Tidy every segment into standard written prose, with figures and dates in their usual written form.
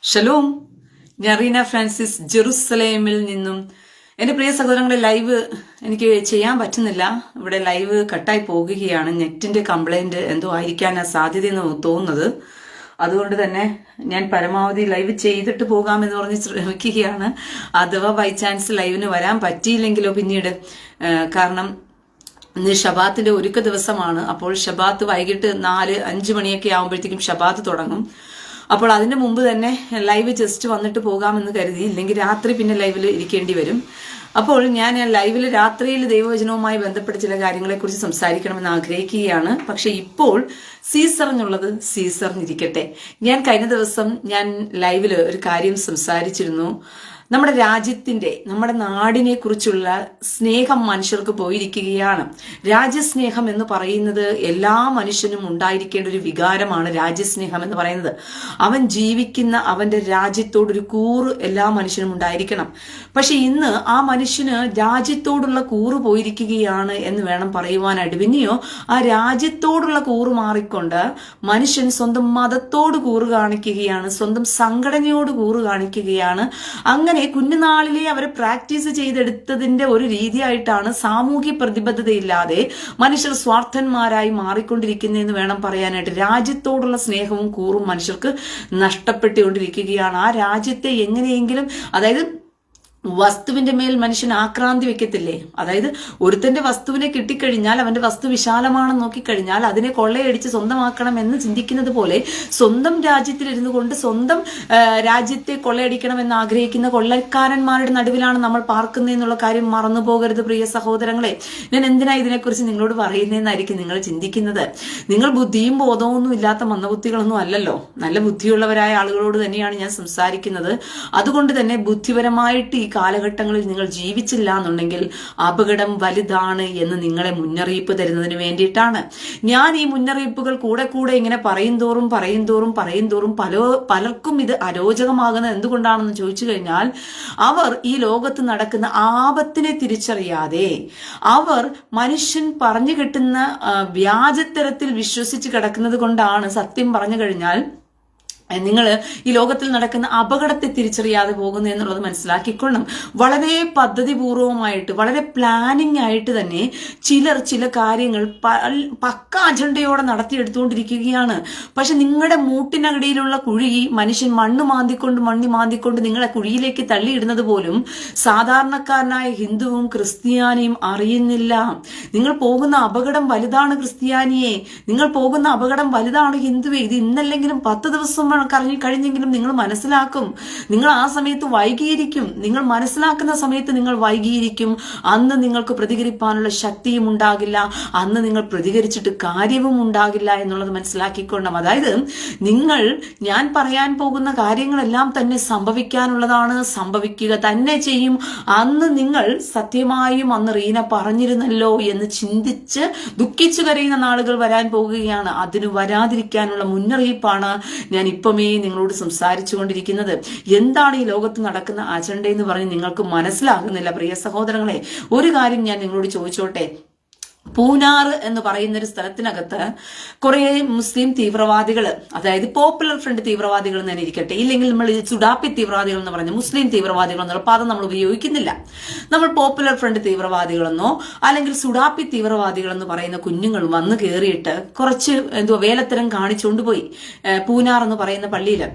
Shalom. ഞാൻ Reena Francis ജെറുസലേമിൽ നിന്നും. എന്റെ പ്രിയ സഹോദരങ്ങളെ, ലൈവ് എനിക്ക് ചെയ്യാൻ പറ്റുന്നില്ല. ഇവിടെ ലൈവ് കട്ടായി പോകുകയാണ്. നെറ്റിന്റെ കംപ്ലൈന്റ് എന്തോ ആയിരിക്കാനാ സാധ്യതയെന്ന് തോന്നുന്നത്. അതുകൊണ്ട് തന്നെ ഞാൻ പരമാവധി ലൈവ് ചെയ്തിട്ട് പോകാമെന്ന് പറഞ്ഞ് ശ്രമിക്കുകയാണ്. അഥവാ ബൈ ചാൻസ് ലൈവിന് വരാൻ പറ്റിയില്ലെങ്കിലോ പിന്നീട്, കാരണം ഇന്ന് ഷബാത്തിന്റെ ഒരുക്ക ദിവസമാണ്. അപ്പോൾ ഷബാത്ത് വൈകിട്ട് 4-5 മണിയൊക്കെ ആകുമ്പോഴത്തേക്കും ഷബാത്ത് തുടങ്ങും. അപ്പോൾ അതിന്റെ മുമ്പ് തന്നെ ലൈവ് ജസ്റ്റ് വന്നിട്ട് പോകാമെന്ന് കരുതി. ഇല്ലെങ്കിൽ രാത്രി പിന്നെ ലൈവിൽ ഇരിക്കേണ്ടി വരും. അപ്പോൾ ഞാൻ ലൈവിൽ രാത്രിയിൽ ദൈവവചനവുമായി ബന്ധപ്പെട്ട ചില കാര്യങ്ങളെക്കുറിച്ച് സംസാരിക്കണമെന്ന് ആഗ്രഹിക്കുകയാണ്. പക്ഷെ ഇപ്പോൾ സീസറിനുള്ളത് സീസറിനിരിക്കട്ടെ. ഞാൻ കഴിഞ്ഞ ദിവസം ലൈവിൽ ഒരു കാര്യം സംസാരിച്ചിരുന്നു. നമ്മുടെ രാജ്യത്തിന്റെ, നമ്മുടെ നാടിനെ കുറിച്ചുള്ള സ്നേഹം മനുഷ്യർക്ക് പോയിരിക്കുകയാണ്. രാജ്യസ്നേഹം എന്ന് പറയുന്നത് എല്ലാ മനുഷ്യനും ഉണ്ടായിരിക്കേണ്ട ഒരു വികാരമാണ്. രാജ്യസ്നേഹം എന്ന് പറയുന്നത് അവൻ ജീവിക്കുന്ന അവന്റെ രാജ്യത്തോടൊരു കൂറ് എല്ലാ മനുഷ്യനും ഉണ്ടായിരിക്കണം. പക്ഷെ ഇന്ന് ആ മനുഷ്യന് രാജ്യത്തോടുള്ള കൂറ് പോയിരിക്കുകയാണ് എന്ന് വേണം പറയുവാനായിട്ട്. പിന്നെയോ ആ രാജ്യത്തോടുള്ള കൂറ് മാറിക്കൊണ്ട് മനുഷ്യൻ സ്വന്തം മതത്തോട് കൂറ് കാണിക്കുകയാണ്, സ്വന്തം സംഘടനയോട് കൂറ് കാണിക്കുകയാണ്. അങ്ങനെ കുഞ്ഞുനാളിലെ അവരെ പ്രാക്ടീസ് ചെയ്തെടുത്തതിന്റെ ഒരു രീതിയായിട്ടാണ് സാമൂഹ്യ പ്രതിബദ്ധതയില്ലാതെ മനുഷ്യർ സ്വാർത്ഥന്മാരായി മാറിക്കൊണ്ടിരിക്കുന്നതെന്ന് വേണം പറയാനായിട്ട്. രാജ്യത്തോടുള്ള സ്നേഹവും കൂറും മനുഷ്യർക്ക് നഷ്ടപ്പെട്ടുകൊണ്ടിരിക്കുകയാണ്. ആ രാജ്യത്തെ എങ്ങനെയെങ്കിലും, അതായത് വസ്തുവിന്റെ മേൽ മനുഷ്യൻ ആക്രാന്തി വെക്കത്തില്ലേ? അതായത് ഒരുത്തന്റെ വസ്തുവിനെ കിട്ടിക്കഴിഞ്ഞാൽ, അവന്റെ വസ്തു വിശാലമാണെന്ന് നോക്കിക്കഴിഞ്ഞാൽ അതിനെ കൊള്ളയടിച്ച് സ്വന്തമാക്കണം എന്ന് ചിന്തിക്കുന്നത് പോലെ സ്വന്തം രാജ്യത്തിലിരുന്നു കൊണ്ട് സ്വന്തം രാജ്യത്തെ കൊള്ളയടിക്കണം എന്ന് ആഗ്രഹിക്കുന്ന കൊള്ളക്കാരന്മാരുടെ നടുവിലാണ് നമ്മൾ പാർക്കുന്നതെന്നുള്ള കാര്യം മറന്നു പോകരുത് പ്രിയ സഹോദരങ്ങളെ. ഞാൻ എന്തിനാ ഇതിനെക്കുറിച്ച് നിങ്ങളോട് പറയുന്നതെന്നായിരിക്കും നിങ്ങൾ ചിന്തിക്കുന്നത്. നിങ്ങൾ ബുദ്ധിയും ബോധമൊന്നും ഇല്ലാത്ത മന്ദബുദ്ധികളൊന്നും അല്ലല്ലോ. നല്ല ബുദ്ധിയുള്ളവരായ ആളുകളോട് തന്നെയാണ് ഞാൻ സംസാരിക്കുന്നത്. അതുകൊണ്ട് തന്നെ ബുദ്ധിപരമായിട്ട് ഈ കാലഘട്ടങ്ങളിൽ നിങ്ങൾ ജീവിച്ചില്ല എന്നുണ്ടെങ്കിൽ അപകടം വലുതാണ് എന്ന് നിങ്ങളെ മുന്നറിയിപ്പ് തരുന്നതിന് വേണ്ടിയിട്ടാണ് ഞാൻ ഈ മുന്നറിയിപ്പുകൾ കൂടെ കൂടെ ഇങ്ങനെ പറയും തോറും പലർക്കും ഇത് അരോചകമാകുന്നത് എന്തുകൊണ്ടാണെന്ന് ചോദിച്ചു കഴിഞ്ഞാൽ, അവർ ഈ ലോകത്ത് നടക്കുന്ന ആപത്തിനെ തിരിച്ചറിയാതെ അവർ മനുഷ്യൻ പറഞ്ഞു കിട്ടുന്ന വ്യാജത്തരത്തിൽ വിശ്വസിച്ച് കിടക്കുന്നത് കൊണ്ടാണ്. സത്യം പറഞ്ഞു കഴിഞ്ഞാൽ നിങ്ങൾ ഈ ലോകത്തിൽ നടക്കുന്ന അപകടത്തെ തിരിച്ചറിയാതെ പോകുന്നു എന്നുള്ളത് മനസ്സിലാക്കിക്കൊള്ളണം. വളരെ പദ്ധതിപൂർവമായിട്ട്, വളരെ പ്ലാനിങ് ആയിട്ട് തന്നെ ചിലർ ചില കാര്യങ്ങൾ പക്ക അജണ്ടയോടെ നടത്തിയെടുത്തുകൊണ്ടിരിക്കുകയാണ്. പക്ഷെ നിങ്ങളുടെ മൂട്ടിനടിയിലുള്ള കുഴി മനുഷ്യൻ മണ്ണ് മാന്തിക്കൊണ്ട് നിങ്ങളെ കുഴിയിലേക്ക് തള്ളിയിടുന്നത് പോലും സാധാരണക്കാരനായ ഹിന്ദുവും ക്രിസ്ത്യാനിയും അറിയുന്നില്ല. നിങ്ങൾ പോകുന്ന അപകടം വലുതാണ് ക്രിസ്ത്യാനിയെ, നിങ്ങൾ പോകുന്ന അപകടം വലുതാണ് ഹിന്ദുവെ. ഇത് ഇന്നല്ലെങ്കിലും 10 ദിവസം കഴിഞ്ഞെങ്കിലും നിങ്ങൾ മനസ്സിലാക്കും. നിങ്ങൾ ആ സമയത്ത് വൈകിയിരിക്കും. നിങ്ങൾ മനസ്സിലാക്കുന്ന സമയത്ത് നിങ്ങൾ വൈകിയിരിക്കും. അന്ന് നിങ്ങൾക്ക് പ്രതികരിക്കാനുള്ള ശക്തിയും ഉണ്ടാകില്ല. അന്ന് നിങ്ങൾ പ്രതികരിച്ചിട്ട് കാര്യവും ഉണ്ടാകില്ല എന്നുള്ളത് മനസ്സിലാക്കിക്കൊള്ളണം. അതായത് ഞാൻ പറയാൻ പോകുന്ന കാര്യങ്ങളെല്ലാം തന്നെ സംഭവിക്കാനുള്ളതാണ്, സംഭവിക്കുക തന്നെ ചെയ്യും. അന്ന് നിങ്ങൾ സത്യമായും അന്ന് റീന പറഞ്ഞിരുന്നല്ലോ എന്ന് ചിന്തിച്ച് ദുഃഖിച്ചു കരയുന്ന നാളുകൾ വരാൻ പോകുകയാണ്. അതിന് വരാതിരിക്കാനുള്ള മുന്നറിയിപ്പാണ് ഞാൻ ഇപ്പമേ നിങ്ങളോട് സംസാരിച്ചു കൊണ്ടിരിക്കുന്നത്. എന്താണ് ഈ ലോകത്ത് നടക്കുന്ന അജണ്ട എന്ന് പറഞ്ഞ് നിങ്ങൾക്ക് മനസ്സിലാകുന്നില്ല പ്രിയ സഹോദരങ്ങളെ. ഒരു കാര്യം ഞാൻ നിങ്ങളോട് ചോദിച്ചോട്ടെ. പൂനാർ എന്ന് പറയുന്ന ഒരു സ്ഥലത്തിനകത്ത് കുറെ മുസ്ലിം തീവ്രവാദികൾ, അതായത് പോപ്പുലർ ഫ്രണ്ട് തീവ്രവാദികൾ എന്ന് തന്നെ ഇരിക്കട്ടെ, ഇല്ലെങ്കിൽ നമ്മൾ സുഡാപ്പി തീവ്രവാദികൾ എന്ന് പറഞ്ഞ മുസ്ലിം തീവ്രവാദികൾ എന്നുള്ള പദം നമ്മൾ ഉപയോഗിക്കുന്നില്ല. നമ്മൾ പോപ്പുലർ ഫ്രണ്ട് തീവ്രവാദികളെന്നോ അല്ലെങ്കിൽ സുഡാപ്പി തീവ്രവാദികൾ എന്ന് പറയുന്ന കുഞ്ഞുങ്ങൾ വന്നു കയറിയിട്ട് കുറച്ച് വേലത്തരം കാണിച്ചുകൊണ്ട് പോയി പൂനാർ എന്ന് പറയുന്ന പള്ളിയില്.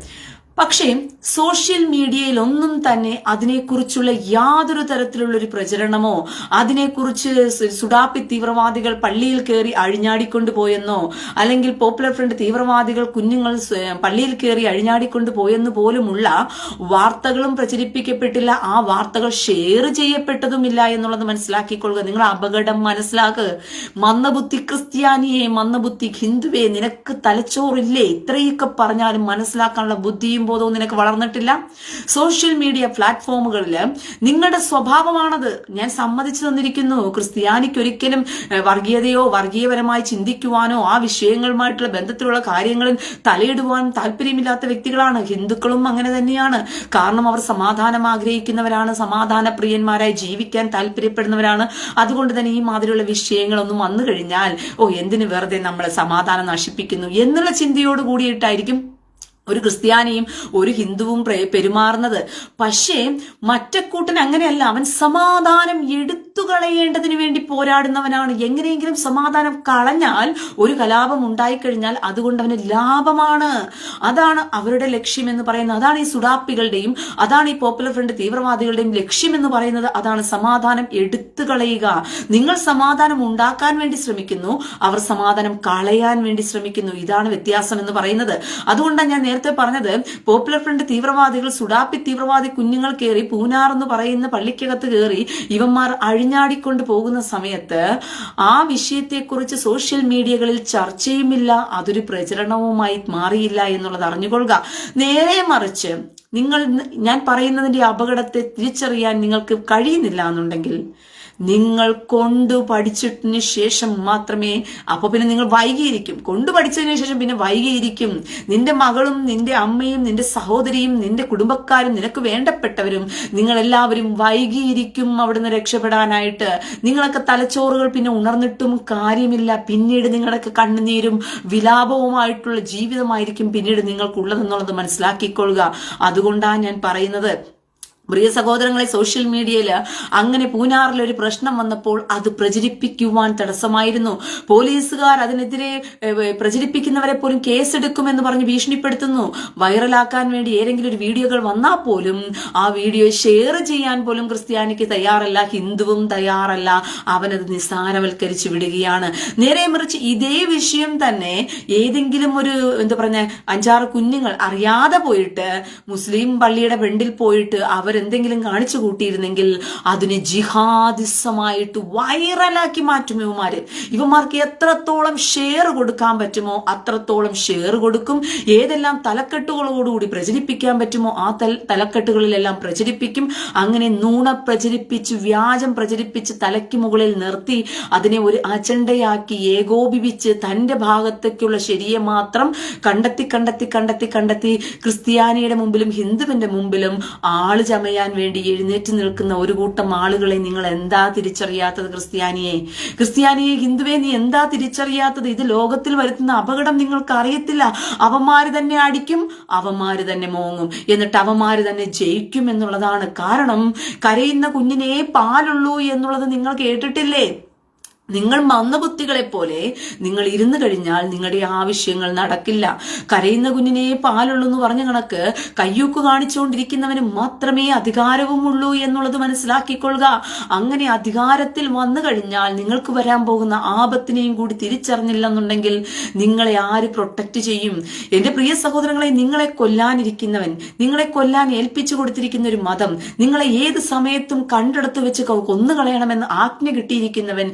പക്ഷേ സോഷ്യൽ മീഡിയയിൽ ഒന്നും തന്നെ അതിനെക്കുറിച്ചുള്ള യാതൊരു തരത്തിലുള്ള ഒരു പ്രചരണമോ, അതിനെക്കുറിച്ച് സുഡാപ്പി തീവ്രവാദികൾ പള്ളിയിൽ കയറി അഴിഞ്ഞാടിക്കൊണ്ടു പോയെന്നോ, അല്ലെങ്കിൽ പോപ്പുലർ ഫ്രണ്ട് തീവ്രവാദികൾ കുഞ്ഞുങ്ങൾ പള്ളിയിൽ കയറി അഴിഞ്ഞാടിക്കൊണ്ടു പോയെന്ന് പോലുമുള്ള വാർത്തകളും പ്രചരിപ്പിക്കപ്പെട്ടില്ല. ആ വാർത്തകൾ ഷെയർ ചെയ്യപ്പെട്ടതുമില്ല എന്നുള്ളത് മനസ്സിലാക്കിക്കൊള്ളുക. നിങ്ങൾ അപകടം മനസ്സിലാക്കുക. മന്ദബുദ്ധി ക്രിസ്ത്യാനിയെ, മന്ദബുദ്ധി ഹിന്ദുവേ, നിനക്ക് തലച്ചോറില്ലേ? ഇത്രയൊക്കെ പറഞ്ഞാലും മനസ്സിലാക്കാനുള്ള ബുദ്ധിയും ബോധവും നിനക്ക് വളർന്നിട്ടില്ല. സോഷ്യൽ മീഡിയ പ്ലാറ്റ്ഫോമുകളിൽ നിങ്ങളുടെ സ്വഭാവമാണത്. ഞാൻ സമ്മതിച്ചു തന്നിരിക്കുന്നു. ക്രിസ്ത്യാനിക്ക് ഒരിക്കലും വർഗീയതയോ വർഗീയപരമായി ചിന്തിക്കുവാനോ ആ വിഷയങ്ങളുമായിട്ടുള്ള ബന്ധത്തിലുള്ള കാര്യങ്ങളിൽ തലയിടുവാൻ താല്പര്യമില്ലാത്ത വ്യക്തികളാണ്. ഹിന്ദുക്കളും അങ്ങനെ തന്നെയാണ്. കാരണം അവർ സമാധാനം ആഗ്രഹിക്കുന്നവരാണ്, സമാധാന പ്രിയന്മാരായി ജീവിക്കാൻ താല്പര്യപ്പെടുന്നവരാണ്. അതുകൊണ്ട് തന്നെ ഈ മാതിരിയുള്ള വിഷയങ്ങളൊന്നും വന്നു കഴിഞ്ഞാൽ എന്തിനു വെറുതെ നമ്മളെ സമാധാനം നശിപ്പിക്കുന്നു എന്നുള്ള ചിന്തയോട് കൂടിയിട്ടായിരിക്കും ഒരു ക്രിസ്ത്യാനിയും ഒരു ഹിന്ദുവും പെരുമാറുന്നത്. പക്ഷേ മറ്റക്കൂട്ടൻ അങ്ങനെയല്ല. അവൻ സമാധാനം എടുത്തു കളയേണ്ടതിന് വേണ്ടി പോരാടുന്നവനാണ്. എങ്ങനെയെങ്കിലും സമാധാനം കളഞ്ഞാൽ, ഒരു കലാപം ഉണ്ടായിക്കഴിഞ്ഞാൽ അതുകൊണ്ട് അവന് ലാഭമാണ്. അതാണ് അവരുടെ ലക്ഷ്യം എന്ന് പറയുന്നത്. അതാണ് ഈ സുഡാപ്പികളുടെയും അതാണ് ഈ പോപ്പുലർ ഫ്രണ്ട് തീവ്രവാദികളുടെയും ലക്ഷ്യം എന്ന് പറയുന്നത്. അതാണ് സമാധാനം എടുത്തു കളയുക. നിങ്ങൾ സമാധാനം ഉണ്ടാക്കാൻ വേണ്ടി ശ്രമിക്കുന്നു, അവർ സമാധാനം കളയാൻ വേണ്ടി ശ്രമിക്കുന്നു. ഇതാണ് വ്യത്യാസം എന്ന് പറയുന്നത്. അതുകൊണ്ടാണ് ഞാൻ നേരത്തെ പറഞ്ഞത്, പോപ്പുലർ ഫ്രണ്ട് തീവ്രവാദികൾ, സുഡാപ്പി തീവ്രവാദി കുഞ്ഞുങ്ങൾ കയറി പൂനാർ എന്ന് പറയുന്ന പള്ളിക്കകത്ത് കയറി ഇവന്മാർ അഴിഞ്ഞാടിക്കൊണ്ട് പോകുന്ന സമയത്ത് ആ വിഷയത്തെക്കുറിച്ച് സോഷ്യൽ മീഡിയകളിൽ ചർച്ചയുമില്ല, അതൊരു പ്രചരണവുമായി മാറിയില്ല എന്നുള്ളത് അറിഞ്ഞുകൊള്ളുക. നേരെ മറിച്ച് ഞാൻ പറയുന്നതിന്റെ അപകടത്തെ തിരിച്ചറിയാൻ നിങ്ങൾക്ക് കഴിയുന്നില്ല എന്നുണ്ടെങ്കിൽ നിങ്ങൾ കൊണ്ടു പഠിച്ചതിന് ശേഷം മാത്രമേ, അപ്പൊ പിന്നെ നിങ്ങൾ വൈകിയിരിക്കും. കൊണ്ടു പഠിച്ചതിന് ശേഷം പിന്നെ വൈകിയിരിക്കും. നിന്റെ മകളും നിന്റെ അമ്മയും നിന്റെ സഹോദരിയും നിന്റെ കുടുംബക്കാരും നിനക്ക് വേണ്ടപ്പെട്ടവരും നിങ്ങളെല്ലാവരും വൈകിയിരിക്കും അവിടുന്ന് രക്ഷപ്പെടാനായിട്ട്. നിങ്ങളൊക്കെ തലച്ചോറുകൾ പിന്നെ ഉണർന്നിട്ടും കാര്യമില്ല. പിന്നീട് നിങ്ങളൊക്കെ കണ്ണുനീരും വിലാപവുമായിട്ടുള്ള ജീവിതമായിരിക്കും പിന്നീട് നിങ്ങൾക്കുള്ളതെന്നുള്ളത് മനസ്സിലാക്കിക്കൊള്ളുക. അതുകൊണ്ടാണ് ഞാൻ പറയുന്നത്, പ്രിയ സഹോദരങ്ങളെ, സോഷ്യൽ മീഡിയയിൽ അങ്ങനെ പൂനാറിൽ ഒരു പ്രശ്നം വന്നപ്പോൾ അത് പ്രചരിപ്പിക്കുവാൻ തടസ്സമായിരുന്നു. പോലീസുകാർ അതിനെതിരെ പ്രചരിപ്പിക്കുന്നവരെ പോലും കേസെടുക്കുമെന്ന് പറഞ്ഞ് ഭീഷണിപ്പെടുത്തുന്നു. വൈറലാക്കാൻ വേണ്ടി ഏതെങ്കിലും ഒരു വീഡിയോകൾ വന്നാൽ പോലും ആ വീഡിയോ ഷെയർ ചെയ്യാൻ പോലും ക്രിസ്ത്യാനിക്ക് തയ്യാറല്ല, ഹിന്ദുവും തയ്യാറല്ല. അവനത് നിസ്സാരവൽക്കരിച്ചു വിടുകയാണ്. നേരെ മറിച്ച് ഇതേ വിഷയം തന്നെ ഏതെങ്കിലും ഒരു 5-6 കുഞ്ഞുങ്ങൾ അറിയാതെ പോയിട്ട് മുസ്ലിം പള്ളിയുടെ ഫ്രണ്ടിൽ പോയിട്ട് അവരെന്തെങ്കിലും കാണിച്ചു കൂട്ടിയിരുന്നെങ്കിൽ അതിനെ ജിഹാദിസമായിട്ട് വൈറലാക്കി മാറ്റും ഇവന്മാർക്ക് എത്രത്തോളം ഷെയർ കൊടുക്കാൻ പറ്റുമോ അത്രത്തോളം ഷെയർ കൊടുക്കും. ഏതെല്ലാം തലക്കെട്ടുകളോടുകൂടി പ്രചരിപ്പിക്കാൻ പറ്റുമോ ആ തലക്കെട്ടുകളിലെല്ലാം പ്രചരിപ്പിക്കും. അങ്ങനെ നുണ പ്രചരിപ്പിച്ച്, വ്യാജം പ്രചരിപ്പിച്ച് തലയ്ക്ക് മുകളിൽ നിർത്തി അതിനെ ഒരു അജണ്ടയാക്കി ഏകോപിപ്പിച്ച് തന്റെ ഭാഗത്തേക്കുള്ള ശരിയെ മാത്രം കണ്ടെത്തി ക്രിസ്ത്യാനിയുടെ മുമ്പിലും ഹിന്ദുവിന്റെ മുമ്പിലും ആള് ചമയാൻ വേണ്ടി എഴുന്നേറ്റ് നിൽക്കുന്ന ഒരു കൂട്ടം ആളുകളെ നിങ്ങൾ എന്താ തിരിച്ചറിയാത്തത്? ക്രിസ്ത്യാനിയെ ഹിന്ദുവെ നീ എന്താ തിരിച്ചറിയാത്തത്? ഇത് ലോകത്തിൽ വരുത്തുന്ന അപകടം നിങ്ങൾക്ക് അറിയത്തില്ല. അവന്മാര് തന്നെ അടിക്കും, അവന്മാര് തന്നെ മോങ്ങും, എന്നിട്ട് അവന്മാര് തന്നെ ജയിക്കും എന്നുള്ളതാണ്. കാരണം കരയുന്ന കുഞ്ഞിനെ പാലുള്ളൂ എന്നുള്ളത് നിങ്ങൾ കേട്ടിട്ടില്ലേ? നിങ്ങൾ മന്ദബുദ്ധികളെ പോലെ നിങ്ങൾ ഇരുന്നു കഴിഞ്ഞാൽ നിങ്ങളുടെ ആവശ്യങ്ങൾ നടക്കില്ല. കരയുന്ന കുഞ്ഞിനെ പാലുള്ളൂ എന്ന് പറഞ്ഞ കണക്ക് കയ്യൂക്ക് കാണിച്ചുകൊണ്ടിരിക്കുന്നവന് മാത്രമേ അധികാരവുമുള്ളൂ എന്നുള്ളത് മനസ്സിലാക്കിക്കൊള്ളുക. അങ്ങനെ അധികാരത്തിൽ വന്നു കഴിഞ്ഞാൽ നിങ്ങൾക്ക് വരാൻ പോകുന്ന ആപത്തിനെയും കൂടി തിരിച്ചറിഞ്ഞില്ലെന്നുണ്ടെങ്കിൽ നിങ്ങളെ ആര് പ്രൊട്ടക്ട് ചെയ്യും? എന്റെ പ്രിയ സഹോദരങ്ങളെ, നിങ്ങളെ കൊല്ലാനിരിക്കുന്നവൻ, നിങ്ങളെ കൊല്ലാൻ ഏൽപ്പിച്ചു കൊടുത്തിരിക്കുന്ന ഒരു മതം, നിങ്ങളെ ഏത് സമയത്തും കണ്ടെടുത്ത് വെച്ച് കൊന്നുകളയണമെന്ന് ആജ്ഞ കിട്ടിയിരിക്കുന്നവൻ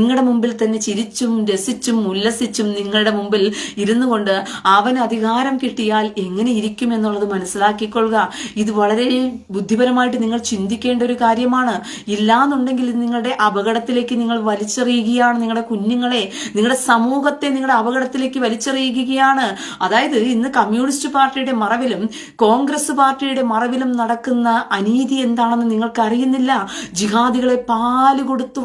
നിങ്ങളുടെ മുമ്പിൽ തന്നെ ചിരിച്ചും രസിച്ചും ഉല്ലസിച്ചും നിങ്ങളുടെ മുമ്പിൽ ഇരുന്നു കൊണ്ട് അവന് അധികാരം കിട്ടിയാൽ എങ്ങനെ ഇരിക്കും എന്നുള്ളത് മനസ്സിലാക്കിക്കൊള്ളുക. ഇത് വളരെ ബുദ്ധിപരമായിട്ട് നിങ്ങൾ ചിന്തിക്കേണ്ട ഒരു കാര്യമാണ്. ഇല്ലാന്നുണ്ടെങ്കിൽ നിങ്ങളുടെ അപകടത്തിലേക്ക് നിങ്ങൾ വലിച്ചെറിയുകയാണ്. നിങ്ങളുടെ കുഞ്ഞുങ്ങളെ, നിങ്ങളുടെ സമൂഹത്തെ നിങ്ങളുടെ അപകടത്തിലേക്ക് വലിച്ചെറിയുകയാണ്. അതായത് ഇന്ന് കമ്മ്യൂണിസ്റ്റ് പാർട്ടിയുടെ മറവിലും കോൺഗ്രസ് പാർട്ടിയുടെ മറവിലും നടക്കുന്ന അനീതി എന്താണെന്ന് നിങ്ങൾക്ക് അറിയുന്നില്ല. ജിഹാദികളെ പാല് കൊടുത്തു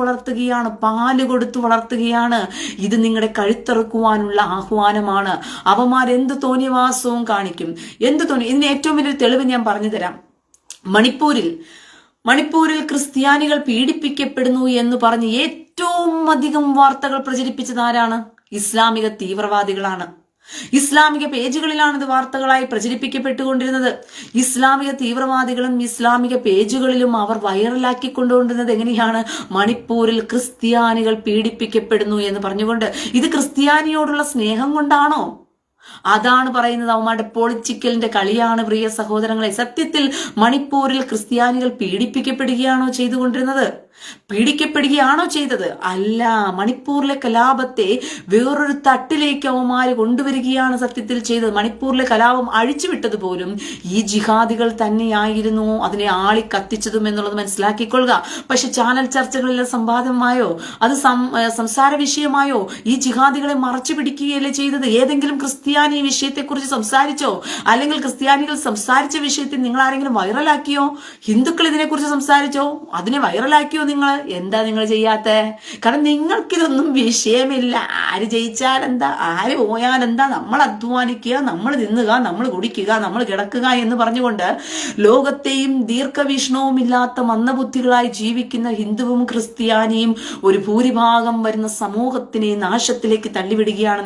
വളർത്തുകയാണ്. ഇത് നിങ്ങളുടെ കഴുത്തിറക്കുവാനുള്ള ആഹ്വാനമാണ്. അവന്മാരെന്ത് തോന്നിയവാസവും കാണിക്കും. ഇതിന് ഏറ്റവും വലിയൊരു തെളിവ് ഞാൻ പറഞ്ഞു തരാം. മണിപ്പൂരിൽ ക്രിസ്ത്യാനികൾ പീഡിപ്പിക്കപ്പെടുന്നു എന്ന് പറഞ്ഞ് ഏറ്റവും അധികം വാർത്തകൾ പ്രചരിപ്പിച്ചത് ആരാണ്? ഇസ്ലാമിക തീവ്രവാദികളാണ്. ഇസ്ലാമിക പേജുകളിലാണ് ഇത് വാർത്തകളായി പ്രചരിപ്പിക്കപ്പെട്ടുകൊണ്ടിരുന്നത്. ഇസ്ലാമിക തീവ്രവാദികളും ഇസ്ലാമിക പേജുകളിലും അവർ വൈറലാക്കിക്കൊണ്ടുകൊണ്ടിരുന്നത് എങ്ങനെയാണ്? മണിപ്പൂരിൽ ക്രിസ്ത്യാനികൾ പീഡിപ്പിക്കപ്പെടുന്നു എന്ന് പറഞ്ഞുകൊണ്ട്. ഇത് ക്രിസ്ത്യാനിയോടുള്ള സ്നേഹം കൊണ്ടാണോ? അതാണ് പറയുന്നത്. അവന്മാരുടെ പൊളിറ്റിക്കലിന്റെ കളിയാണ് പ്രിയ സഹോദരങ്ങളെ. സത്യത്തിൽ മണിപ്പൂരിൽ ക്രിസ്ത്യാനികൾ പീഡിപ്പിക്കപ്പെടുകയാണോ ചെയ്തത്? അല്ല. മണിപ്പൂരിലെ കലാപത്തെ വേറൊരു തട്ടിലേക്ക് അവന്മാര് കൊണ്ടുവരികയാണ് സത്യത്തിൽ ചെയ്തത്. മണിപ്പൂരിലെ കലാപം അഴിച്ചുവിട്ടത് പോലും ഈ ജിഹാദികൾ തന്നെയായിരുന്നു അതിനെ ആളി കത്തിച്ചതും എന്നുള്ളത് മനസ്സിലാക്കിക്കൊള്ളുക. പക്ഷെ ചാനൽ ചർച്ചകളിലെ സംവാദമായോ അത് സംസാര വിഷയമായോ ഈ ജിഹാദികളെ മറച്ചു പിടിക്കുകയല്ലേ ചെയ്തത്? ഏതെങ്കിലും ക്രിസ്ത്യാനി ഈ വിഷയത്തെക്കുറിച്ച് സംസാരിച്ചോ? അല്ലെങ്കിൽ ക്രിസ്ത്യാനികൾ സംസാരിച്ച വിഷയത്തിൽ നിങ്ങൾ ആരെങ്കിലും വൈറലാക്കിയോ? ഹിന്ദുക്കൾ ഇതിനെക്കുറിച്ച് സംസാരിച്ചോ? അതിനെ വൈറലാക്കിയോ നിങ്ങൾ? എന്താ നിങ്ങൾ ചെയ്യാത്ത? കാരണം നിങ്ങൾക്കിതൊന്നും വിഷയമില്ല. ആര് ജയിച്ചാൽ എന്താ, ആര് പോയാൽ എന്താ, നമ്മൾ അധ്വാനിക്കുക, നമ്മൾ തിന്നുക, നമ്മൾ കുടിക്കുക, നമ്മൾ കിടക്കുക എന്ന് പറഞ്ഞുകൊണ്ട് ലോകത്തെയും ദീർഘവീക്ഷണവും ഇല്ലാത്ത മന്ദബുദ്ധികളായി ജീവിക്കുന്ന ഹിന്ദുവും ക്രിസ്ത്യാനിയും ഒരു ഭൂരിഭാഗം വരുന്ന സമൂഹത്തിനെ നാശത്തിലേക്ക് തള്ളിവിടുകയാണ്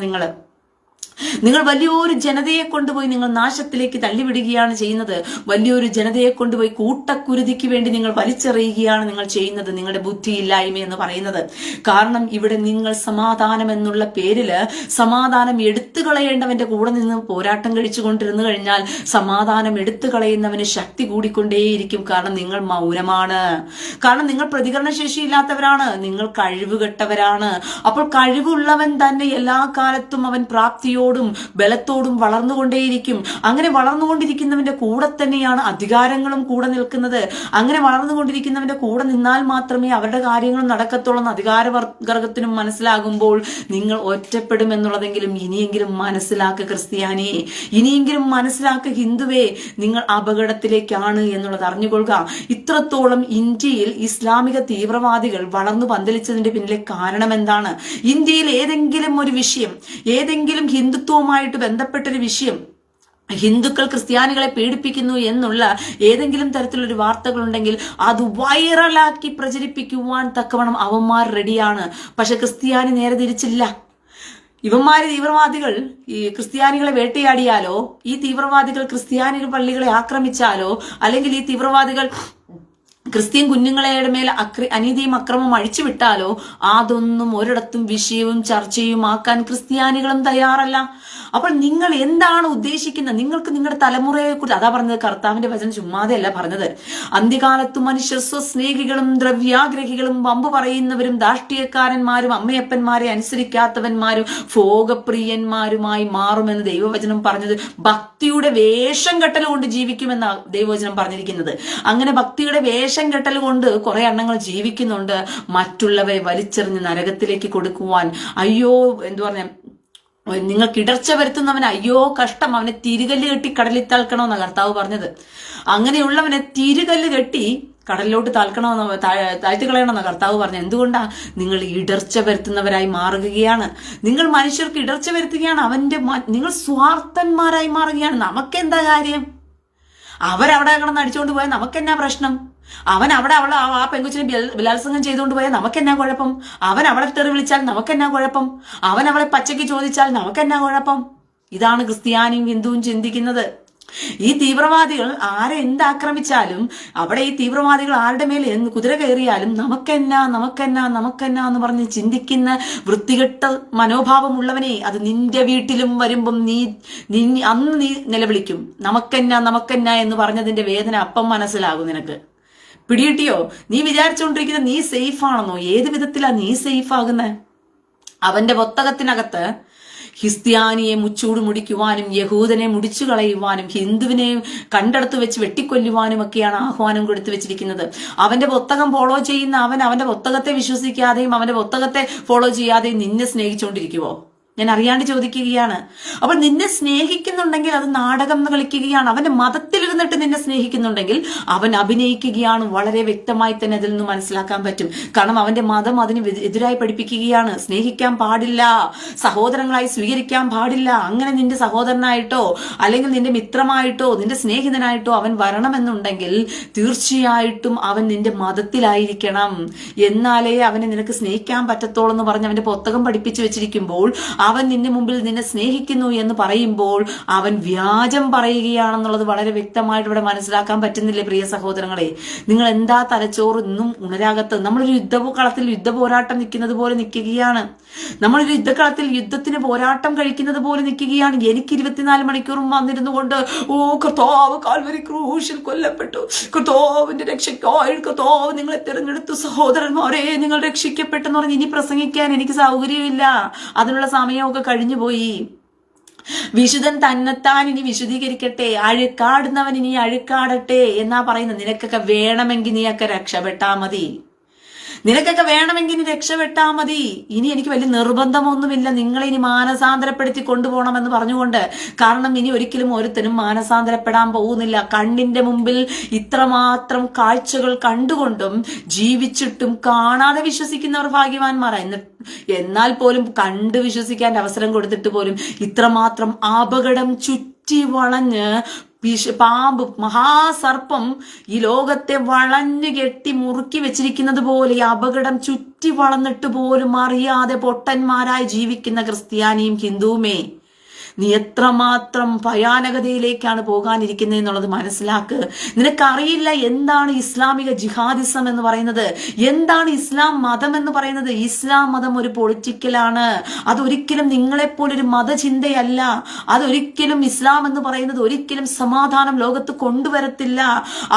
നിങ്ങൾ വലിയൊരു ജനതയെ കൊണ്ടുപോയി നിങ്ങൾ നാശത്തിലേക്ക് തള്ളിവിടുകയാണ് ചെയ്യുന്നത്. വലിയൊരു ജനതയെ കൊണ്ടുപോയി കൂട്ടക്കുരുതിക്ക് വേണ്ടി നിങ്ങൾ വലിച്ചെറിയുകയാണ് നിങ്ങൾ ചെയ്യുന്നത്, നിങ്ങളുടെ ബുദ്ധിയില്ലായ്മ എന്ന് പറയുന്നത്. കാരണം ഇവിടെ നിങ്ങൾ സമാധാനം എന്നുള്ള പേരില് സമാധാനം എടുത്തു കളയേണ്ടവന്റെ കൂടെ നിന്ന് പോരാട്ടം കഴിച്ചു കൊണ്ടിരുന്നു കഴിഞ്ഞാൽ സമാധാനം എടുത്തു കളയുന്നവന് ശക്തി കൂടിക്കൊണ്ടേയിരിക്കും. കാരണം നിങ്ങൾ മൗനമാണ്, കാരണം നിങ്ങൾ പ്രതികരണശേഷി ഇല്ലാത്തവരാണ്, നിങ്ങൾ കഴിവുകെട്ടവരാണ്. അപ്പോൾ കഴിവുള്ളവൻ തന്നെ എല്ലാ കാലത്തും അവൻ പ്രാപ്തിയോടും ബലത്തോടും വളർന്നുകൊണ്ടേയിരിക്കും. അങ്ങനെ വളർന്നുകൊണ്ടിരിക്കുന്നവന്റെ കൂടെ തന്നെയാണ് അധികാരങ്ങളും കൂടെ നിൽക്കുന്നത്. അങ്ങനെ വളർന്നുകൊണ്ടിരിക്കുന്നവന്റെ കൂടെ നിന്നാൽ മാത്രമേ അവരുടെ കാര്യങ്ങൾ നടക്കത്തുള്ളൂ എന്ന് അധികാരവർഗത്തിനും മനസ്സിലാകുമ്പോൾ നിങ്ങൾ ഒറ്റപ്പെടും എന്നുള്ളതെങ്കിലും ഇനിയെങ്കിലും മനസ്സിലാക്കുക ക്രിസ്ത്യാനി, ഇനിയെങ്കിലും മനസ്സിലാക്കുക ഹിന്ദുവേ, നിങ്ങൾ അപകടത്തിലേക്കാണ് എന്നുള്ളത് അറിഞ്ഞുകൊള്ളുക. ഇത്രത്തോളം ഇന്ത്യയിൽ ഇസ്ലാമിക തീവ്രവാദികൾ വളർന്നു പന്തലിച്ചതിന്റെ പിന്നിലെ കാരണം എന്താണ്? ഇന്ത്യയിൽ ഏതെങ്കിലും ഒരു വിഷയം, ഏതെങ്കിലും ഹിന്ദുത്വവുമായിട്ട് ബന്ധപ്പെട്ടൊരു വിഷയം, ഹിന്ദുക്കൾ ക്രിസ്ത്യാനികളെ പീഡിപ്പിക്കുന്നു എന്നുള്ള ഏതെങ്കിലും തരത്തിലൊരു വാർത്തകളുണ്ടെങ്കിൽ അത് വൈറലാക്കി പ്രചരിപ്പിക്കുവാൻ തക്കവണ്ണം അവന്മാർ റെഡിയാണ്. പക്ഷെ ക്രിസ്ത്യാനി നേരെ തിരിച്ചില്ല. ഇവന്മാര് തീവ്രവാദികൾ ഈ ക്രിസ്ത്യാനികളെ വേട്ടയാടിയാലോ, ഈ തീവ്രവാദികൾ ക്രിസ്ത്യാനി പള്ളികളെ ആക്രമിച്ചാലോ, അല്ലെങ്കിൽ ഈ തീവ്രവാദികൾ ക്രിസ്ത്യൻ കുഞ്ഞുങ്ങളുടെ മേൽ അനീതിയും അക്രമം അഴിച്ചുവിട്ടാലോ അതൊന്നും ഒരിടത്തും വിഷയവും ചർച്ചയും ആക്കാൻ ക്രിസ്ത്യാനികളും തയ്യാറല്ല. അപ്പോൾ നിങ്ങൾ എന്താണ് ഉദ്ദേശിക്കുന്നത്? നിങ്ങൾക്ക് നിങ്ങളുടെ തലമുറയെ കുറിച്ച് അതാ പറഞ്ഞത്. കർത്താവിന്റെ വചനം ചുമ്മാതെയല്ല പറഞ്ഞത്. അന്ത്യകാലത്ത് മനുഷ്യർ സ്വസ്നേഹികളും ദ്രവ്യാഗ്രഹികളും വമ്പ് പറയുന്നവരും ദാഷ്ട്രീയക്കാരന്മാരും അമ്മയപ്പന്മാരെ അനുസരിക്കാത്തവന്മാരും ഭോഗപ്രിയന്മാരുമായി മാറുമെന്ന് ദൈവവചനം പറഞ്ഞത്. ഭക്തിയുടെ വേഷം കെട്ടൽ കൊണ്ട് ജീവിക്കുമെന്ന ദൈവവചനം പറഞ്ഞിരിക്കുന്നത്. അങ്ങനെ ഭക്തിയുടെ വേഷം കെട്ടൽ കൊണ്ട് കുറെ എണ്ണങ്ങൾ ജീവിക്കുന്നുണ്ട്. മറ്റുള്ളവരെ വലിച്ചെറിഞ്ഞ് നരകത്തിലേക്ക് കൊടുക്കുവാൻ അയ്യോ എന്തു പറഞ്ഞ നിങ്ങൾക്ക് ഇടർച്ച വരുത്തുന്നവന് അയ്യോ കഷ്ടം, അവനെ തിരുകല്ല് കെട്ടി കടലിൽ താഴ്ക്കണമെന്ന കർത്താവ് പറഞ്ഞത്. അങ്ങനെയുള്ളവനെ തിരുകല്ല് കെട്ടി കടലിലോട്ട് താഴ്ത്തി കളയണമെന്ന കർത്താവ് പറഞ്ഞു. എന്തുകൊണ്ടാ? നിങ്ങൾ ഇടർച്ച വരുത്തുന്നവരായി മാറുകയാണ്. നിങ്ങൾ മനുഷ്യർക്ക് ഇടർച്ച വരുത്തുകയാണ്. നിങ്ങൾ സ്വാർത്ഥന്മാരായി മാറുകയാണ്. നമുക്കെന്താ കാര്യം? അവരവിടെ കിടന്ന് അടിച്ചുകൊണ്ട് പോയാൽ നമുക്കെന്നാ പ്രശ്നം? അവൻ അവിടെ ആ പെങ്കുച്ചിനെ ബലാത്സംഗം ചെയ്തുകൊണ്ട് പോയാൽ നമുക്കെന്നാ കുഴപ്പം? അവൻ അവളെ തെറി വിളിച്ചാൽ നമുക്കെന്നാ കുഴപ്പം? അവൻ അവളെ പച്ചയ്ക്ക് ചോദിച്ചാൽ നമുക്കെന്നാ കുഴപ്പം? ഇതാണ് ക്രിസ്ത്യാനിയും ഹിന്ദുവും ചിന്തിക്കുന്നത്. ഈ തീവ്രവാദികൾ ആരെ എന്താക്രമിച്ചാലും, അവിടെ ഈ തീവ്രവാദികൾ ആരുടെ മേൽ കുതിര കയറിയാലും നമുക്കെന്നാ എന്ന് പറഞ്ഞ് ചിന്തിക്കുന്ന വൃത്തികെട്ട മനോഭാവമുള്ളവനെ അത് നിന്റെ വീട്ടിലും വരുമ്പം അന്ന് നീ നിലവിളിക്കും. നമുക്കെന്നാ എന്ന് പറഞ്ഞതിന്റെ വേദന അപ്പം മനസ്സിലാകും നിനക്ക്. പിടികിട്ടിയോ? നീ വിചാരിച്ചുകൊണ്ടിരിക്കുന്ന നീ സേഫ് ആണെന്നോ? ഏത് വിധത്തിലാ നീ സേഫ് ആകുന്നത്? അവന്റെ പുസ്തകത്തിനകത്ത് ക്രിസ്ത്യാനിയെ മുച്ചൂട് മുടിക്കുവാനും യഹൂദനെ മുടിച്ചു കളയുവാനും ഹിന്ദുവിനെ കണ്ടെടുത്ത് വെച്ച് വെട്ടിക്കൊല്ലുവാനും ഒക്കെയാണ് ആഹ്വാനം കൊടുത്തു വെച്ചിരിക്കുന്നത്. അവന്റെ പുസ്തകം ഫോളോ ചെയ്യുന്ന അവന്റെ പുസ്തകത്തെ വിശ്വസിക്കാതെയും അവന്റെ പുസ്തകത്തെ ഫോളോ ചെയ്യാതെയും നിന്നെ സ്നേഹിച്ചുകൊണ്ടിരിക്കുവോ? ഞാൻ അറിയാണ്ട് ചോദിക്കുകയാണ്. അപ്പോൾ നിന്നെ സ്നേഹിക്കുന്നുണ്ടെങ്കിൽ അത് നാടകം കളിക്കുകയാണ്. അവന്റെ മതത്തിലിരുന്നിട്ട് നിന്നെ സ്നേഹിക്കുന്നുണ്ടെങ്കിൽ അവൻ അഭിനയിക്കുകയാണ്. വളരെ വ്യക്തമായി തന്നെ അതിൽ നിന്ന് മനസ്സിലാക്കാൻ പറ്റും. കാരണം അവന്റെ മതം അതിന് എതിരായി പഠിപ്പിക്കുകയാണ്. സ്നേഹിക്കാൻ പാടില്ല, സഹോദരങ്ങളായി സ്വീകരിക്കാൻ പാടില്ല. അങ്ങനെ നിന്റെ സഹോദരനായിട്ടോ അല്ലെങ്കിൽ നിന്റെ മിത്രമായിട്ടോ നിന്റെ സ്നേഹിതനായിട്ടോ അവൻ വരണമെന്നുണ്ടെങ്കിൽ തീർച്ചയായിട്ടും അവൻ നിന്റെ മതത്തിലായിരിക്കണം. എന്നാലേ അവനെ നിനക്ക് സ്നേഹിക്കാൻ പറ്റത്തോളൂ എന്ന് പറഞ്ഞ് അവന്റെ പുസ്തകം പഠിപ്പിച്ചു വെച്ചിരിക്കുമ്പോൾ, അവൻ നിന്റെ മുമ്പിൽ നിന്നെ സ്നേഹിക്കുന്നു എന്ന് പറയുമ്പോൾ അവൻ വ്യാജം പറയുകയാണെന്നുള്ളത് വളരെ വ്യക്തമായിട്ട് ഇവിടെ മനസ്സിലാക്കാൻ പറ്റുന്നില്ലേ പ്രിയ സഹോദരങ്ങളെ? നിങ്ങൾ എന്താ തലച്ചോറ് ഇന്നും ഉണരാകത്ത്? നമ്മളൊരു യുദ്ധകളത്തിൽ യുദ്ധപോരാട്ടം നിൽക്കുന്നത് പോലെ നിൽക്കുകയാണ്. നമ്മളൊരു യുദ്ധകളത്തിൽ യുദ്ധത്തിന് പോരാട്ടം കഴിക്കുന്നത് പോലെ നിൽക്കുകയാണ്. എനിക്ക് 24 മണിക്കൂറും വന്നിരുന്നു കൊണ്ട് കർത്താവ് കാൽവരി ക്രൂശിൽ കൊല്ലപ്പെട്ടു, കർത്താവിന്റെ രക്ഷയ്ക്കായി കർത്താവ് നിങ്ങളെ തിരഞ്ഞെടുത്തു, സഹോദരന്മാരെ നിങ്ങൾ രക്ഷിക്കപ്പെട്ടെന്ന് പറഞ്ഞ് ഇനി പ്രസംഗിക്കാൻ എനിക്ക് സൗകര്യമില്ല. അതിനുള്ള സമയമൊക്കെ കഴിഞ്ഞുപോയി. വിശുദ്ധൻ തന്നെത്താൻ ഇനി വിശുദ്ധീകരിക്കട്ടെ, അഴുക്കാടുന്നവൻ ഇനി അഴുക്കാടട്ടെ എന്നാ പറയുന്നത്. നിനക്കൊക്കെ വേണമെങ്കിൽ നീയൊക്കെ രക്ഷപ്പെട്ടാ മതി. നിനക്കൊക്കെ വേണമെങ്കിൽ ഇനി രക്ഷപ്പെട്ടാ മതി, ഇനി എനിക്ക് വലിയ നിർബന്ധമൊന്നുമില്ല നിങ്ങളെ ഇനി മാനസാന്തരപ്പെടുത്തി കൊണ്ടുപോകണമെന്ന് പറഞ്ഞുകൊണ്ട്. കാരണം ഇനി ഒരിക്കലും ഒരുത്തനും മാനസാന്തരപ്പെടാൻ പോകുന്നില്ല. കണ്ണിന്റെ മുമ്പിൽ ഇത്രമാത്രം കാഴ്ചകൾ കണ്ടുകൊണ്ടും ജീവിച്ചിട്ടും കാണാതെ വിശ്വസിക്കുന്നവർ ഭാഗ്യവാന്മാരാ. എന്നാൽ പോലും കണ്ട് വിശ്വസിക്കാൻ അവസരം കൊടുത്തിട്ട് പോലും ഇത്രമാത്രം അപകടം ചുറ്റി വളഞ്ഞ് പാമ്പ്, മഹാസർപ്പം ഈ ലോകത്തെ വളഞ്ഞു കെട്ടി മുറുക്കി വെച്ചിരിക്കുന്നത് പോലെ ഈ അപകടം ചുറ്റി വളർന്നിട്ട് പോലും അറിയാതെ പൊട്ടന്മാരായി ജീവിക്കുന്ന ക്രിസ്ത്യാനിയും ഹിന്ദുവുമേ, നീ എത്രമാത്രം ഭയാനകതയിലേക്കാണ് പോകാനിരിക്കുന്നത് എന്നുള്ളത് മനസ്സിലാക്ക്. നിനക്കറിയില്ല എന്താണ് ഇസ്ലാമിക ജിഹാദിസം എന്ന് പറയുന്നത്, എന്താണ് ഇസ്ലാം മതം എന്ന് പറയുന്നത്. ഇസ്ലാം മതം ഒരു പൊളിറ്റിക്കലാണ്. അതൊരിക്കലും നിങ്ങളെപ്പോലൊരു മതചിന്തയല്ല. അതൊരിക്കലും ഇസ്ലാം എന്ന് പറയുന്നത് ഒരിക്കലും സമാധാനം ലോകത്ത് കൊണ്ടുവരത്തില്ല.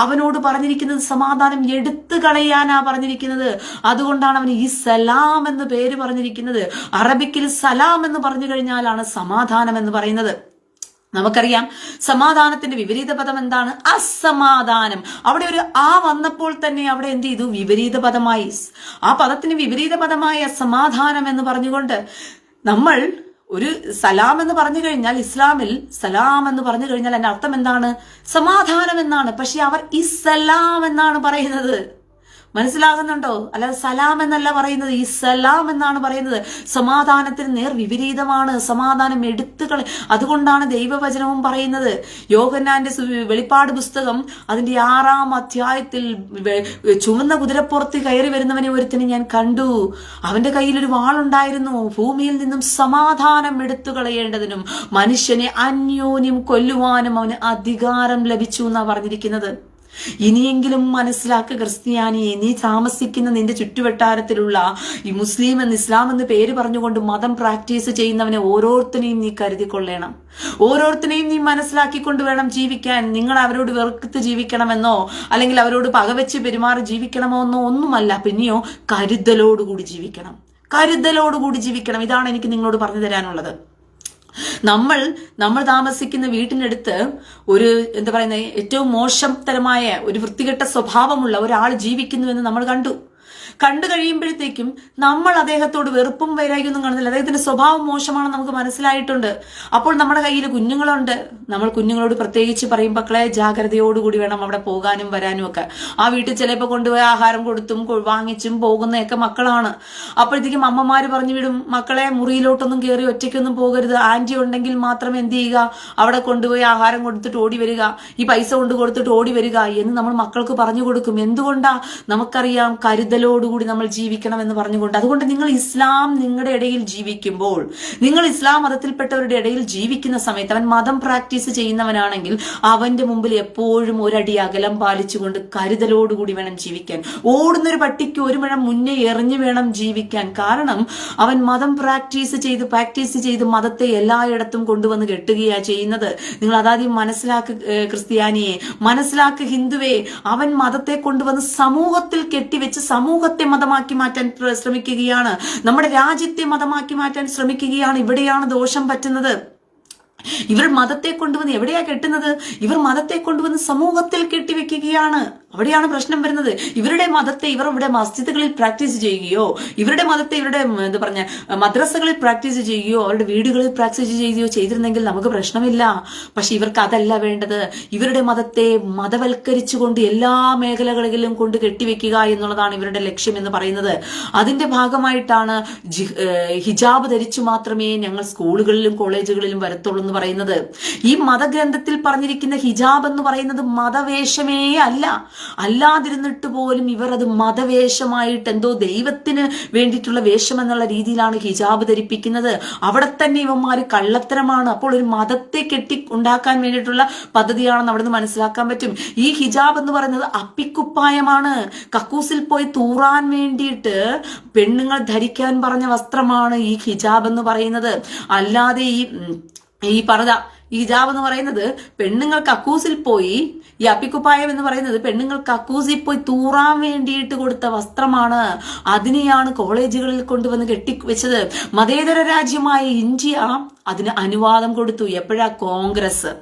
അവനോട് പറഞ്ഞിരിക്കുന്നത് സമാധാനം എടുത്തു കളയാനാ പറഞ്ഞിരിക്കുന്നത്. അതുകൊണ്ടാണ് അവന് ഈ സലാം എന്ന് പേര് പറഞ്ഞിരിക്കുന്നത്. അറബിക്കിൽ സലാം എന്ന് പറഞ്ഞു കഴിഞ്ഞാലാണ് സമാധാനം എന്ന് പറയുന്നത്. നമുക്കറിയാം സമാധാനത്തിന്റെ വിപരീത പദം എന്താണ്? അസമാധാനം. അവിടെ ഒരു ആ വന്നപ്പോൾ തന്നെ അവിടെ എന്ത് ചെയ്തു? വിപരീത പദമായി. ആ പദത്തിന് വിപരീത പദമായ സമാധാനം എന്ന് പറഞ്ഞുകൊണ്ട് നമ്മൾ ഒരു സലാം എന്ന് പറഞ്ഞു കഴിഞ്ഞാൽ, ഇസ്ലാമിൽ സലാം എന്ന് പറഞ്ഞു കഴിഞ്ഞാൽ അതിന്റെ അർത്ഥം എന്താണ്? സമാധാനം എന്നാണ്. പക്ഷെ അവർ ഇസ്സലാം എന്നാണ് പറയുന്നത്. മനസ്സിലാകുന്നുണ്ടോ? അല്ലാതെ സലാം എന്നല്ല പറയുന്നത്, ഈ സലാം എന്നാണ് പറയുന്നത്. സമാധാനത്തിന് നേർ വിപരീതമാണ്. സമാധാനം എടുത്തുകളെ. അതുകൊണ്ടാണ് ദൈവവചനവും പറയുന്നത്. യോഹന്നാന്റെ വെളിപ്പാട് പുസ്തകം അതിന്റെ 6-ാം അധ്യായത്തിൽ ചുവന്ന കുതിരപ്പുറത്ത് കയറി വരുന്നവനെ ഒരുത്തനെ ഞാൻ കണ്ടു. അവന്റെ കയ്യിൽ ഒരു വാളുണ്ടായിരുന്നു. ഭൂമിയിൽ നിന്നും സമാധാനം എടുത്തു കളയേണ്ടതിനും മനുഷ്യനെ അന്യോന്യം കൊല്ലുവാനും അവന് അധികാരം ലഭിച്ചു എന്നാ പറഞ്ഞിരിക്കുന്നത്. ഇനിയെങ്കിലും മനസ്സിലാക്കുക ക്രിസ്ത്യാനിയെ, നീ താമസിക്കുന്ന നിന്റെ ചുറ്റുവട്ടാരത്തിലുള്ള ഈ മുസ്ലിം എന്ന് ഇസ്ലാം എന്ന് പേര് പറഞ്ഞുകൊണ്ട് മതം പ്രാക്ടീസ് ചെയ്യുന്നവനെ ഓരോരുത്തനെയും നീ കരുതിക്കൊള്ളണം. ഓരോരുത്തനെയും നീ മനസ്സിലാക്കിക്കൊണ്ട് വേണം ജീവിക്കാൻ. നിങ്ങൾ അവരോട് വെറുത്ത് ജീവിക്കണമെന്നോ അല്ലെങ്കിൽ അവരോട് പകവെച്ച് പെരുമാറി ജീവിക്കണമോ എന്നോ ഒന്നുമല്ല. പിന്നെയോ കരുതലോടുകൂടി ജീവിക്കണം. കരുതലോടുകൂടി ജീവിക്കണം. ഇതാണ് എനിക്ക് നിങ്ങളോട് പറഞ്ഞു തരാനുള്ളത്. നമ്മൾ താമസിക്കുന്ന വീട്ടിനടുത്ത് ഒരു എന്താ പറയുന്നത് ഏറ്റവും മോശത്തരമായ ഒരു വൃത്തികെട്ട സ്വഭാവമുള്ള ഒരാൾ ജീവിക്കുന്നു എന്ന് നമ്മൾ കണ്ടു കഴിയുമ്പോഴത്തേക്കും നമ്മൾ അദ്ദേഹത്തോട് വെറുപ്പും വൈരാഗ്യമൊന്നും കാണുന്നില്ല. അദ്ദേഹത്തിന്റെ സ്വഭാവം മോശമാണെന്ന് നമുക്ക് മനസ്സിലായിട്ടുണ്ട്. അപ്പോൾ നമ്മുടെ കയ്യിൽ കുഞ്ഞുങ്ങളുണ്ട്. നമ്മൾ കുഞ്ഞുങ്ങളോട് പ്രത്യേകിച്ച് പറയും, മക്കളെ ജാഗ്രതയോടുകൂടി വേണം അവിടെ പോകാനും വരാനും ഒക്കെ. ആ വീട്ടിൽ ചിലപ്പോൾ കൊണ്ടുപോയി ആഹാരം കൊടുത്തും വാങ്ങിച്ചും പോകുന്നതൊക്കെ മക്കളാണ്. അപ്പോഴത്തേക്കും അമ്മമാര് പറഞ്ഞു വിടും, മക്കളെ മുറിയിലോട്ടൊന്നും കയറി ഒറ്റയ്ക്കൊന്നും പോകരുത്. ആന്റി ഉണ്ടെങ്കിൽ മാത്രം എന്ത് ചെയ്യുക, അവിടെ കൊണ്ടുപോയി ആഹാരം കൊടുത്തിട്ട് ഓടി വരിക, ഈ പൈസ കൊണ്ട് കൊടുത്തിട്ട് ഓടി വരിക എന്ന് നമ്മൾ മക്കൾക്ക് പറഞ്ഞു കൊടുക്കും. എന്തുകൊണ്ടാ? നമുക്കറിയാം കരുതലോടുകൂടി നമ്മൾ ജീവിക്കണം എന്ന് പറഞ്ഞുകൊണ്ട്. അതുകൊണ്ട് നിങ്ങൾ ഇസ്ലാം നിങ്ങളുടെ ഇടയിൽ ജീവിക്കുമ്പോൾ, നിങ്ങൾ ഇസ്ലാം മതത്തിൽപ്പെട്ടവരുടെ ഇടയിൽ ജീവിക്കുന്ന സമയത്ത് അവൻ മതം പ്രാക്ടീസ് ചെയ്യുന്നവനാണെങ്കിൽ അവന്റെ മുമ്പിൽ എപ്പോഴും ഒരടി അകലം പാലിച്ചുകൊണ്ട് കരുതലോടുകൂടി വേണം ജീവിക്കാൻ. ഓടുന്നൊരു പട്ടിക്ക് ഒരു മുഴം മുന്നേ എറിഞ്ഞു വേണം ജീവിക്കാൻ. കാരണം അവൻ മതം പ്രാക്ടീസ് ചെയ്ത് മതത്തെ എല്ലായിടത്തും കൊണ്ടുവന്ന് കെട്ടുകയാ ചെയ്യുന്നത്. നിങ്ങൾ അതാദ്യം മനസ്സിലാക്ക് ക്രിസ്ത്യാനിയെ, മനസ്സിലാക്ക് ഹിന്ദുവേ. അവൻ മതത്തെ കൊണ്ടുവന്ന് സമൂഹത്തിൽ കെട്ടിവെച്ച് സമൂഹത്തെ മതമാക്കി മാറ്റാൻ ശ്രമിക്കുകയാണ്. നമ്മുടെ രാജ്യത്തെ മതമാക്കി മാറ്റാൻ ശ്രമിക്കുകയാണ്. ഇവിടെയാണ് ദോഷം പറ്റുന്നത്. ഇവർ മതത്തെ കൊണ്ടുവന്ന് എവിടെയാ കെട്ടുന്നത്? ഇവർ മതത്തെ കൊണ്ടുവന്ന് സമൂഹത്തിൽ കെട്ടിവെക്കുകയാണ്. അവിടെയാണ് പ്രശ്നം വരുന്നത്. ഇവരുടെ മതത്തെ ഇവർ ഇവിടെ മസ്ജിദുകളിൽ പ്രാക്ടീസ് ചെയ്യുകയോ, ഇവരുടെ മതത്തെ ഇവരുടെ എന്താ പറഞ്ഞ മദ്രസകളിൽ പ്രാക്ടീസ് ചെയ്യുകയോ, അവരുടെ വീടുകളിൽ പ്രാക്ടീസ് ചെയ്യുകയോ ചെയ്തിരുന്നെങ്കിൽ നമുക്ക് പ്രശ്നമില്ല. പക്ഷെ ഇവർക്ക് അതല്ല വേണ്ടത്. ഇവരുടെ മതത്തെ മതവൽക്കരിച്ചുകൊണ്ട് എല്ലാ മേഖലകളിലും കൊണ്ട് കെട്ടിവെക്കുക എന്നുള്ളതാണ് ഇവരുടെ ലക്ഷ്യം എന്ന് പറയുന്നത്. അതിന്റെ ഭാഗമായിട്ടാണ് ഹിജാബ് ധരിച്ചു മാത്രമേ ഞങ്ങൾ സ്കൂളുകളിലും കോളേജുകളിലും വരത്തുള്ളൂ എന്ന് പറയുന്നത്. ഈ മതഗ്രന്ഥത്തിൽ പറഞ്ഞിരിക്കുന്ന ഹിജാബ് എന്ന് പറയുന്നത് മതവേഷമേ അല്ല. അല്ലാതിരുന്നിട്ട് പോലും ഇവർ അത് മതവേഷമായിട്ട് എന്തോ ദൈവത്തിന് വേണ്ടിയിട്ടുള്ള വേഷം എന്നുള്ള രീതിയിലാണ് ഹിജാബ് ധരിപ്പിക്കുന്നത്. അവിടെ തന്നെ ഇവന്മാര് കള്ളത്തരമാണ്. അപ്പോൾ ഒരു മതത്തെ കെട്ടി ഉണ്ടാക്കാൻ വേണ്ടിയിട്ടുള്ള പദ്ധതിയാണെന്ന് അവിടെ നിന്ന് മനസ്സിലാക്കാൻ പറ്റും. ഈ ഹിജാബ് എന്ന് പറയുന്നത് അപ്പിക്കുപ്പായമാണ്. കക്കൂസിൽ പോയി തൂറാൻ വേണ്ടിയിട്ട് പെണ്ണുങ്ങൾ ധരിക്കാൻ പറഞ്ഞ വസ്ത്രമാണ് ഈ ഹിജാബ് എന്ന് പറയുന്നത്. അല്ലാതെ ഈ പർദ, ഈ ഹിജാബ് എന്ന് പറയുന്നത് പെണ്ണുങ്ങൾ കക്കൂസിൽ പോയി, ഈ അപ്പിക്കുപ്പായം എന്ന് പറയുന്നത് പെണ്ണുങ്ങൾ കക്കൂസിൽ പോയി തൂറാൻ വേണ്ടിയിട്ട് കൊടുത്ത വസ്ത്രമാണ്. അതിനെയാണ് കോളേജുകളിൽ കൊണ്ടുവന്ന് കെട്ടിവെച്ചത്. മതേതര രാജ്യമായ ഇന്ത്യ അതിന് അനുവാദം കൊടുത്തു. എപ്പോഴാ? കോൺഗ്രസ്.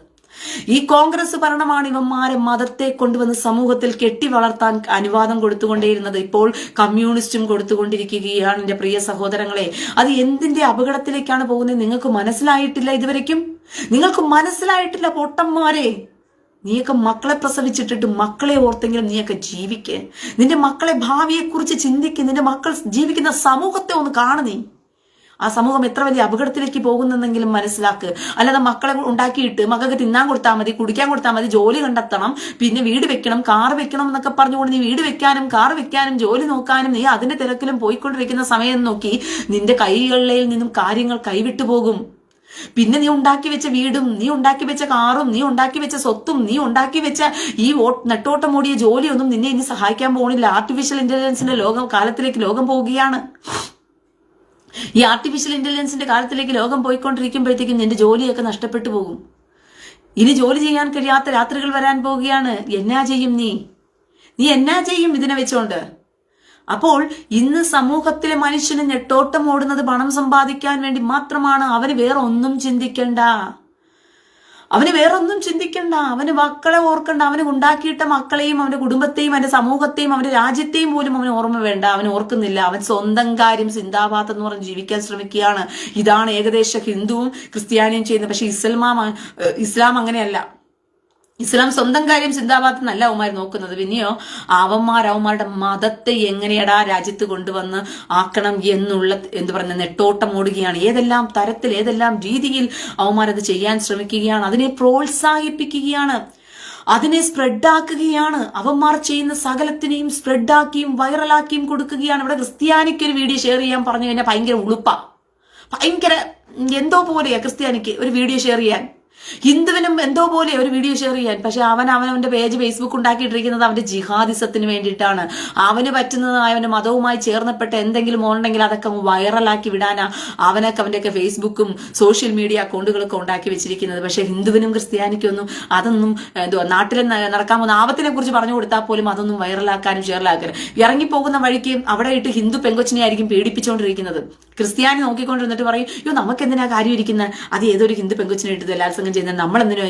ഈ കോൺഗ്രസ് ഭരണമാണ് ഇവന്മാരെ മതത്തെ കൊണ്ടുവന്ന് സമൂഹത്തിൽ കെട്ടി വളർത്താൻ അനുവാദം കൊടുത്തുകൊണ്ടേയിരുന്നത്. ഇപ്പോൾ കമ്മ്യൂണിസ്റ്റും കൊടുത്തുകൊണ്ടിരിക്കുകയാണ്. എന്റെ പ്രിയ സഹോദരങ്ങളെ, അത് എന്തിന്റെ അപകടത്തിലേക്കാണ് പോകുന്നത് നിങ്ങൾക്ക് മനസ്സിലായിട്ടില്ല ഇതുവരയ്ക്കും. നിങ്ങൾക്ക് മനസ്സിലായിട്ടില്ല പൊട്ടന്മാരെ. നീയൊക്കെ മക്കളെ പ്രസവിച്ചിട്ടിട്ട് മക്കളെ ഓർത്തെങ്കിലും നീയൊക്കെ ജീവിക്ക്. നിന്റെ മക്കളെ ഭാവിയെക്കുറിച്ച് ചിന്തിക്ക്. നിന്റെ മക്കൾ ജീവിക്കുന്ന സമൂഹത്തെ ഒന്ന് കാണുന്നേ. ആ സമൂഹം എത്ര വലിയ അപകടത്തിലേക്ക് പോകുന്നെന്നെങ്കിലും മനസ്സിലാക്ക്. അല്ലാതെ മക്കളെ ഉണ്ടാക്കിയിട്ട് മക്കൾക്ക് തിന്നാൻ കൊടുത്താൽ മതി, കുടിക്കാൻ കൊടുത്താൽ മതി, ജോലി കണ്ടെത്തണം, പിന്നെ വീട് വെക്കണം, കാർ വെക്കണം എന്നൊക്കെ പറഞ്ഞുകൊണ്ട് നീ വീട് വെക്കാനും കാർ വെക്കാനും ജോലി നോക്കാനും നീ അതിന്റെ തിരക്കിലും പോയിക്കൊണ്ടിരിക്കുന്ന സമയം നോക്കി നിന്റെ കൈകളിൽ നിന്നും കാര്യങ്ങൾ കൈവിട്ടു പോകും. പിന്നെ നീ ഉണ്ടാക്കി വെച്ച വീടും നീ ഉണ്ടാക്കി വെച്ച കാറും നീ ഉണ്ടാക്കി വെച്ച സ്വത്തും നീ ഉണ്ടാക്കി വെച്ച ഈ നെട്ടോട്ടം ഓടിയ ജോലിയൊന്നും നിന്നെ ഇനി സഹായിക്കാൻ പോകുന്നില്ല. ആർട്ടിഫിഷ്യൽ ഇന്റലിജൻസിന്റെ കാലത്തിലേക്ക് ലോകം പോവുകയാണ്. ഈ ആർട്ടിഫിഷ്യൽ ഇന്റലിജൻസിന്റെ കാലത്തിലേക്ക് ലോകം പോയിക്കൊണ്ടിരിക്കുമ്പോഴത്തേക്കും നിന്റെ ജോലിയൊക്കെ നഷ്ടപ്പെട്ടു പോകും. ഇനി ജോലി ചെയ്യാൻ കഴിയാത്ത രാത്രികൾ വരാൻ പോവുകയാണ്. എന്നാ ചെയ്യും നീ എന്നാ ചെയ്യും ഇതിനെ വെച്ചോണ്ട്? അപ്പോൾ ഇന്ന് സമൂഹത്തിലെ മനുഷ്യന് നെട്ടോട്ടം ഓടുന്നത് പണം സമ്പാദിക്കാൻ വേണ്ടി മാത്രമാണ്. അവന് വേറെ ഒന്നും ചിന്തിക്കണ്ട. അവന് മക്കളെ ഓർക്കണ്ട. അവന് ഉണ്ടാക്കിയിട്ട മക്കളെയും അവന്റെ കുടുംബത്തെയും അവന്റെ സമൂഹത്തെയും അവന്റെ രാജ്യത്തെയും പോലും അവന് ഓർമ്മ വേണ്ട. അവൻ ഓർക്കുന്നില്ല. അവൻ സ്വന്തം കാര്യം സിന്ദാബാദ് എന്ന് പറഞ്ഞ് ജീവിക്കാൻ ശ്രമിക്കുകയാണ്. ഇതാണ് ഏകദേശം ഹിന്ദുവും ക്രിസ്ത്യാനിയും ചെയ്യുന്നത്. പക്ഷെ ഇസ്ലാം അങ്ങനെയല്ല. ഇസ്ലാം സ്വന്തം കാര്യം സിന്ദാബാദ് എന്നല്ല അവന്മാർ നോക്കുന്നത്. പിന്നെയോ അവന്മാരുടെ മതത്തെ എങ്ങനെയടാ രാജ്യത്ത് കൊണ്ടുവന്ന് ആക്കണം എന്നുള്ള നെട്ടോട്ടം ഓടുകയാണ്. ഏതെല്ലാം തരത്തിൽ ഏതെല്ലാം രീതിയിൽ അവന്മാരത് ചെയ്യാൻ ശ്രമിക്കുകയാണ്. അതിനെ പ്രോത്സാഹിപ്പിക്കുകയാണ്, അതിനെ സ്പ്രെഡാക്കുകയാണ്. അവന്മാർ ചെയ്യുന്ന സകലത്തിനെയും സ്പ്രെഡാക്കിയും വൈറലാക്കിയും കൊടുക്കുകയാണ്. ഇവിടെ ക്രിസ്ത്യാനിക്ക് ഒരു വീഡിയോ ഷെയർ ചെയ്യാൻ പറഞ്ഞു കഴിഞ്ഞാൽ ഭയങ്കര ഉളുപ്പാ, ഭയങ്കര എന്തോ പോലെയാ ക്രിസ്ത്യാനിക്ക് ഒരു വീഡിയോ ഷെയർ ചെയ്യാൻ. ഹിന്ദുവിനും എന്തോ പോലെ ഒരു വീഡിയോ ഷെയർ ചെയ്യാൻ. പക്ഷെ അവന്റെ പേജ് ഫേസ്ബുക്ക് ഉണ്ടാക്കിയിട്ടിരിക്കുന്നത് അവന്റെ ജിഹാദിസത്തിന് വേണ്ടിയിട്ടാണ്. അവന് പറ്റുന്നത് അവന്റെ മതവുമായി ചേർന്നപ്പെട്ട എന്തെങ്കിലും ഉണ്ടെങ്കിൽ അതൊക്കെ വൈറലാക്കി വിടാനാ അവന്റെയൊക്കെ ഫേസ്ബുക്കും സോഷ്യൽ മീഡിയ അക്കൗണ്ടുകളൊക്കെ ഉണ്ടാക്കി വെച്ചിരിക്കുന്നത്. പക്ഷെ ഹിന്ദുവിനും ക്രിസ്ത്യാനിക്കൊന്നും അതൊന്നും നാട്ടിൽ നടക്കാൻ പോകുന്ന ആപത്തിനെ കുറിച്ച് പറഞ്ഞു കൊടുത്താൽ പോലും അതൊന്നും വൈറലാക്കാനും ഷെയറിലാക്കാനും ഇറങ്ങിപ്പോകുന്ന വഴിക്ക് അവിടെ ഇട്ട് ഹിന്ദു പെങ്കൊച്ചിനെ ആയിരിക്കും പീഡിപ്പിച്ചുകൊണ്ടിരിക്കുന്നത്. ക്രിസ്ത്യാനി നോക്കിക്കൊണ്ടിരുന്നിട്ട് പറയും, അയ്യോ നമുക്ക് എന്തിനാ കാര്യം ഇരിക്കുന്നത്, അത് ഏതൊരു ഹിന്ദു പെങ്കൊച്ചിനെ ഇട്ട് ബലാത്സംഗം ചെയ്യുന്നത്, നമ്മളെന്തിനു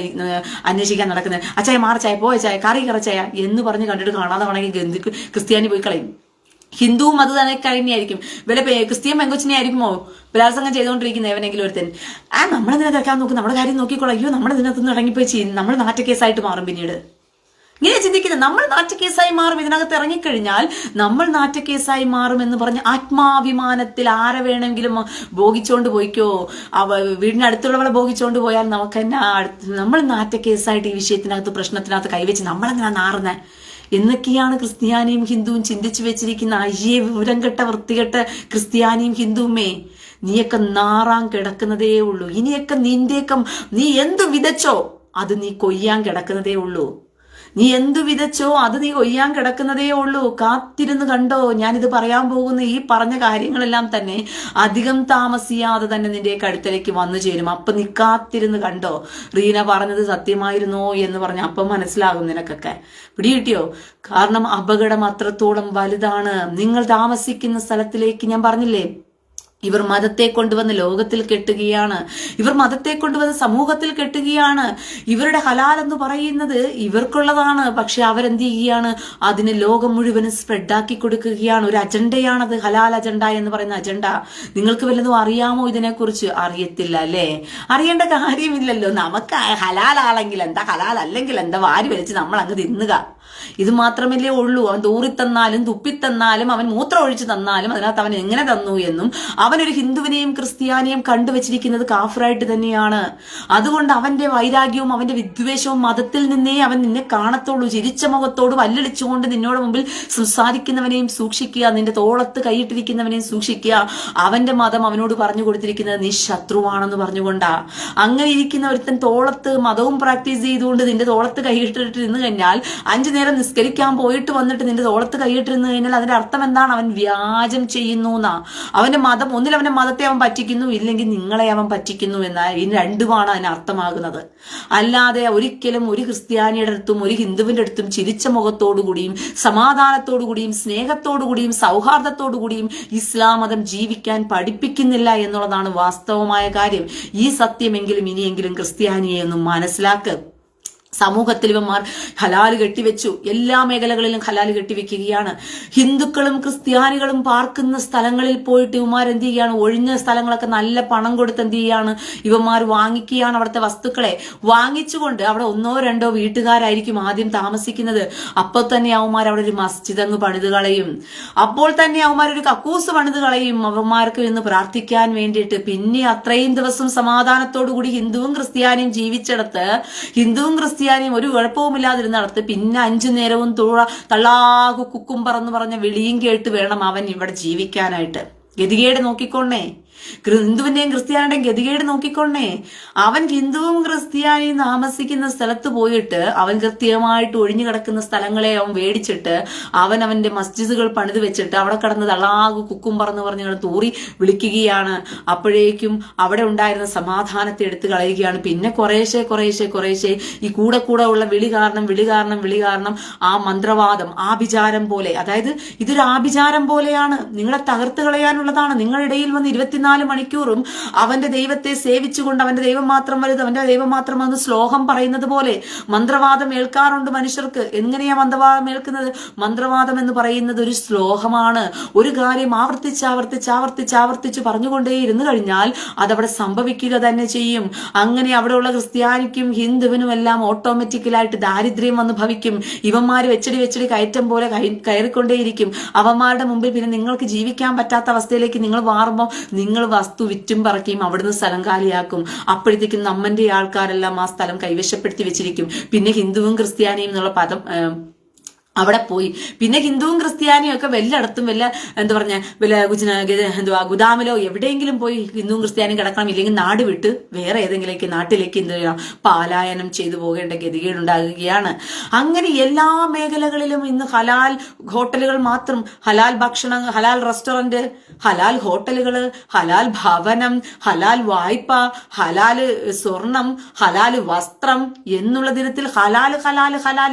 അന്വേഷിക്കാൻ നടക്കുന്നത്, അച്ചായ മാറച്ചായ പോയച്ചായ കറി കറച്ചായ എന്ന് പറഞ്ഞ് കണ്ടിട്ട് കാണാതെ വേണമെങ്കിൽ ക്രിസ്ത്യാനി പോയി കളയും. ഹിന്ദുവും അത് തന്നെ കഴിഞ്ഞായിരിക്കും. ക്രിസ്ത്യൻ പെങ്കൊച്ചിനെ ആയിരിക്കുമോ ബലാത്സംഗം ചെയ്തുകൊണ്ടിരിക്കുന്ന എവനെങ്കിലും ഒരുത്തൻ. നമ്മളെന്തിനാ തിരക്കാൻ നോക്കും, നമ്മുടെ കാര്യം നോക്കിക്കോളാം, അയ്യോ നമ്മുടെ ഇതിനകത്തുനിന്ന് ഇറങ്ങിപ്പോയി ചെയ്യും, നമ്മൾ നാറ്റക്കേസായിട്ട് മാറും. പിന്നീട് ഇങ്ങനെ ചിന്തിക്കുന്നത് നമ്മൾ നാറ്റക്കേസായി മാറും. ഇതിനകത്ത് ഇറങ്ങിക്കഴിഞ്ഞാൽ നമ്മൾ നാറ്റക്കേസായി മാറും എന്ന് പറഞ്ഞ് ആത്മാഭിമാനത്തിൽ ആരെ വേണമെങ്കിലും ഭോഗിച്ചോണ്ട് പോയിക്കോ, വീടിനടുത്തുള്ളവളെ ഭോഗിച്ചോണ്ട് പോയാൽ നമുക്ക് തന്നെ നമ്മൾ നാറ്റക്കേസായിട്ട് ഈ വിഷയത്തിനകത്ത് പ്രശ്നത്തിനകത്ത് കൈവച്ച് നമ്മളെങ്ങനെ നാറുന്നേ എന്നൊക്കെയാണ് ക്രിസ്ത്യാനിയും ഹിന്ദുവും ചിന്തിച്ചു വെച്ചിരിക്കുന്ന. അയ്യേ വിവരം കെട്ട വൃത്തികെട്ട ക്രിസ്ത്യാനിയും ഹിന്ദുവുമേ, നീയൊക്കെ നാറാൻ കിടക്കുന്നതേ ഉള്ളൂ. ഇനിയൊക്കെ നീ എന്തു വിതച്ചോ അത് നീ കൊയ്യാൻ കിടക്കുന്നതേ ഉള്ളൂ. നീ എന്തു വിതച്ചോ അത് നീ കൊയ്യാൻ കിടക്കുന്നതേ ഉള്ളൂ. കാത്തിരുന്ന് കണ്ടോ. ഞാനിത് പറയാൻ പോകുന്ന ഈ പറഞ്ഞ കാര്യങ്ങളെല്ലാം തന്നെ അധികം താമസിയാതെ തന്നെ നിന്റെ കഴുത്തിലേക്ക് വന്നു ചേരും. അപ്പൊ നീ കാത്തിരുന്ന് കണ്ടോ. റീന പറഞ്ഞത് സത്യമായിരുന്നോ എന്ന് പറഞ്ഞ അപ്പം മനസ്സിലാകും നിനക്കൊക്കെ. പിടികിട്ടിയോ? കാരണം അപകടം അത്രത്തോളം വലുതാണ്. നിങ്ങൾ താമസിക്കുന്ന സ്ഥലത്തിലേക്ക് ഞാൻ പറഞ്ഞില്ലേ, ഇവർ മതത്തെ കൊണ്ടുവന്ന് ലോകത്തിൽ കെട്ടുകയാണ്. ഇവർ മതത്തെ കൊണ്ടുവന്ന് സമൂഹത്തിൽ കെട്ടുകയാണ്. ഇവരുടെ ഹലാൽ എന്ന് പറയുന്നത് ഇവർക്കുള്ളതാണ്. പക്ഷെ അവരെന്ത് ചെയ്യുകയാണ്, അതിന് ലോകം മുഴുവനും സ്പ്രെഡാക്കി കൊടുക്കുകയാണ്. ഒരു അജണ്ടയാണത്, ഹലാൽ അജണ്ട എന്ന് പറയുന്ന അജണ്ട. നിങ്ങൾക്ക് വല്ലതും അറിയാമോ ഇതിനെക്കുറിച്ച്? അറിയത്തില്ല അല്ലേ? അറിയേണ്ട കാര്യമില്ലല്ലോ. നമുക്ക് ഹലാലാണെങ്കിൽ എന്താ, ഹലാൽ അല്ലെങ്കിൽ എന്താ, വാരി വലിച്ച് നമ്മൾ അങ്ങ് തിന്നുക. ഇത് മാത്രമല്ലേ ഉള്ളൂ. അവൻ തൂറിത്തന്നാലും തുപ്പിത്തന്നാലും അവൻ മൂത്രം ഒഴിച്ചു തന്നാലും അതിനകത്ത് അവൻ എങ്ങനെ തന്നു എന്നും അവനൊരു ഹിന്ദുവിനെയും ക്രിസ്ത്യാനിയെയും കണ്ടുവച്ചിരിക്കുന്നത് കാഫറായിട്ട് തന്നെയാണ്. അതുകൊണ്ട് അവന്റെ വൈരാഗ്യവും അവന്റെ വിദ്വേഷവും മതത്തിൽ നിന്നേ അവൻ നിന്നെ കാണത്തുള്ളൂ. ചിരിച്ച മുഖത്തോട് വല്ലടിച്ചുകൊണ്ട് നിന്നോട് മുമ്പിൽ സംസാരിക്കുന്നവനെയും സൂക്ഷിക്കുക, നിന്റെ തോളത്ത് കൈയിട്ടിരിക്കുന്നവനെയും സൂക്ഷിക്കുക. അവന്റെ മതം അവനോട് പറഞ്ഞു കൊടുത്തിരിക്കുന്നത് നീ ശത്രുവാണെന്ന് പറഞ്ഞുകൊണ്ടാ. അങ്ങനെ ഇരിക്കുന്ന ഒരുത്തൻ തോളത്ത് മതവും പ്രാക്ടീസ് ചെയ്തുകൊണ്ട് നിന്റെ തോളത്ത് കൈയിട്ടിട്ട് നിന്ന് കഴിഞ്ഞാൽ 5 നേരം നിസ്കരിക്കാൻ പോയിട്ട് വന്നിട്ട് നിന്റെ തോളത്ത് കൈയിട്ടിരുന്നു കഴിഞ്ഞാൽ അതിന്റെ അർത്ഥം എന്താണ്? അവൻ വ്യാജം ചെയ്യുന്നു എന്നാ. അവന്റെ മതം ഒന്നിൽ അവന്റെ മതത്തെ അവൻ പറ്റിക്കുന്നു, ഇല്ലെങ്കിൽ നിങ്ങളെ അവൻ പറ്റിക്കുന്നു എന്നാ. ഇനി രണ്ടുമാണ് അതിന് അർത്ഥമാകുന്നത്. അല്ലാതെ ഒരിക്കലും ഒരു ക്രിസ്ത്യാനിയുടെ അടുത്തും ഒരു ഹിന്ദുവിന്റെ അടുത്തും ചിരിച്ച മുഖത്തോടുകൂടിയും സമാധാനത്തോടുകൂടിയും സ്നേഹത്തോടുകൂടിയും സൗഹാർദ്ദത്തോടുകൂടിയും ഇസ്ലാം മതം ജീവിക്കാൻ പഠിപ്പിക്കുന്നില്ല എന്നുള്ളതാണ് വാസ്തവമായ കാര്യം. ഈ സത്യമെങ്കിലും ഇനിയെങ്കിലും ക്രിസ്ത്യാനിയെ ഒന്ന് മനസ്സിലാക്കുക. സമൂഹത്തിൽ ഇവന്മാർ ഹലാല് കെട്ടിവെച്ചു. എല്ലാ മേഖലകളിലും ഹലാല് കെട്ടിവെക്കുകയാണ്. ഹിന്ദുക്കളും ക്രിസ്ത്യാനികളും പാർക്കുന്ന സ്ഥലങ്ങളിൽ പോയിട്ട് ഇവന്മാർ എന്ത് ചെയ്യുകയാണ്? ഒഴിഞ്ഞ സ്ഥലങ്ങളൊക്കെ നല്ല പണം കൊടുത്ത് എന്ത് ചെയ്യാണ്? ഇവന്മാർ വാങ്ങിക്കുകയാണ്. അവിടുത്തെ വസ്തുക്കളെ വാങ്ങിച്ചുകൊണ്ട് അവിടെ ഒന്നോ രണ്ടോ വീട്ടുകാരായിരിക്കും ആദ്യം താമസിക്കുന്നത്. അപ്പോൾ തന്നെ അവന്മാർ അവിടെ ഒരു മസ്ജിദ് അങ്ങ് പണിത് കളയും. അപ്പോൾ തന്നെ അവന്മാർ ഒരു കക്കൂസ് പണിത് കളയും അവന്മാർക്ക് ഇന്ന് പ്രാർത്ഥിക്കാൻ വേണ്ടിയിട്ട്. പിന്നെ അത്രയും ദിവസം സമാധാനത്തോടു കൂടി ഹിന്ദുവും ക്രിസ്ത്യാനിയും ജീവിച്ചിടത്ത്, ഹിന്ദുവും ക്രിസ്ത്യാനിയും ഒരു കുഴപ്പവുമില്ലാതിരുന്നിടത്ത് പിന്നെ 5 നേരവും തള്ളാകു കുക്കുംബർ എന്ന് പറഞ്ഞ വിളിയും കേട്ട് വേണം അവൻ ഇവിടെ ജീവിക്കാനായിട്ട്. ഗതികേട് നോക്കിക്കൊണ്ടേ, ഹിന്ദുവിന്റെയും ക്രിസ്ത്യാനിയുടെയും ഗതികേട് നോക്കിക്കൊണ്ടേ. അവൻ ഹിന്ദുവും ക്രിസ്ത്യാനിയും താമസിക്കുന്ന സ്ഥലത്ത് പോയിട്ട് അവൻ കൃത്യമായിട്ട് ഒഴിഞ്ഞു കിടക്കുന്ന സ്ഥലങ്ങളെ അവൻ മേടിച്ചിട്ട് അവന്റെ മസ്ജിദുകൾ പണിത് വെച്ചിട്ട് അവിടെ കിടന്ന് തള്ളാകു കുക്കുംബർ പറഞ്ഞ് തൂറി വിളിക്കുകയാണ്. അപ്പോഴേക്കും അവിടെ ഉണ്ടായിരുന്ന സമാധാനത്തെ എടുത്തു കളയുകയാണ്. പിന്നെ കുറേശ്ശെ ഈ കൂടെ ഉള്ള വിളി കാരണം ആ മന്ത്രവാദം ആഭിചാരം പോലെ, അതായത് ഇതൊരു ആഭിചാരം പോലെയാണ്, നിങ്ങളെ തകർത്ത് കളയാനുള്ളതാണ്. നിങ്ങളുടെ ഇടയിൽ വന്ന് 24 മണിക്കൂറും അവന്റെ ദൈവത്തെ സേവിച്ചുകൊണ്ട് അവന്റെ ദൈവം മാത്രം വലുത്, അവന്റെ ദൈവം മാത്രം എന്ന് ശ്ലോകം പറയുന്നത് പോലെ മന്ത്രവാദം ഏൽക്കാറുണ്ട് മനുഷ്യർക്ക്. എങ്ങനെയാ മന്ത്രവാദം ഏൽക്കുന്നത്? മന്ത്രവാദം എന്ന് പറയുന്നത് ഒരു ശ്ലോകമാണ്. ഒരു കാര്യം ആവർത്തിച്ച് പറഞ്ഞുകൊണ്ടേ ഇരുന്നു കഴിഞ്ഞാൽ അതവിടെ സംഭവിക്കുക തന്നെ ചെയ്യും. അങ്ങനെ അവിടെയുള്ള ക്രിസ്ത്യാനിക്കും ഹിന്ദുവിനും എല്ലാം ഓട്ടോമാറ്റിക്കലായിട്ട് ദാരിദ്ര്യം വന്ന് ഭവിക്കും. ഇവന്മാര് വെച്ചടി കയറ്റം പോലെ കയറിക്കൊണ്ടേയിരിക്കും. അവന്മാരുടെ മുമ്പിൽ പിന്നെ നിങ്ങൾക്ക് ജീവിക്കാൻ പറ്റാത്ത അവസ്ഥയിലേക്ക് നിങ്ങൾ മാറുമ്പോൾ നിങ്ങൾ വസ്തു വിറ്റും പറക്കിയും അവിടുന്ന് സ്ഥലം കാലിയാക്കും. അപ്പോഴത്തേക്കും നമ്മന്റെ ആൾക്കാരെല്ലാം ആ സ്ഥലം കൈവശപ്പെടുത്തി വെച്ചിരിക്കും. പിന്നെ ഹിന്ദുവും ക്രിസ്ത്യാനിയും എന്നുള്ള പദം അവിടെ പോയി. പിന്നെ ഹിന്ദുവും ക്രിസ്ത്യാനിയും ഒക്കെ വല്ലയിടത്തും ഗുദാമിലോ എവിടെയെങ്കിലും പോയി ഹിന്ദുവും ക്രിസ്ത്യാനിയും കിടക്കണം. ഇല്ലെങ്കിൽ നാട് വിട്ട് വേറെ ഏതെങ്കിലേക്ക് നാട്ടിലേക്ക് എന്ത് ചെയ്യണം? പലായനം ചെയ്തു പോകേണ്ട ഗതികേടുണ്ടാകുകയാണ്. അങ്ങനെ എല്ലാ മേഖലകളിലും ഇന്ന് ഹലാൽ ഹോട്ടലുകൾ മാത്രം, ഹലാൽ ഭക്ഷണം, ഹലാൽ റെസ്റ്റോറന്റ്, ഹലാൽ ഹോട്ടലുകള്, ഹലാൽ ഭവനം, ഹലാൽ വായ്പ, ഹലാല് സ്വർണം, ഹലാല് വസ്ത്രം എന്നുള്ള ദിനത്തിൽ ഹലാൽ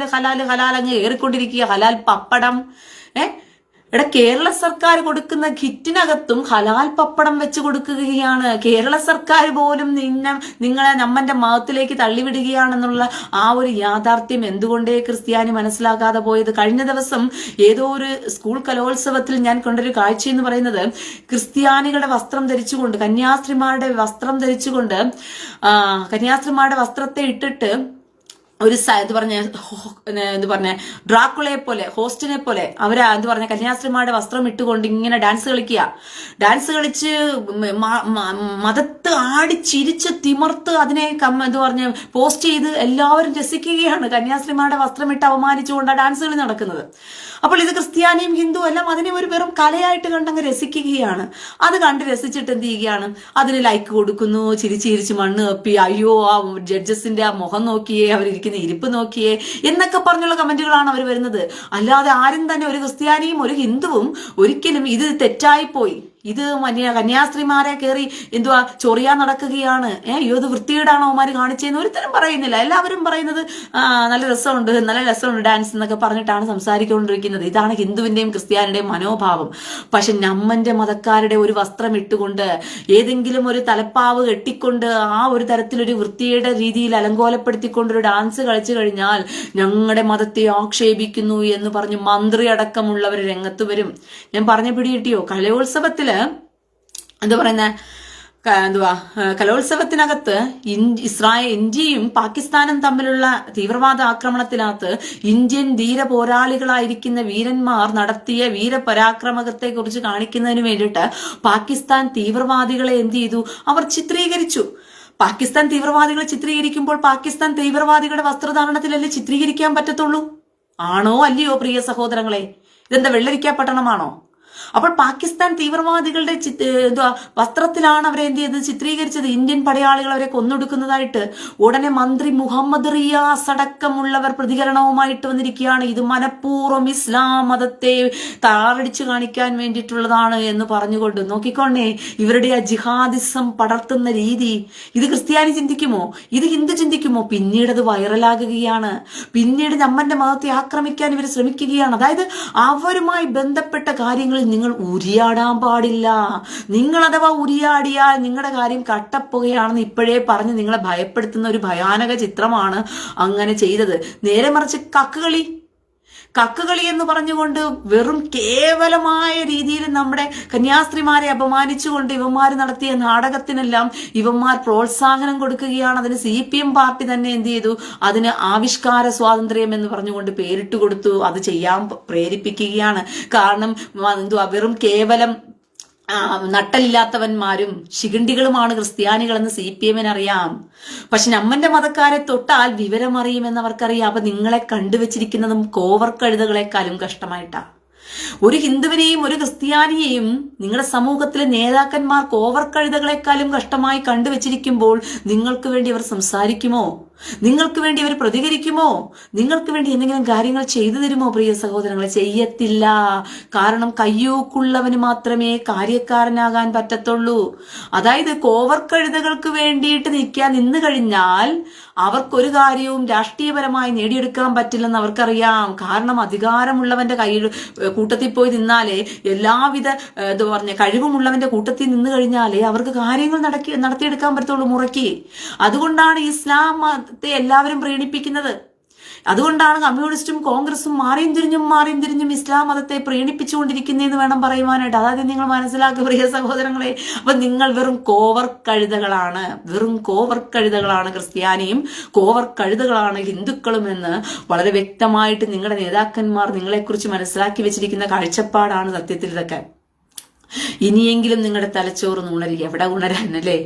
അങ്ങ് ഏറിക്കൊണ്ടിരിക്കുക. ഹലാൽ പപ്പടം. കേരള സർക്കാർ കൊടുക്കുന്ന കിറ്റിനകത്തും ഹലാൽ പപ്പടം വെച്ച് കൊടുക്കുകയാണ്. കേരള സർക്കാർ പോലും നിങ്ങളെ നമ്മന്റെ മതത്തിലേക്ക് തള്ളിവിടുകയാണെന്നുള്ള ആ ഒരു യാഥാർത്ഥ്യം എന്തുകൊണ്ടേ ക്രിസ്ത്യാനി മനസ്സിലാക്കാതെ പോയത്? കഴിഞ്ഞ ദിവസം ഏതോ ഒരു സ്കൂൾ കലോത്സവത്തിൽ ഞാൻ കണ്ടൊരു കാഴ്ച എന്ന് പറയുന്നത്, ക്രിസ്ത്യാനികളുടെ വസ്ത്രം ധരിച്ചുകൊണ്ട്, കന്യാസ്ത്രീമാരുടെ വസ്ത്രം ധരിച്ചുകൊണ്ട്, കന്യാസ്ത്രീമാരുടെ വസ്ത്രത്തെ ഇട്ടിട്ട് ഒരു ഡ്രാക്കുളയെ പോലെ, ഹോസ്റ്റിനെ പോലെ കന്യാസ്ത്രീമാരുടെ വസ്ത്രം ഇട്ടുകൊണ്ട് ഇങ്ങനെ ഡാൻസ് കളിച്ച് മതത്ത് ചിരിച്ച് തിമർത്ത് അതിനെ പോസ്റ്റ് ചെയ്ത് എല്ലാവരും രസിക്കുകയാണ്. കന്യാസ്ത്രീമാരുടെ വസ്ത്രം ഇട്ട് അവമാനിച്ചുകൊണ്ട് ഡാൻസുകൾ നടക്കുന്നത്. അപ്പോൾ ഇത് ക്രിസ്ത്യാനിയും ഹിന്ദു എല്ലാം അതിനെ ഒരു വെറും കലയായിട്ട് കണ്ടങ്ങ് രസിക്കുകയാണ്. അത് കണ്ട് രസിച്ചിട്ട് എന്ത് ചെയ്യുകയാണ്? അതിന് ലൈക്ക് കൊടുക്കുന്നു, ചിരിച്ച് മണ്ണ് കപ്പി, അയ്യോ ആ ജഡ്ജസിന്റെ ആ മുഖം നോക്കിയേ, അവരിരിക്കുന്ന ഇരിപ്പ് നോക്കിയേ എന്നൊക്കെ പറഞ്ഞുള്ള കമന്റുകളാണ് അവർ വരുന്നത്. അല്ലാതെ ആരും തന്നെ, ഒരു ക്രിസ്ത്യാനിയും ഒരു ഹിന്ദുവും ഒരിക്കലും ഇത് തെറ്റായിപ്പോയി, ഇത് കന്യാസ്ത്രീമാരെ കയറി ചൊറിയാൻ നടക്കുകയാണ്, ഇത് വൃത്തികേടാണോ അവന്മാര് കാണിച്ചതെന്ന് ഒരുത്തരം പറയുന്നില്ല. എല്ലാവരും പറയുന്നത് നല്ല രസമുണ്ട് ഡാൻസ് എന്നൊക്കെ പറഞ്ഞിട്ടാണ് സംസാരിക്കൊണ്ടിരിക്കുന്നത്. ഇതാണ് ഹിന്ദുവിന്റെയും ക്രിസ്ത്യാനിയുടെയും മനോഭാവം. പക്ഷെ നമ്മന്റെ മതക്കാരുടെ ഒരു വസ്ത്രം ഇട്ടുകൊണ്ട്, ഏതെങ്കിലും ഒരു തലപ്പാവ് കെട്ടിക്കൊണ്ട്, ആ ഒരു തരത്തിലൊരു വൃത്തിയുടെ രീതിയിൽ അലങ്കോലപ്പെടുത്തിക്കൊണ്ടൊരു ഡാൻസ് കളിച്ചു കഴിഞ്ഞാൽ ഞങ്ങളുടെ മതത്തെ ആക്ഷേപിക്കുന്നു എന്ന് പറഞ്ഞ് മന്ത്രി അടക്കമുള്ളവർ രംഗത്ത് വരും. ഞാൻ പറഞ്ഞ പിടികിട്ടിയോ? കലോത്സവത്തില് കലോത്സവത്തിനകത്ത് ഇന്ത്യയും പാകിസ്ഥാനും തമ്മിലുള്ള തീവ്രവാദ ആക്രമണത്തിനകത്ത് ഇന്ത്യൻ ധീര പോരാളികളായിരിക്കുന്ന വീരന്മാർ നടത്തിയ വീരപരാക്രമത്തെ കുറിച്ച് കാണിക്കുന്നതിന് വേണ്ടിയിട്ട് പാകിസ്ഥാൻ തീവ്രവാദികളെ എന്ത് ചെയ്തു? അവർ ചിത്രീകരിച്ചു. പാകിസ്ഥാൻ തീവ്രവാദികളെ ചിത്രീകരിക്കുമ്പോൾ പാകിസ്ഥാൻ തീവ്രവാദികളുടെ വസ്ത്രധാരണത്തിലല്ലേ ചിത്രീകരിക്കാൻ പറ്റത്തുള്ളൂ? ആണോ അല്ലയോ പ്രിയ സഹോദരങ്ങളെ? ഇതെന്താ വെള്ളരിക്ക പട്ടണമാണോ? അപ്പോൾ പാകിസ്ഥാൻ തീവ്രവാദികളുടെ വസ്ത്രത്തിലാണ് അവരെ എന്ത് ചെയ്തത്? ചിത്രീകരിച്ചത്. ഇന്ത്യൻ പടയാളികൾ അവരെ കൊന്നൊടുക്കുന്നതായിട്ട്. ഉടനെ മന്ത്രി മുഹമ്മദ് റിയാസ് അടക്കമുള്ളവർ പ്രതികരണവുമായിട്ട് വന്നിരിക്കുകയാണ്. ഇത് മനഃപൂർവ്വം ഇസ്ലാം മതത്തെ താറടിച്ചു കാണിക്കാൻ വേണ്ടിയിട്ടുള്ളതാണ് എന്ന് പറഞ്ഞുകൊണ്ട്. നോക്കിക്കൊണ്ടേ ഇവരുടെ ആ ജിഹാദിസം പടർത്തുന്ന രീതി. ഇത് ക്രിസ്ത്യാനി ചിന്തിക്കുമോ? ഇത് ഹിന്ദു ചിന്തിക്കുമോ? പിന്നീട് അത് വൈറലാകുകയാണ്. പിന്നീട് നമ്മന്റെ മതത്തെ ആക്രമിക്കാൻ ഇവർ ശ്രമിക്കുകയാണ്. അതായത് അവരുമായി ബന്ധപ്പെട്ട കാര്യങ്ങളിൽ എന്നിട്ടും നിങ്ങൾ ഉരിയാടാൻ പാടില്ല. നിങ്ങൾ അഥവാ ഉരിയാടിയാൽ നിങ്ങളുടെ കാര്യം കട്ടപ്പുകയാണെന്ന് ഇപ്പോഴേ പറഞ്ഞ് നിങ്ങളെ ഭയപ്പെടുത്തുന്ന ഒരു ഭയാനക ചിത്രമാണ് അങ്ങനെ ചെയ്തത്. നേരെ മറിച്ച് കക്കുകളി എന്ന് പറഞ്ഞുകൊണ്ട് വെറും കേവലമായ രീതിയിൽ നമ്മുടെ കന്യാസ്ത്രീമാരെ അപമാനിച്ചുകൊണ്ട് ഇവന്മാർ നടത്തിയ നാടകത്തിനെല്ലാം ഇവന്മാർ പ്രോത്സാഹനം കൊടുക്കുകയാണ്. അതിന് CPM പാർട്ടി തന്നെ എന്ത് ചെയ്തു? അതിന് ആവിഷ്കാര സ്വാതന്ത്ര്യം എന്ന് പറഞ്ഞുകൊണ്ട് പേരിട്ട് കൊടുത്തു. അത് ചെയ്യാൻ പ്രേരിപ്പിക്കുകയാണ്. കാരണം വെറും കേവലം നട്ടലില്ലാത്തവന്മാരും ശിഖണ്ഡികളുമാണ് ക്രിസ്ത്യാനികളെന്ന് CPM അറിയാം. പക്ഷെ നമ്മന്റെ മതക്കാരെ തൊട്ടാൽ വിവരം അറിയുമെന്ന് അവർക്കറിയാം. അപ്പൊ നിങ്ങളെ കണ്ടുവച്ചിരിക്കുന്നതും കോവർ കഴുതകളെക്കാളും കഷ്ടമായിട്ടാ. ഒരു ഹിന്ദുവിനെയും ഒരു ക്രിസ്ത്യാനിയെയും നിങ്ങളുടെ സമൂഹത്തിലെ നേതാക്കന്മാർ കോവർ കഴുതകളെക്കാളും കഷ്ടമായി കണ്ടുവച്ചിരിക്കുമ്പോൾ നിങ്ങൾക്ക് വേണ്ടി അവർ സംസാരിക്കുമോ? നിങ്ങൾക്ക് വേണ്ടി അവർ പ്രതികരിക്കുമോ? നിങ്ങൾക്ക് വേണ്ടി എന്തെങ്കിലും കാര്യങ്ങൾ ചെയ്തു തരുമോ? പ്രിയ സഹോദരങ്ങളെ, ചെയ്യത്തില്ല. കാരണം കയ്യൂക്കുള്ളവന് മാത്രമേ കാര്യക്കാരനാകാൻ പറ്റത്തുള്ളൂ. അതായത് കോവർ കഴുതകൾക്ക് വേണ്ടിയിട്ട് നിന്ന് കഴിഞ്ഞാൽ അവർക്കൊരു കാര്യവും രാഷ്ട്രീയപരമായി നേടിയെടുക്കാൻ പറ്റില്ലെന്ന് അവർക്കറിയാം. കാരണം അധികാരമുള്ളവന്റെ കൂട്ടത്തിൽ പോയി നിന്നാലേ, എല്ലാവിധ കഴിവുമുള്ളവന്റെ കൂട്ടത്തിൽ നിന്ന് കഴിഞ്ഞാലേ അവർക്ക് കാര്യങ്ങൾ നടത്തിയെടുക്കാൻ പറ്റത്തുള്ളൂ മുറയ്ക്ക്. അതുകൊണ്ടാണ് ഇസ്ലാം മതത്തെ എല്ലാവരും പ്രീണിപ്പിക്കുന്നത്. അതുകൊണ്ടാണ് കമ്മ്യൂണിസ്റ്റും കോൺഗ്രസും മാറിയും തിരിഞ്ഞും ഇസ്ലാം മതത്തെ പ്രീണിപ്പിച്ചുകൊണ്ടിരിക്കുന്നതെന്ന് വേണം പറയുവാനായിട്ട്. അതായത് നിങ്ങൾ മനസ്സിലാക്കുക പ്രിയ സഹോദരങ്ങളെ. അപ്പൊ നിങ്ങൾ വെറും കോവർ കഴുതകളാണ് ക്രിസ്ത്യാനിയും കോവർ കഴുതകളാണ് ഹിന്ദുക്കളും എന്ന് വളരെ വ്യക്തമായിട്ട് നിങ്ങളുടെ നേതാക്കന്മാർ നിങ്ങളെക്കുറിച്ച് മനസ്സിലാക്കി വെച്ചിരിക്കുന്ന കാഴ്ചപ്പാടാണ് സത്യത്തിൽ ഇതൊക്കെ. ഇനിയെങ്കിലും നിങ്ങളുടെ തലച്ചോറ് ഉണരുക. എവിടെ ഉണരാനല്ലേ?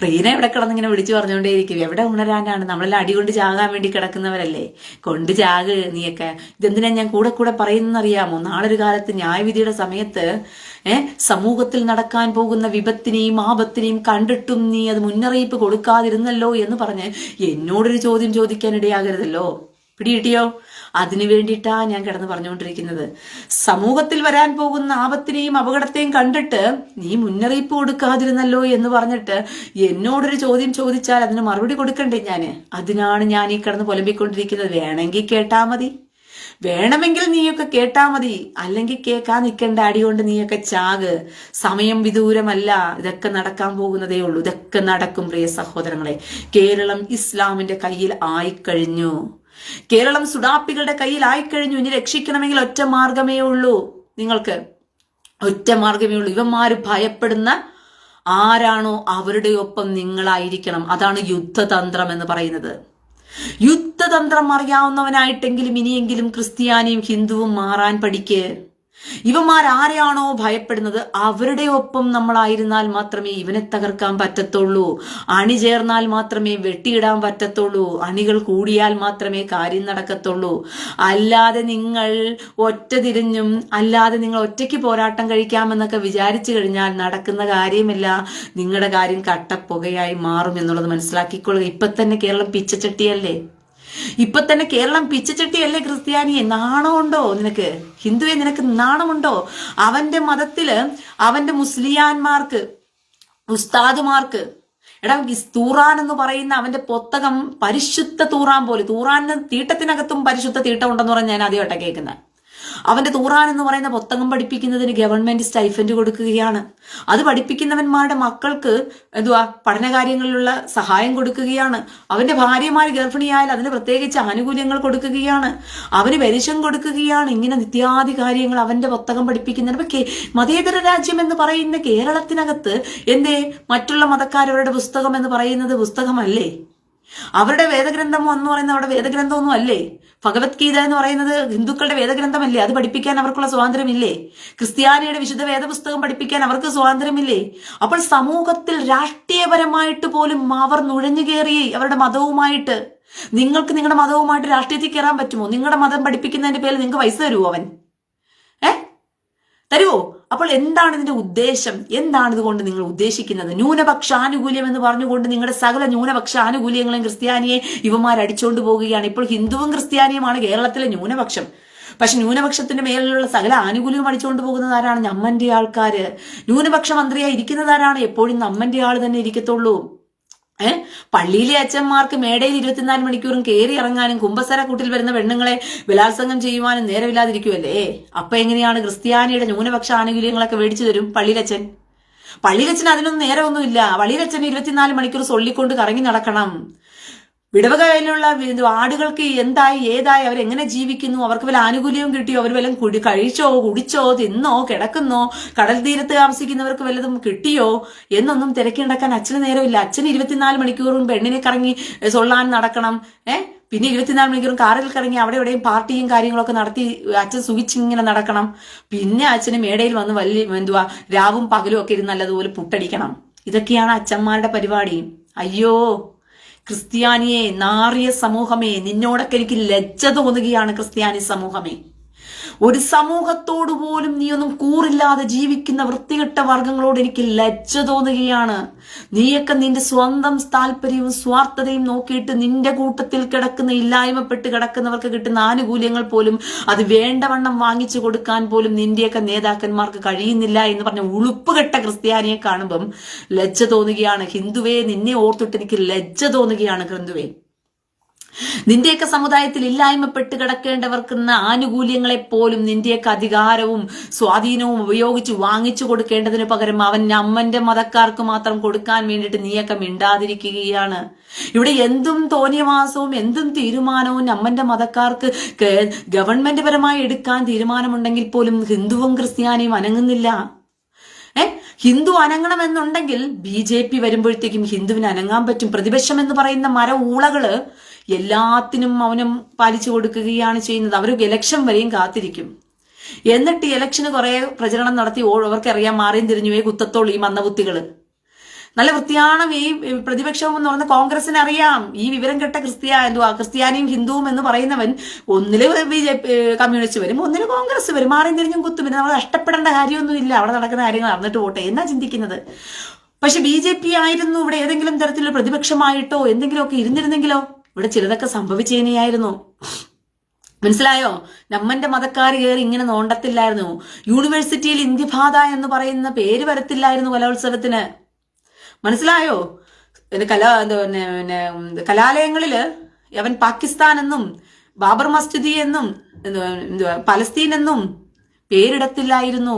റീന എവിടെ കിടന്നിങ്ങനെ വിളിച്ചു പറഞ്ഞുകൊണ്ടേയിരിക്കും. എവിടെ ഉണരാനാണ്? നമ്മളെല്ലാം അടികൊണ്ട് ചാകാൻ വേണ്ടി കിടക്കുന്നവരല്ലേ. കൊണ്ട് ചാക് നീയൊക്കെ. ഇതെന്തിനാ ഞാൻ കൂടെ പറയുന്നറിയാമോ? നാളൊരു കാലത്ത് ന്യായവിധിയുടെ സമയത്ത് സമൂഹത്തിൽ നടക്കാൻ പോകുന്ന വിപത്തിനെയും ആപത്തിനെയും കണ്ടിട്ടും നീ അത് മുന്നറിയിപ്പ് കൊടുക്കാതിരുന്നല്ലോ എന്ന് പറഞ്ഞ് എന്നോടൊരു ചോദ്യം ചോദിക്കാൻ ഇടയാകരുതല്ലോ. പിടികിട്ടിയോ? അതിനു വേണ്ടിയിട്ടാ ഞാൻ കിടന്ന് പറഞ്ഞുകൊണ്ടിരിക്കുന്നത്. സമൂഹത്തിൽ വരാൻ പോകുന്ന ആപത്തിനെയും അപകടത്തെയും കണ്ടിട്ട് നീ മുന്നറിയിപ്പ് കൊടുക്കാതിരുന്നല്ലോ എന്ന് പറഞ്ഞിട്ട് എന്നോടൊരു ചോദ്യം ചോദിച്ചാൽ അതിന് മറുപടി കൊടുക്കണ്ടേ ഞാന്? അതിനാണ് ഞാൻ ഈ കിടന്ന് പുലമ്പിക്കൊണ്ടിരിക്കുന്നത്. വേണമെങ്കിൽ കേട്ടാ മതി, വേണമെങ്കിൽ നീയൊക്കെ കേട്ടാ മതി, അല്ലെങ്കിൽ കേൾക്കാൻ നിൽക്കേണ്ട. അടികൊണ്ട് നീയൊക്കെ ചാക്. സമയം വിദൂരമല്ല. ഇതൊക്കെ നടക്കാൻ പോകുന്നതേ ഉള്ളൂ. ഇതൊക്കെ നടക്കും പ്രിയ സഹോദരങ്ങളെ. കേരളം ഇസ്ലാമിന്റെ കയ്യിൽ ആയിക്കഴിഞ്ഞു. കേരളം സുഡാപ്പികളുടെ കയ്യിൽ ആയിക്കഴിഞ്ഞു. ഇനി രക്ഷിക്കണമെങ്കിൽ ഒറ്റ മാർഗമേ ഉള്ളൂ. നിങ്ങൾക്ക് ഒറ്റ മാർഗമേ ഉള്ളൂ. ഇവന്മാര് ഭയപ്പെടുന്ന ആരാണോ അവരുടെ ഒപ്പം നിങ്ങളായിരിക്കണം. അതാണ് യുദ്ധതന്ത്രം എന്ന് പറയുന്നത്. യുദ്ധതന്ത്രം അറിയാവുന്നവനായിട്ടെങ്കിലും ഇനിയെങ്കിലും ക്രിസ്ത്യാനിയും ഹിന്ദുവും മാറാൻ പഠിക്ക്. ഇവന്മാരാരെയാണോ ഭയപ്പെടുന്നത് അവരുടെ ഒപ്പം നമ്മളായിരുന്നാൽ മാത്രമേ ഇവനെ തകർക്കാൻ പറ്റത്തുള്ളൂ. അണി ചേർന്നാൽ മാത്രമേ വെട്ടിയിടാൻ പറ്റത്തുള്ളൂ. അണികൾ കൂടിയാൽ മാത്രമേ കാര്യം നടക്കത്തുള്ളൂ. അല്ലാതെ നിങ്ങൾ നിങ്ങൾ ഒറ്റയ്ക്ക് പോരാട്ടം കഴിക്കാമെന്നൊക്കെ വിചാരിച്ചു കഴിഞ്ഞാൽ നടക്കുന്ന കാര്യമില്ല. നിങ്ങളുടെ കാര്യം കട്ടപ്പുകയായി മാറും എന്നുള്ളത് മനസ്സിലാക്കിക്കൊള്ളുക. ഇപ്പൊ തന്നെ കേരളം പിച്ചച്ചട്ടിയല്ലേ? ഇപ്പൊ തന്നെ കേരളം പിച്ചച്ചട്ടിയല്ലേ? ക്രിസ്ത്യാനിയെ നാണമുണ്ടോ നിനക്ക്? ഹിന്ദുവെ നിനക്ക് നാണമുണ്ടോ? അവന്റെ മതത്തില് അവന്റെ മുസ്ലിയാന്മാർക്ക് ഉസ്താദുമാർക്ക് തൂറാൻ എന്ന് പറയുന്ന അവന്റെ പുസ്തകം പരിശുദ്ധ തൂറാൻ പോലെ, തൂറാന് തീട്ടത്തിനകത്തും പരിശുദ്ധ തീട്ടം ഉണ്ടെന്ന് പറഞ്ഞ് ഞാൻ ആദ്യമായിട്ടാണ് കേൾക്കുന്നത്. അവന്റെ തൂറാൻ എന്ന് പറയുന്ന പുസ്തകം പഠിപ്പിക്കുന്നതിന് ഗവൺമെന്റ് സ്റ്റൈഫൻഡ് കൊടുക്കുകയാണ്. അത് പഠിപ്പിക്കുന്നവന്മാരുടെ മക്കൾക്ക് പഠനകാര്യങ്ങളിലുള്ള സഹായം കൊടുക്കുകയാണ്. അവന്റെ ഭാര്യമാർ ഗർഭിണിയായാൽ അതിന് പ്രത്യേകിച്ച് ആനുകൂല്യങ്ങൾ കൊടുക്കുകയാണ്. അവന് പെൻഷൻ കൊടുക്കുകയാണ്. ഇങ്ങനെ നിത്യാദി കാര്യങ്ങൾ അവന്റെ പുസ്തകം പഠിപ്പിക്കുന്നതിന്. അപ്പൊ മതേതര രാജ്യം എന്ന് പറയുന്ന കേരളത്തിനകത്ത് മറ്റുള്ള മതക്കാരവരുടെ പുസ്തകം എന്ന് പറയുന്നത് പുസ്തകമല്ലേ? അവരുടെ വേദഗ്രന്ഥം എന്ന് പറയുന്നത് അവിടെ വേദഗ്രന്ഥമൊന്നും അല്ലേ? ഭഗവത്ഗീത എന്ന് പറയുന്നത് ഹിന്ദുക്കളുടെ വേദഗ്രന്ഥമല്ലേ? അത് പഠിപ്പിക്കാൻ അവർക്കുള്ള സ്വാതന്ത്ര്യമില്ലേ? ക്രിസ്ത്യാനിയുടെ വിശുദ്ധ വേദപുസ്തകം പഠിപ്പിക്കാൻ അവർക്ക് സ്വാതന്ത്ര്യമില്ലേ? അപ്പോൾ സമൂഹത്തിൽ രാഷ്ട്രീയപരമായിട്ട് പോലും അവർ നുഴഞ്ഞു കയറി അവരുടെ മതവുമായിട്ട്. നിങ്ങൾക്ക് നിങ്ങളുടെ മതവുമായിട്ട് രാഷ്ട്രീയത്തിൽ കയറാൻ പറ്റുമോ? നിങ്ങളുടെ മതം പഠിപ്പിക്കുന്നതിന്റെ പേരിൽ നിങ്ങൾക്ക് പൈസ തരുമോ അവൻ? തരുവോ? അപ്പോൾ എന്താണ് ഇതിന്റെ ഉദ്ദേശം? എന്താണ് ഇതുകൊണ്ട് നിങ്ങൾ ഉദ്ദേശിക്കുന്നത്? ന്യൂനപക്ഷ ആനുകൂല്യം എന്ന് പറഞ്ഞുകൊണ്ട് നിങ്ങളുടെ സകല ന്യൂനപക്ഷ ആനുകൂല്യങ്ങളെയും ക്രിസ്ത്യാനിയെ ഇവന്മാരടിച്ചുകൊണ്ട് പോവുകയാണ്. ഇപ്പോൾ ഹിന്ദുവും ക്രിസ്ത്യാനിയുമാണ് കേരളത്തിലെ ന്യൂനപക്ഷം. പക്ഷെ ന്യൂനപക്ഷത്തിന്റെ മേലുള്ള സകല ആനുകൂല്യവും അടിച്ചുകൊണ്ട് പോകുന്നത് ആരാണ്? നമ്മന്റെ ആൾക്കാര്. ന്യൂനപക്ഷ മന്ത്രിയായി ഇരിക്കുന്നതാരാണ്? എപ്പോഴും നമ്മന്റെ ആൾ തന്നെ ഇരിക്കത്തുള്ളൂ. പള്ളിയിലെ അച്ഛന്മാർക്ക് മേടയിൽ 24 മണിക്കൂറും കയറി ഇറങ്ങാനും കുമ്പസര കൂട്ടിൽ വരുന്ന പെണ്ണുങ്ങളെ ബലാത്സംഗം ചെയ്യുവാനും നേരമില്ലാതിരിക്കുമല്ലേ? അപ്പൊ എങ്ങനെയാണ് ക്രിസ്ത്യാനിയുടെ ന്യൂനപക്ഷ ആനുകൂല്യങ്ങളൊക്കെ മേടിച്ചു തരും പള്ളിയിലച്ഛൻ? പള്ളിയിലച്ഛൻ അതിനൊന്നും നേരമൊന്നുമില്ല. പള്ളിയിലച്ഛൻ 24 മണിക്കൂർ സൊല്ലിക്കൊണ്ട് കറങ്ങി നടക്കണം. വിടവകയിലുള്ള ആടുകൾക്ക് എന്തായി ഏതായി, അവരെങ്ങനെ ജീവിക്കുന്നു, അവർക്ക് വല്ല ആനുകൂല്യവും കിട്ടിയോ, അവർ വല്ലതും കഴിച്ചോ കുടിച്ചോ തിന്നോ കിടക്കുന്നോ, കടൽ തീരത്ത് താമസിക്കുന്നവർക്ക് വല്ലതും കിട്ടിയോ എന്നൊന്നും തിരക്കി നടക്കാൻ അച്ഛന് നേരമില്ല. അച്ഛന് 24 മണിക്കൂറും പെണ്ണിനെ കറങ്ങി സൊള്ളാൻ നടക്കണം. പിന്നെ 24 മണിക്കൂറും കാറിൽ കറങ്ങി അവിടെ എവിടെയും പാർട്ടിയും കാര്യങ്ങളൊക്കെ നടത്തി അച്ഛൻ സുഖിച്ചിങ്ങനെ നടക്കണം. പിന്നെ അച്ഛന് മേടയിൽ വന്ന് വലിയ രാവും പകലും ഒക്കെ ഇരുന്ന് നല്ലതുപോലെ പുട്ടടിക്കണം. ഇതൊക്കെയാണ് അച്ഛന്മാരുടെ പരിപാടി. അയ്യോ ക്രിസ്ത്യാനിയെ, നാറിയ സമൂഹമേ, നിന്നോടൊക്കെ എനിക്ക് ലജ്ജ തോന്നുകയാണ്. ക്രിസ്ത്യാനി സമൂഹമേ, ഒരു സമൂഹത്തോടു പോലും നീയൊന്നും കൂറില്ലാതെ ജീവിക്കുന്ന വൃത്തികെട്ട വർഗങ്ങളോട് എനിക്ക് ലജ്ജ തോന്നുകയാണ്. നീയൊക്കെ നിന്റെ സ്വന്തം താല്പര്യവും സ്വാർത്ഥതയും നോക്കിയിട്ട് നിന്റെ കൂട്ടത്തിൽ കിടക്കുന്ന ഇല്ലായ്മപ്പെട്ട് കിടക്കുന്നവർക്ക് കിട്ടുന്ന ആനുകൂല്യങ്ങൾ പോലും അത് വേണ്ടവണ്ണം വാങ്ങിച്ചു കൊടുക്കാൻ പോലും നിന്റെയൊക്കെ നേതാക്കന്മാർക്ക് കഴിയുന്നില്ല എന്ന് പറഞ്ഞ ഉളുപ്പുകെട്ട ക്രിസ്ത്യാനിയെ കാണുമ്പം ലജ്ജ തോന്നുകയാണ്. ഹിന്ദുവേ, നിന്നെ ഓർത്തിട്ട് എനിക്ക് ലജ്ജ തോന്നുകയാണ്. ഹിന്ദുവേ, നിന്റെയൊക്കെ സമുദായത്തിൽ ഇല്ലായ്മപ്പെട്ട് കിടക്കേണ്ടവർക്കുന്ന ആനുകൂല്യങ്ങളെ പോലും നിന്റെയൊക്കെ അധികാരവും സ്വാധീനവും ഉപയോഗിച്ച് വാങ്ങിച്ചു കൊടുക്കേണ്ടതിന് പകരം അവൻ അമ്മന്റെ മതക്കാർക്ക് മാത്രം കൊടുക്കാൻ വേണ്ടിയിട്ട് നീയൊക്കെ മിണ്ടാതിരിക്കുകയാണ്. ഇവിടെ എന്തും തോന്നിയവാസവും എന്തും തീരുമാനവും അമ്മന്റെ മതക്കാർക്ക് ഗവൺമെന്റ് പരമായി എടുക്കാൻ തീരുമാനമുണ്ടെങ്കിൽ പോലും ഹിന്ദുവും ക്രിസ്ത്യാനിയും അനങ്ങുന്നില്ല. ഹിന്ദു അനങ്ങണമെന്നുണ്ടെങ്കിൽ BJP വരുമ്പോഴത്തേക്കും ഹിന്ദുവിന് അനങ്ങാൻ പറ്റും. പ്രതിപക്ഷം എന്ന് പറയുന്ന മര ഊളകള് എല്ലാത്തിനും മൗനം പാലിച്ചു കൊടുക്കുകയാണ് ചെയ്യുന്നത്. അവർ ഇലക്ഷൻ വരെയും കാത്തിരിക്കും. എന്നിട്ട് ഇലക്ഷന് കുറെ പ്രചരണം നടത്തി അവർക്കറിയാം മാറിയും തിരിഞ്ഞുപോയി കുത്തത്തോളൂ ഈ മന്ദബുദ്ധികള്. നല്ല വൃത്തിയാണ് ഈ പ്രതിപക്ഷം എന്ന് പറയുന്ന കോൺഗ്രസിന് അറിയാം. ഈ വിവരം കെട്ട ക്രിസ്ത്യാനിയും ഹിന്ദുവും എന്ന് പറയുന്നവൻ ഒന്നില് BJP കമ്മ്യൂണിസ്റ്റ് വരും, ഒന്നില് കോൺഗ്രസ് വരും, മാറിയും തിരിഞ്ഞും കുത്തും. പിന്നെ നമ്മൾ കഷ്ടപ്പെടേണ്ട കാര്യമൊന്നുമില്ല. അവിടെ നടക്കുന്ന കാര്യങ്ങൾ അറിഞ്ഞിട്ട് പോട്ടെ എന്നാ ചിന്തിക്കുന്നത്. പക്ഷെ BJP ആയിരുന്നു ഇവിടെ ഏതെങ്കിലും തരത്തിലുള്ള പ്രതിപക്ഷമായിട്ടോ എന്തെങ്കിലുമൊക്കെ ഇരുന്നിരുന്നെങ്കിലോ ഇവിടെ ചിലതൊക്കെ സംഭവിച്ചേനെയായിരുന്നു. മനസ്സിലായോ? നമ്മന്റെ മതക്കാർ കയറി ഇങ്ങനെ നോണ്ടത്തില്ലായിരുന്നു. യൂണിവേഴ്സിറ്റിയിൽ ഇന്ത്യപാത എന്ന് പറയുന്ന പേര് വരത്തില്ലായിരുന്നു കലോത്സവത്തിന്. മനസ്സിലായോ? കലാലയങ്ങളില് അവൻ പാകിസ്ഥാൻ എന്നും ബാബർ മസ്ജിദി എന്നും പലസ്തീൻ എന്നും പേരിടത്തില്ലായിരുന്നു.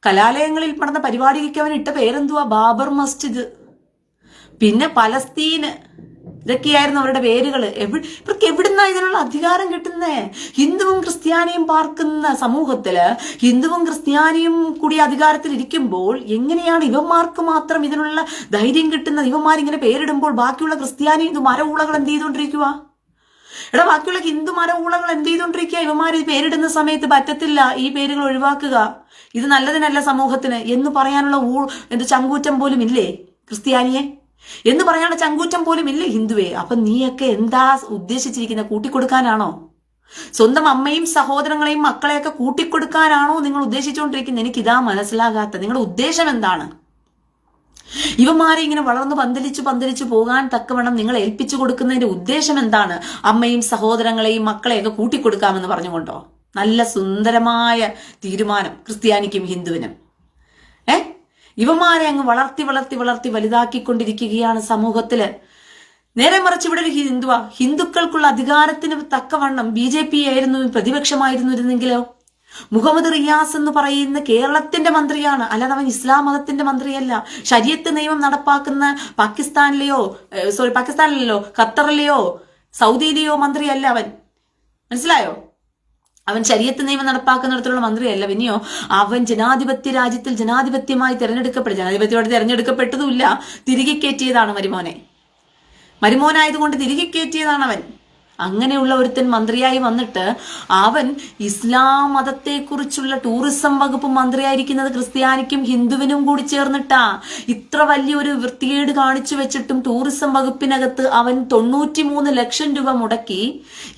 കലാലയങ്ങളിൽ നടന്ന പരിപാടിക്ക് അവൻ ഇട്ട പേരെന്തുവാ? ബാബർ മസ്ജിദ്, പിന്നെ പലസ്തീന്. ഇതൊക്കെയായിരുന്നു അവരുടെ പേരുകള്. ഇവർക്ക് എവിടുന്നാ ഇതിനുള്ള അധികാരം കിട്ടുന്നേ? ഹിന്ദുവും ക്രിസ്ത്യാനിയും പാർക്കുന്ന സമൂഹത്തില് ഹിന്ദുവും ക്രിസ്ത്യാനിയും കൂടി അധികാരത്തിൽ ഇരിക്കുമ്പോൾ എങ്ങനെയാണ് ഇവന്മാർക്ക് മാത്രം ഇതിനുള്ള ധൈര്യം കിട്ടുന്നത്? ഇവന്മാരിങ്ങനെ പേരിടുമ്പോൾ ബാക്കിയുള്ള ക്രിസ്ത്യാനി മര ഊളകൾ എന്ത് ചെയ്തോണ്ടിരിക്കുക? ബാക്കിയുള്ള ഹിന്ദു മര ഊളകൾ എന്ത് ചെയ്തോണ്ടിരിക്കുക? ഇവന്മാർ ഇത് പേരിടുന്ന സമയത്ത് പറ്റത്തില്ല, ഈ പേരുകൾ ഒഴിവാക്കുക, ഇത് നല്ലതിനല്ല സമൂഹത്തിന് എന്ന് പറയാനുള്ള ചങ്കൂറ്റം പോലും ഇല്ലേ ക്രിസ്ത്യാനിയെ? എന്ന് പറയാനുള്ള ചങ്കൂറ്റം പോലും ഇല്ലേ ഹിന്ദുവേ? അപ്പൊ നീയൊക്കെ എന്താ ഉദ്ദേശിച്ചിരിക്കുന്നത്? കൂട്ടിക്കൊടുക്കാനാണോ? സ്വന്തം അമ്മയും സഹോദരങ്ങളെയും മക്കളെയൊക്കെ കൂട്ടിക്കൊടുക്കാനാണോ നിങ്ങൾ ഉദ്ദേശിച്ചുകൊണ്ടിരിക്കുന്നത്? എനിക്കിതാ മനസ്സിലാകാത്ത. നിങ്ങളുടെ ഉദ്ദേശം എന്താണ്? ഇവന്മാരെ ഇങ്ങനെ വളർന്നു പന്തലിച്ചു പോകാൻ തക്കവണ്ണം നിങ്ങൾ ഏൽപ്പിച്ചു കൊടുക്കുന്നതിന്റെ ഉദ്ദേശം എന്താണ്? അമ്മയും സഹോദരങ്ങളെയും മക്കളെയൊക്കെ കൂട്ടിക്കൊടുക്കാമെന്ന് പറഞ്ഞുകൊണ്ടോ? നല്ല സുന്ദരമായ തീരുമാനം ക്രിസ്ത്യാനിക്കും ഹിന്ദുവിനും. ഇവന്മാരെ അങ്ങ് വളർത്തി വലുതാക്കിക്കൊണ്ടിരിക്കുകയാണ് സമൂഹത്തില്. നേരെ മറിച്ച് ഇവിടെ ഒരു ഹിന്ദുക്കൾക്കുള്ള അധികാരത്തിന് തക്കവണ്ണം BJP ആയിരുന്നു പ്രതിപക്ഷമായിരുന്നിരുന്നെങ്കിലോ? മുഹമ്മദ് റിയാസ് എന്ന് പറയുന്ന കേരളത്തിന്റെ മന്ത്രിയാണ്, അല്ലാതെ അവൻ ഇസ്ലാം മതത്തിന്റെ മന്ത്രിയല്ല. ശരീഅത്ത് നിയമം നടപ്പാക്കുന്ന പാകിസ്ഥാനിലെയോ ഖത്തറിലെയോ സൗദിയിലെയോ മന്ത്രിയല്ല അവൻ. മനസ്സിലായോ? അവൻ ശരീഅത്ത് നിയമം നടപ്പാക്കുന്നിടത്തുള്ള മന്ത്രിയല്ല. പിന്നെയോ അവൻ ജനാധിപത്യ രാജ്യത്തിൽ ജനാധിപത്യമായി തെരഞ്ഞെടുക്കപ്പെട്ടതുമില്ല, തിരികെ കയറ്റിയതാണ് മരുമോനായതുകൊണ്ട് തിരികെ കയറ്റിയതാണ് അവൻ. അങ്ങനെയുള്ള ഒരുത്തൻ മന്ത്രിയായി വന്നിട്ട് അവൻ ഇസ്ലാം മതത്തെക്കുറിച്ചുള്ള ടൂറിസം വകുപ്പ് മന്ത്രിയായിരിക്കുന്നത് ക്രിസ്ത്യാനിക്കും ഹിന്ദുവിനും കൂടി ചേർന്നിട്ടാ. ഇത്ര വലിയൊരു വൃത്തികേട് കാണിച്ചു വെച്ചിട്ടും ടൂറിസം വകുപ്പിനകത്ത് അവൻ 93 ലക്ഷം രൂപ മുടക്കി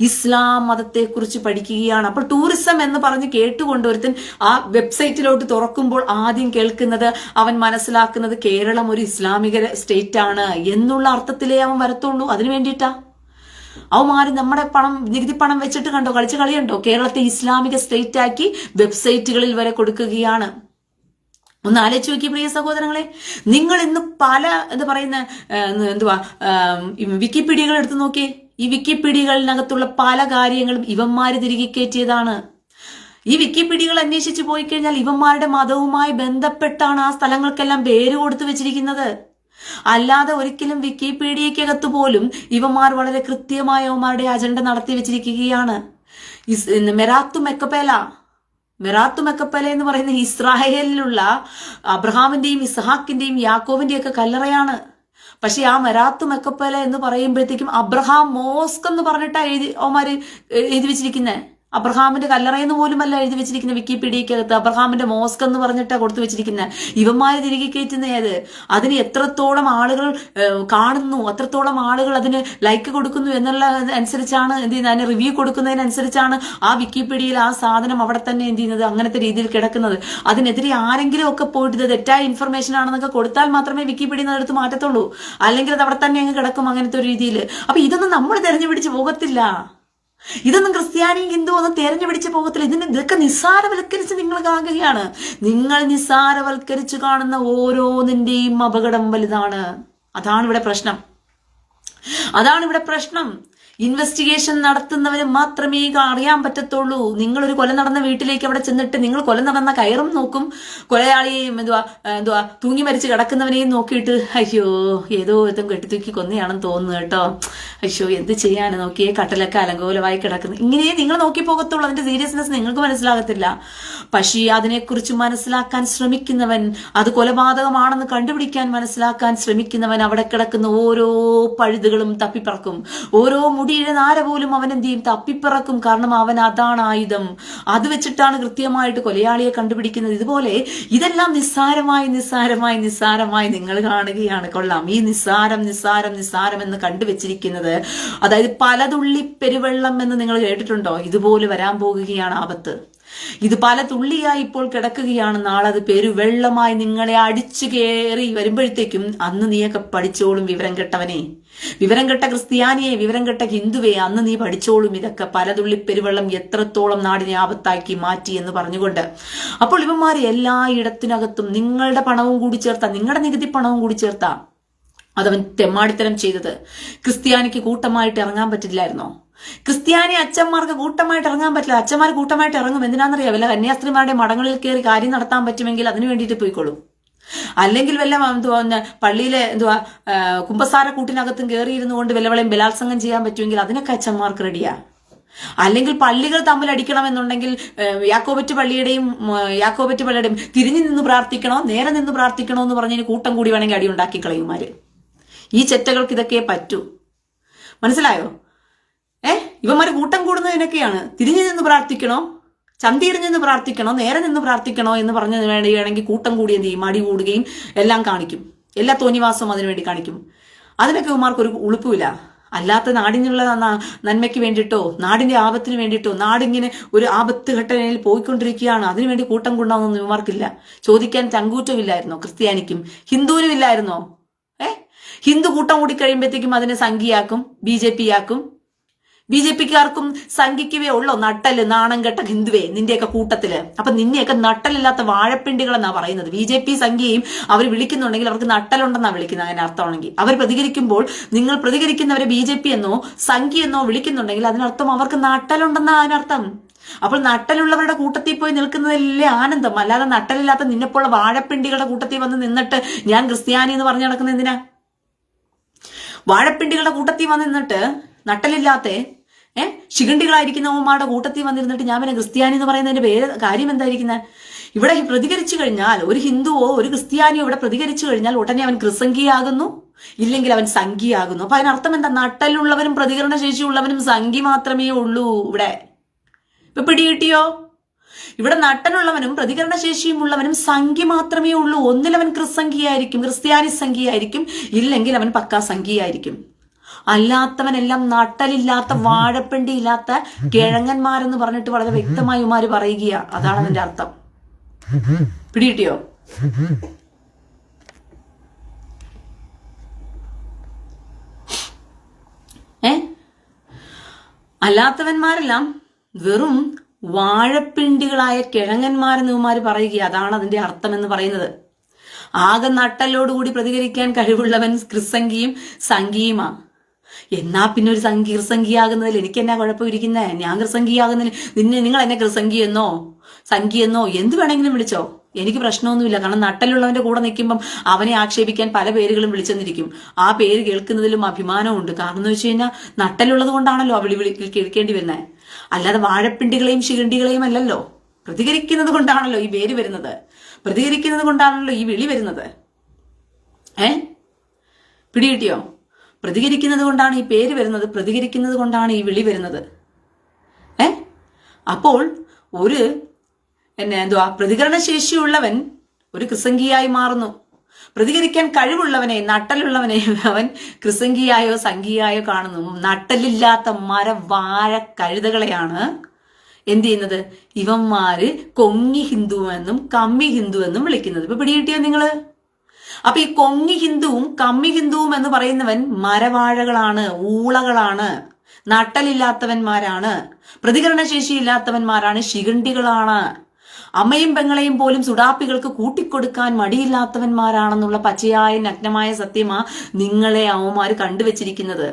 ഇസ്ലാം മതത്തെക്കുറിച്ച് പഠിക്കുകയാണ്. അപ്പോൾ ടൂറിസം എന്ന് പറഞ്ഞ് കേട്ടുകൊണ്ട് ഒരുത്തൻ ആ വെബ്സൈറ്റിലോട്ട് തുറക്കുമ്പോൾ ആദ്യം കേൾക്കുന്നത്, അവൻ മനസ്സിലാക്കുന്നത് കേരളം ഒരു ഇസ്ലാമിക സ്റ്റേറ്റ് ആണ് എന്നുള്ള അർത്ഥത്തിലേ അവൻ വരത്തുള്ളൂ. അതിനു വേണ്ടിയിട്ടാ അവന്മാര് നമ്മുടെ നികുതി പണം വെച്ചിട്ട് കളിച്ച കളിയുണ്ടോ? കേരളത്തെ ഇസ്ലാമിക സ്റ്റേറ്റ് ആക്കി വെബ്സൈറ്റുകളിൽ വരെ കൊടുക്കുകയാണ്. ഒന്ന് ആലോചിച്ച് നോക്കി പ്രിയ സഹോദരങ്ങളെ. നിങ്ങൾ ഇന്ന് പല എന്താ പറയുന്ന വിക്കിപീഡിയകൾ എടുത്തു നോക്കിയേ. ഈ വിക്കിപീഡിയകളിനകത്തുള്ള പല കാര്യങ്ങളും ഇവന്മാര് തിരികെ കയറ്റിയതാണ്. ഈ വിക്കിപീഡിയകൾ അന്വേഷിച്ച് പോയി കഴിഞ്ഞാൽ ഇവന്മാരുടെ മതവുമായി ബന്ധപ്പെട്ടാണ് ആ സ്ഥലങ്ങൾക്കെല്ലാം പേര് കൊടുത്തു വെച്ചിരിക്കുന്നത്. അല്ലാതെ ഒരിക്കലും വിക്കിപീഡിയക്കകത്ത് പോലും ഇവന്മാർ വളരെ കൃത്യമായ അവന്മാരുടെ അജണ്ട നടത്തി വെച്ചിരിക്കുകയാണ്. മെറാത്തു മെക്കപ്പേല എന്ന് പറയുന്ന ഇസ്രായേലിലുള്ള അബ്രഹാമിന്റെയും ഇസ്ഹാക്കിന്റെയും യാക്കോവിന്റെയും ഒക്കെ കല്ലറയാണ്. പക്ഷെ ആ മെറാത്തു മെക്കപ്പേല എന്ന് പറയുമ്പോഴത്തേക്കും അബ്രഹാം മോസ്ക് എന്ന് പറഞ്ഞിട്ടാണ് എഴുതി വെച്ചിരിക്കുന്നത്. അബ്രഹാമിന്റെ കല്ലറയെന്ന് പോലുമല്ല എഴുതി വെച്ചിരിക്കുന്ന വിക്കിപീഡിയക്കകത്ത്. അബ്രഹാമിന്റെ മോസ്ക് എന്ന് പറഞ്ഞിട്ടാണ് കൊടുത്തു വെച്ചിരിക്കുന്നത്. ഇവന്മാര് തിരികെ കയറ്റുന്ന ഏത്? അതിന് എത്രത്തോളം ആളുകൾ കാണുന്നു, അത്രത്തോളം ആളുകൾ അതിന് ലൈക്ക് കൊടുക്കുന്നു എന്നുള്ള അനുസരിച്ചാണ് എന്ത് ചെയ്യുന്നത്, അതിന് റിവ്യൂ കൊടുക്കുന്നതിനനുസരിച്ചാണ് ആ വിക്കിപീഡിയയിൽ ആ സാധനം അവിടെ തന്നെ എന്ത് ചെയ്യുന്നത്, അങ്ങനത്തെ രീതിയിൽ കിടക്കുന്നത്. അതിനെതിരെ ആരെങ്കിലും ഒക്കെ പോയിട്ട് ഇത് തെറ്റായ ഇൻഫർമേഷൻ ആണെന്നൊക്കെ കൊടുത്താൽ മാത്രമേ വിക്കിപീഡിയ എടുത്ത് മാറ്റത്തുള്ളൂ. അല്ലെങ്കിൽ അത് അവിടെ തന്നെ അങ്ങ് കിടക്കും അങ്ങനത്തെ ഒരു രീതിയിൽ. അപ്പൊ ഇതൊന്നും നമ്മൾ തെരഞ്ഞു പിടിച്ച് പോകത്തില്ല. ഇതൊന്നും ക്രിസ്ത്യാനിയും ഹിന്ദു ഒന്നും തെരഞ്ഞു പിടിച്ച് പോകത്തില്ല. ഇതൊക്കെ നിസ്സാരവൽക്കരിച്ച് നിങ്ങൾ കാണുകയാണ്. നിങ്ങൾ നിസ്സാരവൽക്കരിച്ച് കാണുന്ന ഓരോന്നിന്റെയും അപകടം വലുതാണ്. അതാണ് ഇവിടെ പ്രശ്നം. ഇൻവെസ്റ്റിഗേഷൻ നടത്തുന്നവന് മാത്രമേ അറിയാൻ പറ്റത്തുള്ളൂ. നിങ്ങളൊരു കൊല നടന്ന വീട്ടിലേക്ക് അവിടെ ചെന്നിട്ട് നിങ്ങൾ കൊല നടന്ന കയറും നോക്കും, കൊലയാളിയെയും തൂങ്ങി മരിച്ച് കിടക്കുന്നവനെയും നോക്കിയിട്ട് അയ്യോ ഏതോ വിധം കെട്ടിത്തൂക്കി കൊന്നയാണെന്ന് തോന്നുന്നു കേട്ടോ, അയ്യോ എന്ത് ചെയ്യാന്, നോക്കിയേ കട്ടലൊക്കെ അലങ്കോലമായി കിടക്കുന്നു, ഇങ്ങനെ നിങ്ങൾ നോക്കി പോകത്തുള്ളൂ. അതിന്റെ സീരിയസ്നെസ് നിങ്ങൾക്ക് മനസ്സിലാകത്തില്ല. പക്ഷേ അതിനെക്കുറിച്ച് മനസ്സിലാക്കാൻ ശ്രമിക്കുന്നവൻ, അത് കൊലപാതകമാണെന്ന് കണ്ടുപിടിക്കാൻ മനസ്സിലാക്കാൻ ശ്രമിക്കുന്നവൻ അവിടെ കിടക്കുന്ന ഓരോ പഴുതുകളും തപ്പിപ്പറക്കും. ഓരോ മുടിയുടെ നാര പോലും അവൻ എന്ത് ചെയ്യും, തപ്പിപ്പിറക്കും. കാരണം അവൻ അതാണ് ആയുധം. അത് വെച്ചിട്ടാണ് കൃത്യമായിട്ട് കൊലയാളിയെ കണ്ടുപിടിക്കുന്നത്. ഇതുപോലെ ഇതെല്ലാം നിസ്സാരമായി നിങ്ങൾ കാണുകയാണ്. കൊള്ളാം, ഈ നിസ്സാരം എന്ന് കണ്ടുവച്ചിരിക്കുന്നത്, അതായത് പലതുള്ളി പെരുവെള്ളം എന്ന് നിങ്ങൾ കേട്ടിട്ടുണ്ടോ? ഇതുപോലെ വരാൻ പോകുകയാണ് ആപത്ത്. ഇത് പല തുള്ളിയായി ഇപ്പോൾ കിടക്കുകയാണ്. നാളെ അത് പെരുവെള്ളമായി നിങ്ങളെ അടിച്ചു കയറി വരുമ്പോഴത്തേക്കും അന്ന് നീയൊക്കെ പഠിച്ചോളും. വിവരം കെട്ട ക്രിസ്ത്യാനിയെ, വിവരം കെട്ട ഹിന്ദുവെ, അന്ന് നീ പഠിച്ചോളും ഇതൊക്കെ പലതുള്ളി പെരുവെള്ളം എത്രത്തോളം നാടിനെ ആപത്താക്കി മാറ്റി എന്ന് പറഞ്ഞുകൊണ്ട്. അപ്പോൾ ഇവന്മാർ എല്ലായിടത്തിനകത്തും നിങ്ങളുടെ പണവും കൂടി ചേർത്താ, നിങ്ങളുടെ നികുതി പണവും കൂടി ചേർത്താ അതവൻ തെമ്മാടിത്തരം ചെയ്തത്. ക്രിസ്ത്യാനിക്ക് കൂട്ടമായിട്ട് ഇറങ്ങാൻ പറ്റില്ലായിരുന്നോ? ക്രിസ്ത്യാനി അച്ഛന്മാർക്ക് കൂട്ടമായിട്ട് ഇറങ്ങാൻ പറ്റില്ല. അച്ഛന്മാർ കൂട്ടമായിട്ട് ഇറങ്ങും. എന്തിനാണെന്നറിയാം? വല്ല കന്യാസ്ത്രീമാരുടെ മഠങ്ങളിൽ കയറി കാര്യം നടത്താൻ പറ്റുമെങ്കിൽ അതിനു വേണ്ടിയിട്ട് പോയിക്കോളും. അല്ലെങ്കിൽ വല്ല പള്ളിയിലെ കുമ്പസാര കൂട്ടിനകത്തും കയറിയിരുന്നു കൊണ്ട് വല്ലവളെയും ബലാത്സംഗം ചെയ്യാൻ പറ്റുമെങ്കിൽ അതിനൊക്കെ അച്ഛന്മാർക്ക് റെഡിയാ. അല്ലെങ്കിൽ പള്ളികൾ തമ്മിൽ അടിക്കണമെന്നുണ്ടെങ്കിൽ യാക്കോബറ്റ് പള്ളിയുടെയും തിരിഞ്ഞു നിന്ന് പ്രാർത്ഥിക്കണോ നേരെ നിന്ന് പ്രാർത്ഥിക്കണോ എന്ന് പറഞ്ഞതിന് കൂട്ടം കൂടി വേണമെങ്കിൽ അടി ഉണ്ടാക്കി കളയുമാര്. ഈ ചെറ്റകൾക്ക് ഇതൊക്കെ പറ്റൂ. മനസ്സിലായോ? ഇവന്മാര് കൂട്ടം കൂടുന്നതിനൊക്കെയാണ്. തിരിഞ്ഞു നിന്ന് പ്രാർത്ഥിക്കണോ, ചന്തിരിഞ്ഞു നിന്ന് പ്രാർത്ഥിക്കണോ, നേരെ നിന്ന് പ്രാർത്ഥിക്കണോ എന്ന് പറഞ്ഞതിന് വേണമെങ്കിൽ കൂട്ടം കൂടി എന്ത് ചെയ്യും, മടി കൂടുകയും എല്ലാം കാണിക്കും. എല്ലാ തോന്നിവാസവും അതിനുവേണ്ടി കാണിക്കും. അതിനൊക്കെ ഇവന്മാർക്കൊരു ഉളുപ്പില്ല. അല്ലാത്ത നാടിനുള്ള നന്മയ്ക്ക് വേണ്ടിയിട്ടോ നാടിന്റെ ആപത്തിന് വേണ്ടിയിട്ടോ, നാടിങ്ങനെ ഒരു ആപത്ത് ഘട്ടനയിൽ പോയിക്കൊണ്ടിരിക്കുകയാണ്, അതിനുവേണ്ടി കൂട്ടം കൊണ്ടാവുന്നൊന്നും ഇവന്മാർക്കില്ല. ചോദിക്കാൻ ചങ്കൂറ്റമില്ലായിരുന്നോ ക്രിസ്ത്യാനിക്കും? ഹിന്ദുവിനും ഇല്ലായിരുന്നോ? ഹിന്ദു കൂട്ടം കൂടി കഴിയുമ്പോഴത്തേക്കും അതിനെ സംഘിയാക്കും, ബി ജെ പിക്കാർക്കും സംഘിക്കുവേ ഉള്ളോ നട്ടല്? നാണം കെട്ട ഹിന്ദുവേ, നിന്റെയൊക്കെ കൂട്ടത്തില്. അപ്പൊ നിന്നെയൊക്കെ നട്ടലില്ലാത്ത വാഴപ്പിണ്ടികളെന്നാ പറയുന്നത്. BJP സംഘിയെയും അവർ വിളിക്കുന്നുണ്ടെങ്കിൽ അവർക്ക് നട്ടലുണ്ടെന്നാ വിളിക്കുന്നത്. അതിന് അർത്ഥമാണെങ്കിൽ അവർ പ്രതികരിക്കുമ്പോൾ നിങ്ങൾ പ്രതികരിക്കുന്നവരെ BJP എന്നോ സംഘി എന്നോ വിളിക്കുന്നുണ്ടെങ്കിൽ അതിനർത്ഥം അവർക്ക് നട്ടലുണ്ടെന്നാ അതിനർത്ഥം. അപ്പോൾ നട്ടലുള്ളവരുടെ കൂട്ടത്തിൽ പോയി നിൽക്കുന്നതല്ലേ ആനന്ദം. അല്ലാതെ നട്ടലില്ലാത്ത നിന്നെപ്പോലുള്ള വാഴപ്പിണ്ടികളുടെ കൂട്ടത്തിൽ വന്ന് നിന്നിട്ട് ഞാൻ ക്രിസ്ത്യാനി എന്ന് പറഞ്ഞു നടക്കുന്ന എന്തിനാ? വാഴപ്പിണ്ടികളുടെ കൂട്ടത്തിൽ വന്ന് നിന്നിട്ട് നട്ടലില്ലാത്ത ശിഖണ്ഡികളായിരിക്കുന്നവന്മാരുടെ കൂട്ടത്തിൽ വന്നിരുന്നിട്ട് ഞാൻ പിന്നെ ക്രിസ്ത്യാനി എന്ന് പറയുന്നതിന്റെ കാര്യം എന്തായിരിക്കുന്നത്? ഇവിടെ പ്രതികരിച്ചു കഴിഞ്ഞാൽ ഒരു ഹിന്ദുവോ ഒരു ക്രിസ്ത്യാനിയോ ഇവിടെ പ്രതികരിച്ചു കഴിഞ്ഞാൽ ഉടനെ അവൻ ക്രിസംഖിയാകുന്നു, ഇല്ലെങ്കിൽ അവൻ സംഘിയാകുന്നു. അപ്പൊ അതിനർത്ഥം എന്താ? നട്ടലുള്ളവനും പ്രതികരണ ശേഷിയുള്ളവനും സംഘി മാത്രമേ ഉള്ളൂ ഇവിടെ. ഇപ്പൊ പിടികിട്ടിയോ? ഇവിടെ നട്ടലുള്ളവനും പ്രതികരണശേഷിയും ഉള്ളവനും സംഖ്യ മാത്രമേ ഉള്ളൂ. ഒന്നിലവൻ ക്രിസ്സംഖ്യയായിരിക്കും, ക്രിസ്ത്യാനി സംഖ്യയായിരിക്കും, ഇല്ലെങ്കിൽ അവൻ പക്കാ സംഖ്യയായിരിക്കും. അല്ലാത്തവനെല്ലാം നട്ടലില്ലാത്ത വാഴപ്പിണ്ടിയില്ലാത്ത കിഴങ്ങന്മാരെന്ന് പറഞ്ഞിട്ട് വളരെ വ്യക്തമായി ഉമാര് പറയുക. അതാണ് അതിന്റെ അർത്ഥം. പിടികിട്ടിയോ? അല്ലാത്തവന്മാരെല്ലാം വെറും വാഴപ്പിണ്ടികളായ കിഴങ്ങന്മാരെന്ന് ഇവന്മാര് പറയുക. അതാണ് അതിന്റെ അർത്ഥം എന്ന് പറയുന്നത്. ആകെ നട്ടലോടുകൂടി പ്രതികരിക്കാൻ കഴിവുള്ളവൻ ക്രിസംഗിയും സംഗിയുമാ. എന്നാ പിന്നെ ഒരു ക്രിസംഗിയാകുന്നതിൽ എനിക്ക് എന്നാ കുഴപ്പമിരിക്കുന്നേ? ഞാൻ ക്രിസംഗിയാകുന്നതിന് നിങ്ങൾ എന്നെ ക്രിസംഗിയെന്നോ സംഗിയെന്നോ എന്ത് വേണമെങ്കിലും വിളിച്ചോ, എനിക്ക് പ്രശ്നമൊന്നുമില്ല. കാരണം നട്ടലുള്ളവന്റെ കൂടെ നിൽക്കുമ്പം അവനെ ആക്ഷേപിക്കാൻ പല പേരുകളും വിളിച്ചെന്നിരിക്കും. ആ പേര് കേൾക്കുന്നതിലും അഭിമാനമുണ്ട്. കാരണം എന്ന് വെച്ച് കഴിഞ്ഞാൽ നട്ടലുള്ളത് കൊണ്ടാണല്ലോ വിളി കേൾക്കേണ്ടി വരുന്നത്. അല്ലാതെ വാഴപ്പിണ്ടികളെയും ശിഖണ്ഡികളെയും അല്ലല്ലോ. പ്രതികരിക്കുന്നത് കൊണ്ടാണല്ലോ ഈ പേര് വരുന്നത്. പ്രതികരിക്കുന്നത് കൊണ്ടാണല്ലോ ഈ വിളി വരുന്നത്. പിടികിട്ടിയോ? പ്രതികരിക്കുന്നത് കൊണ്ടാണ് ഈ പേര് വരുന്നത്. പ്രതികരിക്കുന്നത് കൊണ്ടാണ് ഈ വിളി വരുന്നത്. അപ്പോൾ ഒരു പ്രതികരണശേഷിയുള്ളവൻ ഒരു ക്രിസംഗിയായി മാറുന്നു. പ്രതികരിക്കാൻ കഴിവുള്ളവനെ, നട്ടലുള്ളവനെ അവൻ ക്രിസംഗിയായോ സംഗിയായോ കാണുന്നു. നട്ടലില്ലാത്ത വാഴ കഴുതകളെയാണ് എന്ത് ചെയ്യുന്നത്? ഇവന്മാര് കൊങ്ങി ഹിന്ദു എന്നും കമ്മി ഹിന്ദു എന്നും വിളിക്കുന്നത്. ഇപ്പൊ പിടികിട്ടിയോ നിങ്ങള്? അപ്പൊ ഈ കൊങ്ങി ഹിന്ദുവും കമ്മി ഹിന്ദുവും എന്ന് പറയുന്നവൻ മരവാഴകളാണ്, ഊളകളാണ്, നട്ടലില്ലാത്തവന്മാരാണ്, പ്രതികരണശേഷി ഇല്ലാത്തവന്മാരാണ്, ശിഖണ്ഡികളാണ്, അമ്മയും പെങ്ങളെയും പോലും സുഡാപ്പികൾക്ക് കൂട്ടിക്കൊടുക്കാൻ മടിയില്ലാത്തവന്മാരാണെന്നുള്ള പച്ചയായ നഗ്നമായ സത്യമാ നിങ്ങളെ അവന്മാര് കണ്ടുവച്ചിരിക്കുന്നത്.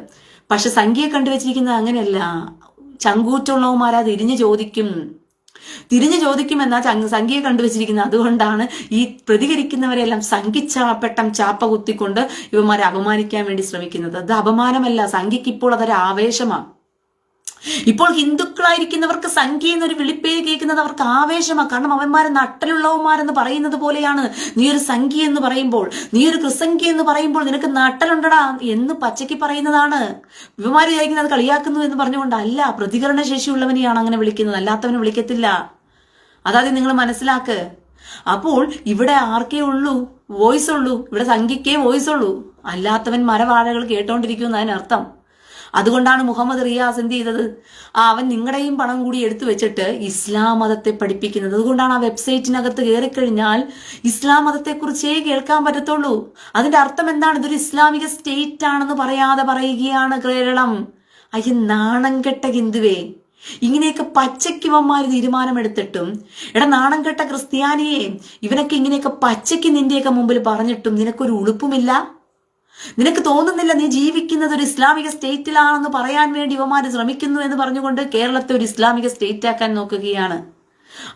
പക്ഷെ സംഖ്യയെ കണ്ടുവച്ചിരിക്കുന്നത് അങ്ങനെയല്ല. ചങ്കൂറ്റുള്ളവന്മാരാ തിരിഞ്ഞു ചോദിക്കും എന്നാ സംഖ്യയെ കണ്ടുവച്ചിരിക്കുന്നത്. അതുകൊണ്ടാണ് ഈ പ്രതികരിക്കുന്നവരെല്ലാം സംഖ്യച്ചാപ്പെട്ടം ചാപ്പ കുത്തിക്കൊണ്ട് ഇവന്മാരെ അപമാനിക്കാൻ വേണ്ടി ശ്രമിക്കുന്നത്. അത് അപമാനമല്ല, സംഖ്യക്ക് ഇപ്പോൾ അതൊരു ആവേശമാണ്. ഇപ്പോൾ ഹിന്ദുക്കളായിരിക്കുന്നവർക്ക് സംഖ്യ എന്നൊരു വിളിപ്പേര് കേൾക്കുന്നത് അവർക്ക് ആവേശമാണ്. കാരണം അവന്മാരെ നട്ടലുള്ളവന്മാരെന്ന് പറയുന്നത് പോലെയാണ്. നീ ഒരു സംഖ്യ എന്ന് പറയുമ്പോൾ, നീ ഒരു ക്രിസംഖ്യ എന്ന് പറയുമ്പോൾ നിനക്ക് നട്ടലുണ്ടടാ എന്ന് പച്ചയ്ക്ക് പറയുന്നതാണ്. ഇവന്മാര് വിചാരിക്കുന്നത് അത് കളിയാക്കുന്നു എന്ന് പറഞ്ഞുകൊണ്ടല്ല. പ്രതികരണ ശേഷിയുള്ളവനെയാണ് അങ്ങനെ വിളിക്കുന്നത്, അല്ലാത്തവനെ വിളിക്കത്തില്ല. അതാദ്യം നിങ്ങൾ മനസ്സിലാക്ക്. അപ്പോൾ ഇവിടെ ആർക്കേ ഉള്ളൂ വോയിസ് ഉള്ളൂ, ഇവിടെ സംഖ്യക്കേ വോയിസ് ഉള്ളൂ, അല്ലാത്തവൻ മരവാഴകൾ കേട്ടോണ്ടിരിക്കും അതിനർത്ഥം. അതുകൊണ്ടാണ് മുഹമ്മദ് റിയാസ് എന്ത് ചെയ്തത്? അവൻ നിങ്ങളുടെയും പണം കൂടി എടുത്തു വെച്ചിട്ട് ഇസ്ലാം മതത്തെ പഠിപ്പിക്കുന്നത്. അതുകൊണ്ടാണ് ആ വെബ്സൈറ്റിനകത്ത് കയറിക്കഴിഞ്ഞാൽ ഇസ്ലാം മതത്തെക്കുറിച്ചേ കേൾക്കാൻ പറ്റത്തുള്ളൂ. അതിന്റെ അർത്ഥം എന്താണ്? ഇതൊരു ഇസ്ലാമിക സ്റ്റേറ്റ് ആണെന്ന് പറയാതെ പറയുകയാണ് കേരളം. അയ്യ നാണം കെട്ട ഹിന്ദുവേ, ഇങ്ങനെയൊക്കെ പച്ചയ്ക്ക് ഇവന്മാര് തീരുമാനമെടുത്തിട്ടും, നാണം കെട്ട ക്രിസ്ത്യാനിയെ, ഇവനൊക്കെ ഇങ്ങനെയൊക്കെ പച്ചയ്ക്ക് നിന്റെയൊക്കെ മുമ്പിൽ പറഞ്ഞിട്ടും നിനക്കൊരു ഉളുപ്പുമില്ല. നിനക്ക് തോന്നുന്നില്ല നീ ജീവിക്കുന്നത് ഒരു ഇസ്ലാമിക സ്റ്റേറ്റിലാണെന്ന് പറയാൻ വേണ്ടി ഇവന്മാര് ശ്രമിക്കുന്നു എന്ന് പറഞ്ഞുകൊണ്ട് കേരളത്തെ ഒരു ഇസ്ലാമിക സ്റ്റേറ്റ് ആക്കാൻ നോക്കുകയാണ്.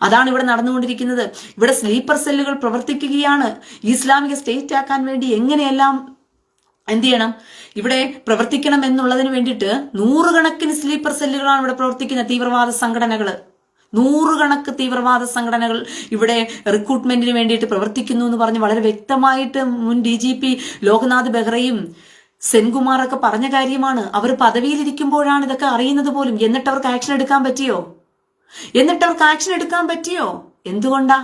അതാണ് ഇവിടെ നടന്നുകൊണ്ടിരിക്കുന്നത്. ഇവിടെ സ്ലീപ്പർ സെല്ലുകൾ പ്രവർത്തിക്കുകയാണ്. ഇസ്ലാമിക സ്റ്റേറ്റ് ആക്കാൻ വേണ്ടി എങ്ങനെയെല്ലാം എന്ത് ചെയ്യണം, ഇവിടെ പ്രവർത്തിക്കണം എന്നുള്ളതിന് വേണ്ടിയിട്ട് നൂറുകണക്കിന് സ്ലീപ്പർ സെല്ലുകളാണ് ഇവിടെ പ്രവർത്തിക്കുന്ന തീവ്രവാദ സംഘടനകൾ. നൂറുകണക്ക് തീവ്രവാദ സംഘടനകൾ ഇവിടെ റിക്രൂട്ട്മെന്റിന് വേണ്ടിയിട്ട് പ്രവർത്തിക്കുന്നു എന്ന് പറഞ്ഞ് വളരെ വ്യക്തമായിട്ട് മുൻ DGP ലോക്നാഥ് ബെഹ്റയും സെൻകുമാറൊക്കെ പറഞ്ഞ കാര്യമാണ്. അവർ പദവിയിലിരിക്കുമ്പോഴാണ് ഇതൊക്കെ അറിയുന്നത് പോലും. എന്നിട്ട് അവർക്ക് ആക്ഷൻ എടുക്കാൻ പറ്റിയോ? എന്തുകൊണ്ടാ?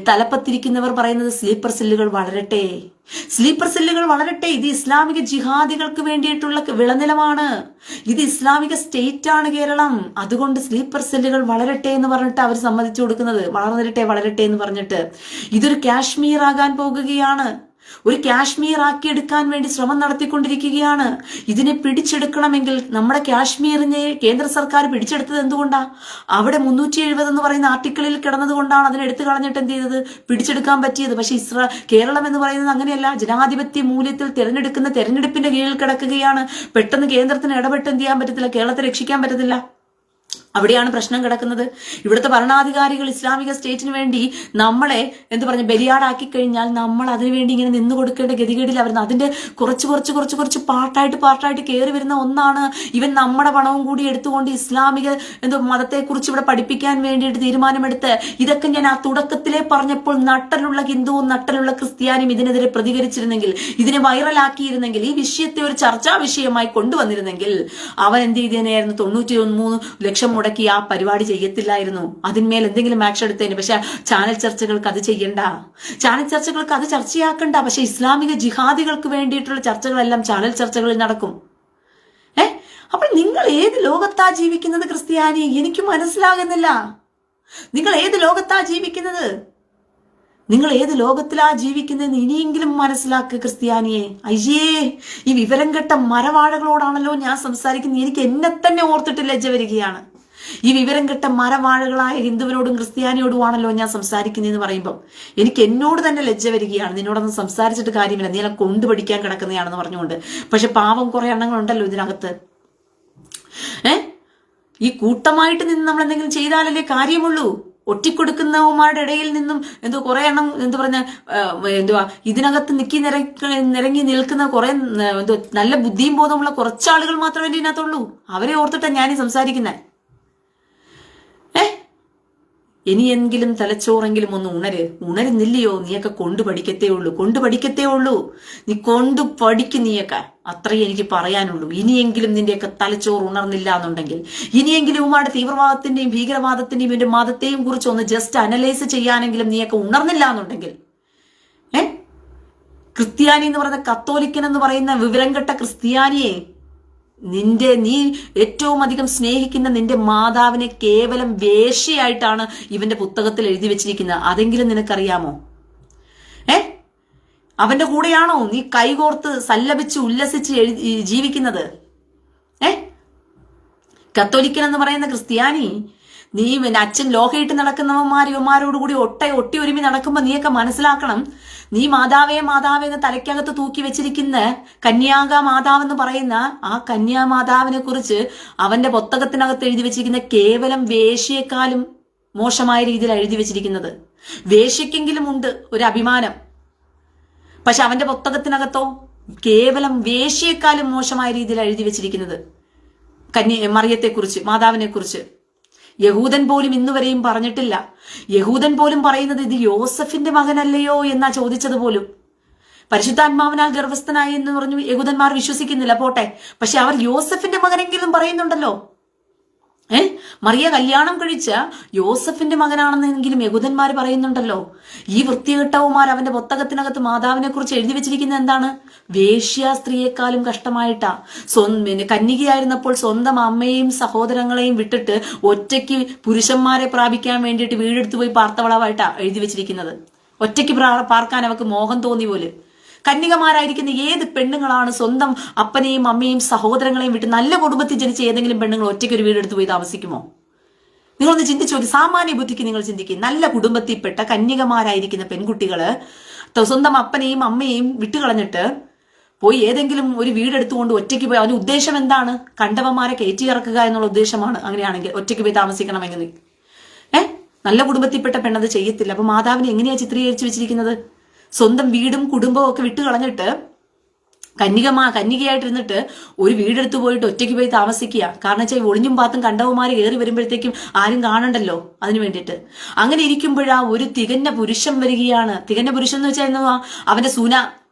തലപ്പത്തിരിക്കുന്നവർ പറയുന്നത് സ്ലീപ്പർ സെല്ലുകൾ വളരട്ടെ. ഇത് ഇസ്ലാമിക ജിഹാദികൾക്ക് വേണ്ടിയിട്ടുള്ള വിളനിലമാണ്. ഇത് ഇസ്ലാമിക സ്റ്റേറ്റ് ആണ് കേരളം. അതുകൊണ്ട് സ്ലീപ്പർ സെല്ലുകൾ വളരട്ടെ എന്ന് പറഞ്ഞിട്ട് അവർ സമ്മതിച്ചു കൊടുക്കുന്നത്. വളരട്ടെ എന്ന് പറഞ്ഞിട്ട് ഇതൊരു കാശ്മീർ ആകാൻ പോകുകയാണ്. ഒരു കാശ്മീർ ആക്കിയെടുക്കാൻ വേണ്ടി ശ്രമം നടത്തിക്കൊണ്ടിരിക്കുകയാണ്. ഇതിനെ പിടിച്ചെടുക്കണമെങ്കിൽ നമ്മുടെ കാശ്മീരിനെ കേന്ദ്ര സർക്കാർ പിടിച്ചെടുത്തത് എന്തുകൊണ്ടാ? അവിടെ 370 എന്ന് പറയുന്ന ആർട്ടിക്കിളിൽ കിടന്നത് കൊണ്ടാണ് അതിനെ എടുത്തു കളഞ്ഞിട്ട് എന്ത് ചെയ്തത്? പിടിച്ചെടുക്കാൻ പറ്റിയത്. പക്ഷെ കേരളം എന്ന് പറയുന്നത് അങ്ങനെയല്ല. ജനാധിപത്യ മൂല്യത്തിൽ തിരഞ്ഞെടുക്കുന്ന തെരഞ്ഞെടുപ്പിന്റെ കീഴിൽ കിടക്കുകയാണ്. പെട്ടെന്ന് കേന്ദ്രത്തിന് ഇടപെട്ട് എന്ത് ചെയ്യാൻ പറ്റത്തില്ല, കേരളത്തെ രക്ഷിക്കാൻ പറ്റത്തില്ല. അവിടെയാണ് പ്രശ്നം കിടക്കുന്നത്. ഇവിടുത്തെ ഭരണാധികാരികൾ ഇസ്ലാമിക സ്റ്റേറ്റിന് വേണ്ടി നമ്മളെ ബലിയാടാക്കി കഴിഞ്ഞാൽ നമ്മൾ അതിനുവേണ്ടി ഇങ്ങനെ നിന്നു കൊടുക്കേണ്ട ഗതികേടിൽ അവർ അതിന്റെ കുറച്ച് പാർട്ടായിട്ട് കയറി വരുന്ന ഒന്നാണ്. ഇവൻ നമ്മുടെ പണവും കൂടി എടുത്തുകൊണ്ട് ഇസ്ലാമിക മതത്തെക്കുറിച്ച് ഇവിടെ പഠിപ്പിക്കാൻ വേണ്ടിയിട്ട് തീരുമാനമെടുത്ത് ഇതൊക്കെ ഞാൻ ആ തുടക്കത്തിലെ പറഞ്ഞപ്പോൾ നട്ടലുള്ള ഹിന്ദുവും നട്ടലുള്ള ക്രിസ്ത്യാനിയും ഇതിനെതിരെ പ്രതികരിച്ചിരുന്നെങ്കിൽ, ഇതിനെ വൈറലാക്കിയിരുന്നെങ്കിൽ, ഈ വിഷയത്തെ ഒരു ചർച്ചാ വിഷയമായി കൊണ്ടുവന്നിരുന്നെങ്കിൽ അവൻ എന്ത് ചെയ്തേനെയായിരുന്നു? 93 ലക്ഷം മുടക്കി ആ പരിപാടി ചെയ്യത്തില്ലായിരുന്നു. അതിന്മേൽ എന്തെങ്കിലും ആക്ഷൻ എടുത്തതിന്. പക്ഷെ ചാനൽ ചർച്ചകൾക്ക് അത് ചെയ്യണ്ട, ചാനൽ ചർച്ചകൾക്ക് അത് ചർച്ചയാക്കണ്ട. പക്ഷെ ഇസ്ലാമിക ജിഹാദികൾക്ക് വേണ്ടിയിട്ടുള്ള ചർച്ചകളെല്ലാം ചാനൽ ചർച്ചകളിൽ നടക്കും. അപ്പോൾ നിങ്ങൾ ഏത് ലോകത്താ ജീവിക്കുന്നത് ക്രിസ്ത്യാനി? എനിക്ക് മനസ്സിലാകുന്നില്ല. നിങ്ങൾ ഏത് ലോകത്താ ജീവിക്കുന്നത്? നിങ്ങൾ ഏത് ലോകത്തിലാ ജീവിക്കുന്നതെന്ന് ഇനിയെങ്കിലും മനസ്സിലാക്കുക ക്രിസ്ത്യാനിയെ. അയ്യേ, ഈ വിവരം കെട്ട മരവാഴകളോടാണല്ലോ ഞാൻ സംസാരിക്കുന്നത്. എനിക്ക് എന്നെ തന്നെ ഓർത്തിട്ട് ലജ്ജ വരികയാണ്. ഈ വിവരം കെട്ട മരവാഴകളായ ഹിന്ദുവിനോടും ക്രിസ്ത്യാനിയോടുമാണല്ലോ ഞാൻ സംസാരിക്കുന്നതെന്ന് പറയുമ്പോൾ എനിക്ക് എന്നോട് തന്നെ ലജ്ജ വരികയാണ്. നിന്നോടൊന്നും സംസാരിച്ചിട്ട് കാര്യമില്ല, നീ എല്ലാം കൊണ്ടുപഠിക്കാൻ കിടക്കുന്നതാണെന്ന് പറഞ്ഞുകൊണ്ട്. പക്ഷെ പാവം കുറെ എണ്ണങ്ങളുണ്ടല്ലോ ഇതിനകത്ത്. ഈ കൂട്ടമായിട്ട് നിന്ന് നമ്മൾ എന്തെങ്കിലും ചെയ്താലല്ലേ കാര്യമുള്ളൂ. ഒറ്റിക്കൊടുക്കുന്നവന്മാരുടെ ഇടയിൽ നിന്നും കുറെ എണ്ണം ഇതിനകത്ത് നിരങ്ങി നിൽക്കുന്ന കുറെ നല്ല ബുദ്ധിയും ബോധമുള്ള കുറച്ചാളുകൾ മാത്രമേ ഇതിനകത്തുള്ളൂ. അവരെ ഓർത്തിട്ടാണ് ഞാനീ സംസാരിക്കുന്നത്. ഇനിയെങ്കിലും തലച്ചോറെങ്കിലും ഒന്ന് ഉണരുന്നില്ലയോ? നീയൊക്കെ കൊണ്ടുപഠിക്കത്തേ ഉള്ളൂ. നീ കൊണ്ടുപഠിക്കും നീയൊക്കെ, അത്രയും എനിക്ക് പറയാനുള്ളൂ. ഇനിയെങ്കിലും നിന്റെയൊക്കെ തലച്ചോറ് ഉണർന്നില്ല എന്നുണ്ടെങ്കിൽ, ഇനിയെങ്കിലും ഉമ്മാരുടെ തീവ്രവാദത്തിന്റെയും ഭീകരവാദത്തിന്റെയും ഇവന്റെ മതത്തെയും കുറിച്ച് ഒന്ന് ജസ്റ്റ് അനലൈസ് ചെയ്യാനെങ്കിലും നീയൊക്കെ ഉണർന്നില്ല എന്നുണ്ടെങ്കിൽ, ക്രിസ്ത്യാനി എന്ന് പറയുന്ന കത്തോലിക്കൻ എന്ന് പറയുന്ന വിവരം കെട്ട ക്രിസ്ത്യാനിയെ, നീ ഏറ്റവും അധികം സ്നേഹിക്കുന്ന നിന്റെ മാതാവിനെ കേവലം വേശ്യയായിട്ടാണ് ഇവന്റെ പുസ്തകത്തിൽ എഴുതി വെച്ചിരിക്കുന്നത്. അതെങ്കിലും നിനക്കറിയാമോ? അവന്റെ കൂടെയാണോ നീ കൈകോർത്ത് സല്ലപിച്ച് ഉല്ലസിച്ച് ജീവിക്കുന്നത്? കത്തോലിക്കൻ എന്ന് പറയുന്ന ക്രിസ്ത്യാനി, നീ അച്ഛൻ ലോഹയിട്ട് ഇവന്മാരോടുകൂടി ഒട്ടി ഒരുമി നടക്കുമ്പോ നീയൊക്കെ മനസ്സിലാക്കണം, നീ മാതാവേ എന്ന് തലയ്ക്കകത്ത് തൂക്കി വെച്ചിരിക്കുന്ന കന്യാക മാതാവെന്ന് പറയുന്ന ആ കന്യാമാതാവിനെ കുറിച്ച് അവന്റെ പുസ്തകത്തിനകത്ത് എഴുതി വെച്ചിരിക്കുന്ന കേവലം വേശ്യയെക്കാളും മോശമായ രീതിയിൽ എഴുതി വെച്ചിരിക്കുന്നത്. വേശ്യക്കെങ്കിലും ഉണ്ട് ഒരു അഭിമാനം, പക്ഷെ അവന്റെ പുസ്തകത്തിനകത്തോ കേവലം വേശ്യയെക്കാളും മോശമായ രീതിയിൽ എഴുതി വെച്ചിരിക്കുന്നത് മറിയത്തെക്കുറിച്ച്, മാതാവിനെ കുറിച്ച്. യഹൂദൻ പോലും ഇന്നുവരെയും പറഞ്ഞിട്ടില്ല. യഹൂദൻ പോലും പറയുന്നത് ഇത് യോസഫിന്റെ മകനല്ലയോ എന്നാ ചോദിച്ചത് പോലും. പരിശുദ്ധാത്മാവിനാൽ ഗർഭസ്ഥനായി എന്ന് പറഞ്ഞു യഹൂദന്മാർ വിശ്വസിക്കുന്നില്ല, പോട്ടെ. പക്ഷെ അവർ യോസഫിന്റെ മകനെങ്കിലും പറയുന്നുണ്ടല്ലോ. മറിയ കല്യാണം കഴിച്ച യോസഫിന്റെ മകനാണെന്നെങ്കിലും യഹൂദന്മാർ പറയുന്നുണ്ടല്ലോ. ഈ വൃത്തികെട്ടവന്മാർ അവന്റെ പുസ്തകത്തിനകത്ത് മാതാവിനെ കുറിച്ച് എഴുതി വെച്ചിരിക്കുന്നത് എന്താണ്? വേശ്യ സ്ത്രീയെക്കാളും കഷ്ടമായിട്ടാ. കന്യകയായിരുന്നപ്പോൾ സ്വന്തം അമ്മയെയും സഹോദരങ്ങളെയും വിട്ടിട്ട് ഒറ്റയ്ക്ക് പുരുഷന്മാരെ പ്രാപിക്കാൻ വേണ്ടിയിട്ട് വീടെടുത്ത് പോയി പാർത്തവളവായിട്ടാ എഴുതി വെച്ചിരിക്കുന്നത്. ഒറ്റയ്ക്ക് പാർക്കാൻ അവർക്ക് മോഹം തോന്നി പോലെ. കന്യകമാരായിരിക്കുന്ന ഏത് പെണ്ണുങ്ങളാണ് സ്വന്തം അപ്പനെയും അമ്മയും സഹോദരങ്ങളെയും വിട്ട് നല്ല കുടുംബത്തിൽ ജനിച്ച ഏതെങ്കിലും പെണ്ണുങ്ങൾ ഒറ്റയ്ക്ക് ഒരു വീടെടുത്ത് പോയി താമസിക്കുമോ? നിങ്ങളൊന്ന് ചിന്തിച്ചു നോക്കി, സാമാന്യ ബുദ്ധിക്ക് നിങ്ങൾ ചിന്തിക്കും. നല്ല കുടുംബത്തിൽപ്പെട്ട കന്യകമാരായിരിക്കുന്ന പെൺകുട്ടികള് സ്വന്തം അപ്പനെയും അമ്മയെയും വിട്ടുകളഞ്ഞിട്ട് പോയി ഏതെങ്കിലും ഒരു വീടെടുത്തുകൊണ്ട് ഒറ്റയ്ക്ക് പോയി, അതിന്റെ ഉദ്ദേശം എന്താണ്? കണ്ടവന്മാരെ കയറ്റി ഇറക്കുക എന്നുള്ള ഉദ്ദേശമാണ്. അങ്ങനെയാണെങ്കിൽ ഒറ്റയ്ക്ക് പോയി താമസിക്കണമെങ്കിൽ നല്ല കുടുംബത്തിൽപ്പെട്ട പെണ്ണത് ചെയ്യത്തില്ല. അപ്പൊ മാതാവിനെ എങ്ങനെയാ ചിത്രീകരിച്ചു വെച്ചിരിക്കുന്നത്? സ്വന്തം വീടും കുടുംബവും ഒക്കെ വിട്ടുകളഞ്ഞിട്ട് കന്യകയായിട്ടിരുന്നിട്ട് ഒരു വീടെടുത്ത് പോയിട്ട് ഒറ്റയ്ക്ക് പോയി താമസിക്കുക. കാരണം വെച്ചാൽ ഒളിഞ്ഞും പാത്തും കണ്ടവന്മാര് കയറി വരുമ്പോഴത്തേക്കും ആരും കാണണ്ടല്ലോ, അതിനു വേണ്ടിയിട്ട്. അങ്ങനെ ഇരിക്കുമ്പോഴാ ഒരു തികഞ്ഞ പുരുഷൻ വരികയാണ്. തികഞ്ഞ പുരുഷൻ എന്ന് വെച്ചാൽ അവന്റെ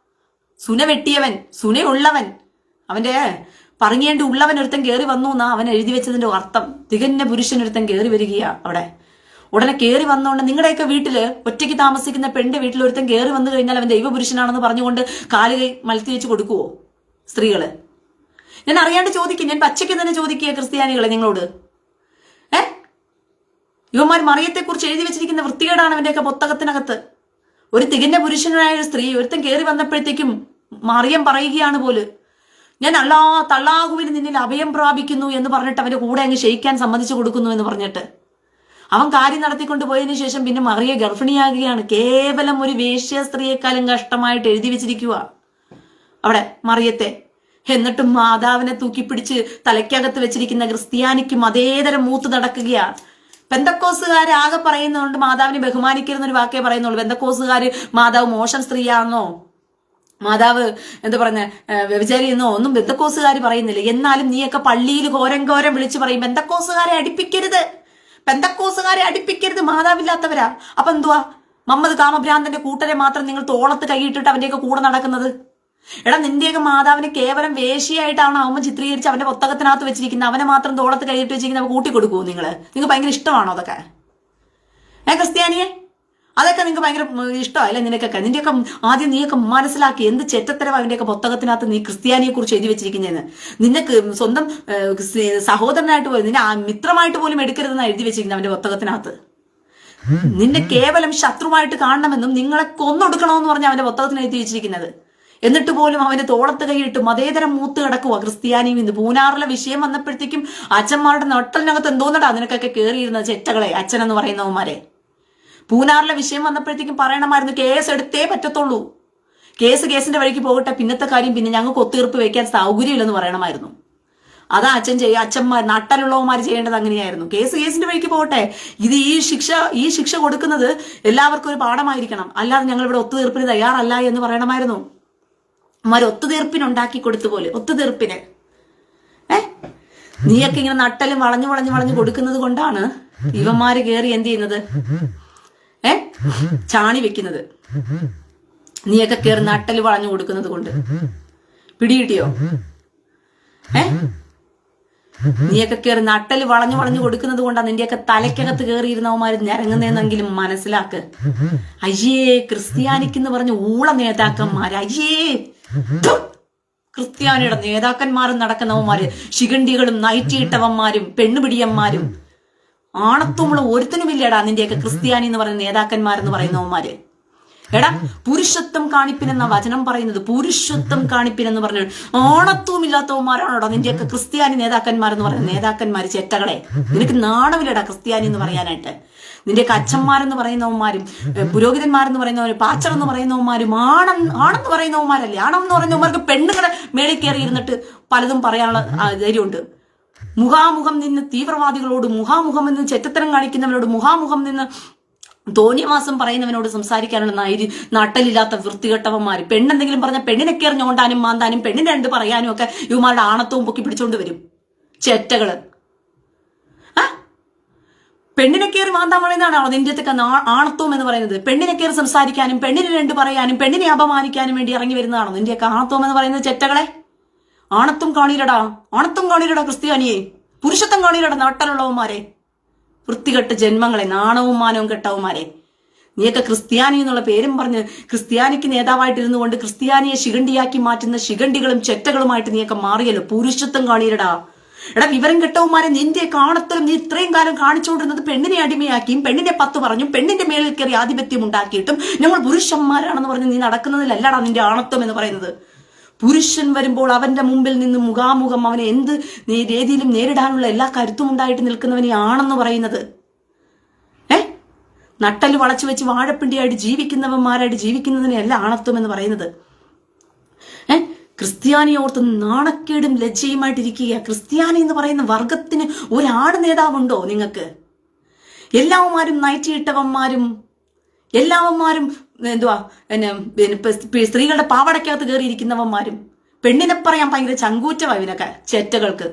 സുന വെട്ടിയവൻ, സുനയുള്ളവൻ, അവന്റെ പറങ്ങേണ്ടി ഉള്ളവൻ ഒരുത്തൻ കയറി വന്നു എന്നാ അവൻ എഴുതി വെച്ചതിന്റെ അർത്ഥം. തികഞ്ഞ പുരുഷൻ ഒരുത്തൻ കയറി വരികയാ അവിടെ. ഉടനെ കയറി വന്നോണ്ട് നിങ്ങളുടെയൊക്കെ വീട്ടില് ഒറ്റയ്ക്ക് താമസിക്കുന്ന പെണ്ണിന്റെ വീട്ടിൽ ഒരുത്തൻ കയറി വന്നു കഴിഞ്ഞാൽ അവൻ ദൈവപുരുഷനാണെന്ന് പറഞ്ഞുകൊണ്ട് കാലുകൈ മലത്തി വെച്ച് കൊടുക്കുവോ സ്ത്രീകള്? ഞാൻ അറിയാണ്ട് ചോദിക്കും, ഞാൻ പച്ചയ്ക്ക് തന്നെ ചോദിക്കുക ക്രിസ്ത്യാനികളെ നിങ്ങളോട്. ഇവന്മാർ മറിയത്തെക്കുറിച്ച് എഴുതി വെച്ചിരിക്കുന്ന വൃത്തികേടാണ് അവന്റെയൊക്കെ പുസ്തകത്തിനകത്ത്. ഒരു തികഞ്ഞ പുരുഷനായ ഒരു സ്ത്രീ ഒരുത്തൻ കയറി വന്നപ്പോഴത്തേക്കും മറിയം പറയുകയാണ് പോലും, ഞാൻ തള്ളാഹുവിന് നിന്നിൽ അഭയം പ്രാപിക്കുന്നു എന്ന് പറഞ്ഞിട്ട് അവന്റെ കൂടെ അങ്ങ് ക്ഷയിക്കാൻ സമ്മതിച്ചു കൊടുക്കുന്നു എന്ന് പറഞ്ഞിട്ട് അവൻ കാര്യം നടത്തിക്കൊണ്ട് പോയതിനു ശേഷം പിന്നെ മറിയ ഗർഭിണിയാകുകയാണ്. കേവലം ഒരു വേശ്യ സ്ത്രീയെക്കാളും കഷ്ടമായിട്ട് എഴുതി വെച്ചിരിക്കുക അവിടെ മറിയത്തെ. എന്നിട്ടും മാതാവിനെ തൂക്കിപ്പിടിച്ച് തലയ്ക്കകത്ത് വെച്ചിരിക്കുന്ന ക്രിസ്ത്യാനിക്ക് മതേതരം മൂത്ത് നടക്കുകയാ. പെന്തക്കോസുകാര് ആകെ പറയുന്നതുകൊണ്ട് മാതാവിനെ ബഹുമാനിക്കരുന്ന ഒരു വാക്കേ പറയുന്നുള്ളൂ. പെന്തക്കോസുകാര് മാതാവ് മോശം സ്ത്രീയാണെന്നോ മാതാവ് വ്യഭിചാരി എന്നോ ഒന്നും പെന്തക്കോസുകാര് പറയുന്നില്ല. എന്നാലും നീയൊക്കെ പള്ളിയിൽ ഘോരം വിളിച്ചു പറയും പെന്തക്കോസുകാരെ അടുപ്പിക്കരുത്, മാതാവില്ലാത്തവരാ. അപ്പൊ എന്തുവാ? മമ്മദ് കാമഭ്രാന്തന്റെ കൂട്ടരെ മാത്രം നിങ്ങൾ തോളത്ത് കൈയിട്ടിട്ട് അവന്റെയൊക്കെ കൂടെ നടക്കുന്നത്? എടാ, നിന്റെയൊക്കെ മാതാവിനെ കേവലം വേശ്യയായിട്ടാണ് അവൻ ചിത്രീകരിച്ച് അവന്റെ പുസ്തകത്തിനകത്ത് വെച്ചിരിക്കുന്നത്. അവനെ മാത്രം തോളത്ത് കൈയിട്ട് വെച്ചിരിക്കുന്ന കൂട്ടിക്കൊടുക്കുവോ നിങ്ങൾക്ക് ഭയങ്കര ഇഷ്ടമാണോ അതൊക്കെ? ക്രിസ്ത്യാനിയെ അതൊക്കെ നിങ്ങൾക്ക് ഭയങ്കര ഇഷ്ടമല്ലേ നിനക്കൊക്കെ? നിന്റെയൊക്കെ ആദ്യം നീയൊക്കെ മനസ്സിലാക്കി എന്ത് ചെറ്റത്തരവ് അവന്റെയൊക്കെ പുസ്തകത്തിനകത്ത് നീ ക്രിസ്ത്യാനിയെ കുറിച്ച് എഴുതി വെച്ചിരിക്കുന്നതെന്ന്. നിനക്ക് സ്വന്തം സഹോദരനായിട്ട് പോലും നിന്നെ മിത്രമായിട്ട് പോലും എടുക്കരുതെന്നാണ് എഴുതി വെച്ചിരിക്കുന്നത് അവന്റെ പുസ്തകത്തിനകത്ത്. നിന്നെ കേവലം ശത്രുവായിട്ട് കാണണമെന്നും നിങ്ങളെ കൊന്നൊടുക്കണമെന്ന് പറഞ്ഞ അവന്റെ പുസ്തകത്തിന് എഴുതി വെച്ചിരിക്കുന്നത്. എന്നിട്ട് പോലും അവന് തോളത്ത് കൈയിട്ട് മതേതരം മൂത്ത് കിടക്കുക ക്രിസ്ത്യാനിയും. ഇന്ന് പൂനാറിലെ വിഷയം വന്നപ്പോഴത്തേക്കും അച്ഛന്മാരുടെ നട്ടലിനകത്ത് എന്തോന്നടാ നിനക്കൊക്കെ കയറിയിരുന്നത് ചെറ്റകളെ, അച്ഛനെന്ന് പറയുന്നവന്മാരെ. പൂനാറിലെ വിഷയം വന്നപ്പോഴത്തേക്കും പറയണമായിരുന്നു കേസ് എടുത്തേ പറ്റത്തുള്ളൂ, കേസിന്റെ വഴിക്ക് പോകട്ടെ, പിന്നത്തെ കാര്യം പിന്നെ ഞങ്ങൾക്ക് ഒത്തീർപ്പ് വെക്കാൻ സൗകര്യമില്ലെന്ന് പറയണമായിരുന്നു. അതാ അച്ഛന്മാർ നട്ടലുള്ളവന്മാർ ചെയ്യേണ്ടത് അങ്ങനെയായിരുന്നു. കേസിന്റെ വഴിക്ക് പോകട്ടെ, ഇത് ഈ ശിക്ഷ കൊടുക്കുന്നത് എല്ലാവർക്കും ഒരു പാഠമായിരിക്കണം, അല്ലാതെ ഞങ്ങൾ ഇവിടെ ഒത്തുതീർപ്പിന് തയ്യാറല്ല എന്ന് പറയണമായിരുന്നു. ഒത്തുതീർപ്പിനുണ്ടാക്കി കൊടുത്തു പോലെ, ഒത്തുതീർപ്പിന്. നീയൊക്കെ ഇങ്ങനെ നട്ടലും വളഞ്ഞു കൊടുക്കുന്നത് കൊണ്ടാണ് ഇവന്മാര് കയറി എന്ത് ചെയ്യുന്നത്, ചാണി വെക്കുന്നത്. നീയൊക്കെ കയറി നട്ടല് വളഞ്ഞു കൊടുക്കുന്നത് കൊണ്ട് പിടികിട്ടിയോ? നീയൊക്കെ കയറി നട്ടല് വളഞ്ഞു കൊടുക്കുന്നത് കൊണ്ടാണ് നിന്റെയൊക്കെ തലയ്ക്കകത്ത് കയറിയിരുന്നവന്മാര് ഞരങ്ങുന്നെന്നെങ്കിലും മനസ്സിലാക്ക്. അയ്യേ ക്രിസ്ത്യാനിക്കെന്ന് പറഞ്ഞ ഊള നേതാക്കന്മാര്, അയ്യേ ക്രിസ്ത്യാനിയുടെ നേതാക്കന്മാരും നടക്കുന്നവന്മാര്, ശിഖണ്ഡികളും നൈറ്റിയിട്ടവന്മാരും പെണ്ണുപിടിയന്മാരും ആണത്തുമുള്ള ഒരുത്തനുമില്ലടാ നിന്റെയൊക്കെ ക്രിസ്ത്യാനി എന്ന് പറയുന്ന നേതാക്കന്മാരെന്ന് പറയുന്നവന്മാര്. എടാ പുരുഷത്വം കാണിപ്പിനെന്ന വചനം പറയുന്നത്, പുരുഷത്വം കാണിപ്പിനെന്ന് പറഞ്ഞു ആണത്വം ഇല്ലാത്തവന്മാരാണോടാ നിന്റെയൊക്കെ ക്രിസ്ത്യാനി നേതാക്കന്മാരെന്ന് പറയുന്ന നേതാക്കന്മാര് ചെറ്റകളെ. നിനക്ക് നാണമില്ലടാ ക്രിസ്ത്യാനി എന്ന് പറയാനായിട്ട്. നിന്റെയൊക്കെ അച്ഛന്മാരെന്ന് പറയുന്നവന്മാരും പുരോഹിതന്മാരെന്ന് പറയുന്നവരും പാച്ചർ എന്ന് പറയുന്നവന്മാരും ആണെന്ന് പറയുന്നവന്മാരല്ലേ. ആണെന്ന് പറയുന്നവന്മാർക്ക് പെണ്ണുങ്ങളെ മേളിൽ കയറി ഇരുന്നിട്ട് പലതും പറയാനുള്ള ധൈര്യമുണ്ട്. മുഖാമുഖം നിന്ന് തീവ്രവാദികളോട്, മുഖാമുഖം നിന്ന് ചെറ്റത്തരം കാണിക്കുന്നവരോട്, മുഖാമുഖം നിന്ന് തോന്നിയമാസം പറയുന്നവനോട് സംസാരിക്കാനുള്ള നട്ടലില്ലാത്ത വൃത്തികെട്ടവന്മാര്. പെണ്ണെന്തെങ്കിലും പറഞ്ഞ പെണ്ണിനെ കയറി ഞോണ്ടാനും മാന്താനും പെണ്ണിനെ രണ്ട് പറയാനും ഒക്കെ ഇവന്മാരുടെ ആണത്വവും പൊക്കി പിടിച്ചോണ്ട് വരും ചെറ്റകള്. പെണ്ണിനെ കയറി മാന്താൻ പറയുന്നതാണോ നിന്റെയൊക്കെ ആണത്വം എന്ന് പറയുന്നത്? പെണ്ണിനെ കയറി സംസാരിക്കാനും പെണ്ണിനെ രണ്ട് പറയാനും പെണ്ണിനെ അപമാനിക്കാനും വേണ്ടി ഇറങ്ങി വരുന്നതാണോ നിന്റെയൊക്കെ ആണത്വം എന്ന് പറയുന്നത്? ചെറ്റകളെ, ആണത്വം കാണിയിലടാ, ആണത്വം കാണിയിലടാ ക്രിസ്ത്യാനിയെ, പുരുഷത്വം കാണിയിലടാ നട്ടലുള്ളവന്മാരെ, വൃത്തികെട്ട ജന്മങ്ങളെ, നാണവും മാനവും കെട്ടവന്മാരെ. നീയൊക്കെ ക്രിസ്ത്യാനി എന്നുള്ള പേരും പറഞ്ഞ് ക്രിസ്ത്യാനിക്ക് നേതാവായിട്ടിരുന്നു കൊണ്ട് ക്രിസ്ത്യാനിയെ ശിഖണ്ഡിയാക്കി മാറ്റുന്ന ശിഖണ്ഡികളും ചെറ്റകളുമായിട്ട് നീയൊക്കെ മാറിയല്ലോ. പുരുഷത്വം കാണിയിലടാ. എടാ വിവരം കെട്ടവന്മാരെ, നിന്റെ കാണത്തലും നീ ഇത്രയും കാലം കാണിച്ചുകൊണ്ടിരുന്നത് പെണ്ണിനെ അടിമയാക്കിയും പെണ്ണിനെ പത്ത് പറഞ്ഞും പെണ്ണിന്റെ മേളിൽ കയറി ആധിപത്യം ഉണ്ടാക്കിയിട്ടും ഞങ്ങൾ പുരുഷന്മാരാണെന്ന് പറഞ്ഞ് നീ നടക്കുന്നതിലല്ലടാ നിന്റെ ആണത്വം എന്ന് പറയുന്നത്. പുരുഷൻ വരുമ്പോൾ അവന്റെ മുമ്പിൽ നിന്ന് മുഖാമുഖം അവനെ എന്ത് രീതിയിലും നേരിടാനുള്ള എല്ലാ കരുത്തും ഉണ്ടായിട്ട് നിൽക്കുന്നവനെ ആണെന്ന് പറയുന്നത്. നട്ടല് വളച്ചു വെച്ച് വാഴപ്പിണ്ടിയായിട്ട് ജീവിക്കുന്നവന്മാരായിട്ട് ജീവിക്കുന്നതിനെയല്ല ആണത്വം എന്ന് പറയുന്നത്. ക്രിസ്ത്യാനിയോർത്ത് നാണക്കേടും ലജ്ജയുമായിട്ടിരിക്കുക. ക്രിസ്ത്യാനി എന്ന് പറയുന്ന വർഗത്തിന് ഒരാണ് നേതാവുണ്ടോ നിങ്ങൾക്ക്? എല്ലാവന്മാരും നൈറ്റിയിട്ടവന്മാരും എല്ലാവന്മാരും എന്തുവാ സ്ത്രീകളുടെ പാവടക്കകത്ത് കയറിയിരിക്കുന്നവന്മാരും. പെണ്ണിനെ പറയാൻ ഭയങ്കര ചങ്കൂറ്റമാണ് ഇവനൊക്കെ ചെറ്റകൾക്ക്.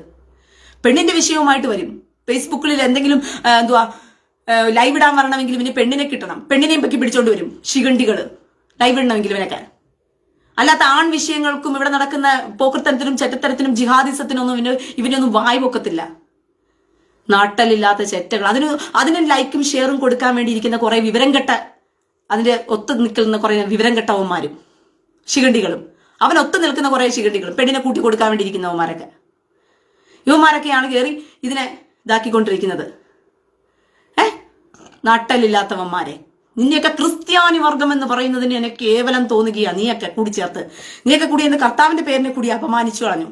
പെണ്ണിന്റെ വിഷയവുമായിട്ട് വരും. ഫേസ്ബുക്കിൽ എന്തെങ്കിലും എന്തുവാ ലൈവ് ഇടാൻ വരണമെങ്കിൽ ഇവന് പെണ്ണിനെ കിട്ടണം, പെണ്ണിനെയും പൊക്കി പിടിച്ചോണ്ട് വരും ശിഖണ്ഡികള് ലൈവ് ഇടണമെങ്കിൽ ഇവനൊക്കെ. അല്ലാത്ത ആൺ വിഷയങ്ങൾക്കും ഇവിടെ നടക്കുന്ന പോക്കത്തരത്തിനും ചെറ്റത്തരത്തിനും ജിഹാദിസത്തിനൊന്നും ഇവനൊന്നും വായി പൊക്കത്തില്ല. നാട്ടലില്ലാത്ത ചെറ്റകൾ. അതിന് ലൈക്കും ഷെയറും കൊടുക്കാൻ വേണ്ടി ഇരിക്കുന്ന കുറെ വിവരം കെട്ട, അതിന്റെ ഒത്തു നിൽക്കുന്ന കുറെ വിവരം കെട്ടവന്മാരും ശിഖണ്ഡികളും, അവനൊത്തു നിൽക്കുന്ന കുറെ ശിഖണ്ഡികളും, പെണ്ണിനെ കൂട്ടി കൊടുക്കാൻ വേണ്ടി ഇരിക്കുന്നവന്മാരൊക്കെ, ഇവന്മാരൊക്കെയാണ് കയറി ഇതിനെ ഇതാക്കിക്കൊണ്ടിരിക്കുന്നത്. നട്ടലില്ലാത്തവന്മാരെ. നിന്നെയൊക്കെ ക്രിസ്ത്യാനി വർഗം എന്ന് പറയുന്നതിന് എനിക്ക് കേവലം തോന്നുകയാ. നീയൊക്കെ കൂടി ചേർത്ത് നീയൊക്കെ കൂടി എന്ന് കർത്താവിന്റെ പേരിനെ കൂടി അപമാനിച്ചു കളഞ്ഞു.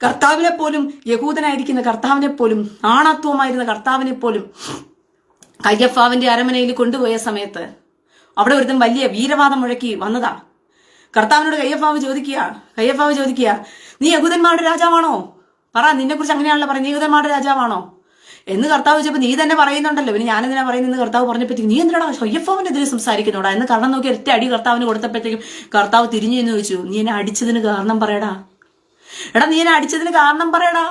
കർത്താവിനെ പോലും, യഹൂദനായിരിക്കുന്ന കർത്താവിനെ പോലും, ആണത്വമായിരുന്ന കർത്താവിനെ പോലും കയ്യഫാവിന്റെ അരമനയിൽ കൊണ്ടുപോയ സമയത്ത് അവിടെ ഒരുത്തൻ വലിയ വീരവാദം മുഴക്കി വന്നതാ. കർത്താവിനോട് കയ്യഫാവ് ചോദിക്കുക, നീ യഹൂദന്മാരുടെ രാജാവാണോ? പറ, നിന്നെ കുറിച്ച് അങ്ങനെയാണല്ലോ പറയുന്നത്, നീ യഹൂദന്മാരുടെ രാജാവാണോ എന്ന് കർത്താവ് ചോദിച്ചപ്പോൾ നീ തന്നെ പറയുന്നുണ്ടല്ലോ, പിന്നെ ഞാനെന്തിനാ പറയുന്നത് കർത്താവ് പറഞ്ഞപ്പോഴത്തേക്ക് നീ എന്തിനാ കയ്യഫാവിനെതിരെ സംസാരിക്കുന്നോടാ എന്ന് കർണം നോക്കി ഒറ്റ അടി കർത്താവിന് കൊടുത്തപ്പോഴത്തേക്കും കർത്താവ് തിരിഞ്ഞു എന്ന് ചോദിച്ചു, നീ എന്നെ അടിച്ചതിന് കാരണം പറയടാ, എടാ നീ എന്നെ അടിച്ചതിന് കാരണം പറയടാ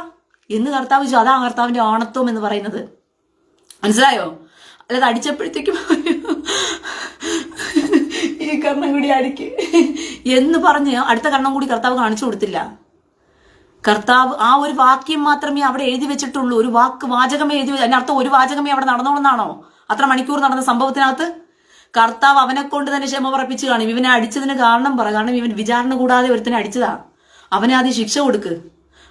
എന്ന് കർത്താവ് ചോദിച്ചു. അതാ കർത്താവിന്റെ ആണത്വം എന്ന് പറയുന്നത്. മനസ്സിലായോ? അല്ലാതെ അടിച്ചപ്പോഴത്തേക്കും ഈ കർണം കൂടി അടിക്ക് എന്ന് പറഞ്ഞ് അടുത്ത കർണം കൂടി കർത്താവ് കാണിച്ചു കൊടുത്തില്ല. കർത്താവ് ആ ഒരു വാക്യം മാത്രമേ അവിടെ എഴുതി വെച്ചിട്ടുള്ളൂ. ഒരു വാചകമേ എഴുതി വെച്ചു. അതിനർത്ഥം ഒരു വാചകമേ അവിടെ നടന്നോളെന്നാണോ? അത്ര മണിക്കൂർ നടന്ന സംഭവത്തിനകത്ത് കർത്താവ് അവനെ കൊണ്ട് തന്നെ ക്ഷമ പറപ്പിച്ച് കാണും. ഇവനെ അടിച്ചതിന് കാരണം പറ. കാരണം ഇവൻ വിചാരണ കൂടാതെ ഒരുത്തിനെ അടിച്ചതാ. അവനെ ആദ്യം ശിക്ഷ കൊടുക്ക്.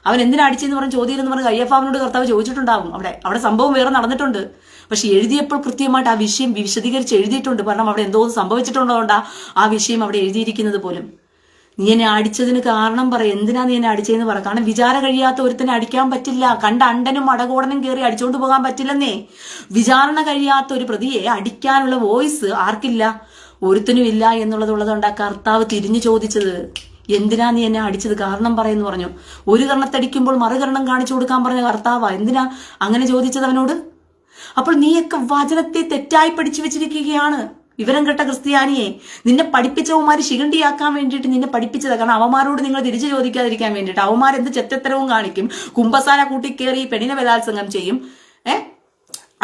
അവൻ എന്തിനാ അടിച്ചെന്ന് പറഞ്ഞ് ചോദ്യം പറഞ്ഞ് കയ്യഫാവിനോട് കർത്താവ് ചോദിച്ചിട്ടുണ്ടാവും. അവിടെ സംഭവം വേറെ നടന്നിട്ടുണ്ട്. പക്ഷെ എഴുതിയപ്പോൾ കൃത്യമായിട്ട് ആ വിഷയം വിശദീകരിച്ച് എഴുതിയിട്ടുണ്ട്. കാരണം അവിടെ എന്തോ സംഭവിച്ചിട്ടുള്ളതുകൊണ്ടാ ആ വിഷയം അവിടെ എഴുതിയിരിക്കുന്നത് പോലും. നീ എന്നെ അടിച്ചതിന് കാരണം പറ, എന്തിനാ നീ എന്നെ അടിച്ചതെന്ന് പറ. കാരണം വിചാരം കഴിയാത്ത ഒരുത്തനെ അടിക്കാൻ പറ്റില്ല. കണ്ട അണ്ടനും അടകോടനും കയറി അടിച്ചോണ്ട് പോകാൻ പറ്റില്ലെന്നേ. വിചാരണ കഴിയാത്ത ഒരു പ്രതിയെ അടിക്കാനുള്ള വോയിസ് ആർക്കില്ല? ഒരുത്തനും ഇല്ല എന്നുള്ളതുള്ളതുകൊണ്ടാ കർത്താവ് തിരിഞ്ഞു ചോദിച്ചത്, എന്തിനാ നീ എന്നെ അടിച്ചത്, കാരണം പറയുന്നു പറഞ്ഞു. ഒരു കർണത്തടിക്കുമ്പോൾ മറുകർണം കാണിച്ചു കൊടുക്കാൻ പറഞ്ഞ കർത്താവാ. എന്തിനാ അങ്ങനെ ചോദിച്ചത് അവനോട്? അപ്പോൾ നീയൊക്കെ വചനത്തെ തെറ്റായി പഠിച്ചു വെച്ചിരിക്കുകയാണ്. വിവരം കെട്ട ക്രിസ്ത്യാനിയെ, നിന്നെ പഠിപ്പിച്ചവന്മാര് ശിഖണ്ഡിയാക്കാൻ വേണ്ടിയിട്ട് നിന്നെ പഠിപ്പിച്ചത്. കാരണം അവന്മാരോട് നിങ്ങൾ തിരിച്ചു ചോദിക്കാതിരിക്കാൻ വേണ്ടിയിട്ട്. അവന്മാരെന്ത് ചെറ്റത്തരവും കാണിക്കും. കുമ്പസാര കൂട്ടിക്കേറി പെണ്ണിനെ ബലാത്സംഗം ചെയ്യും.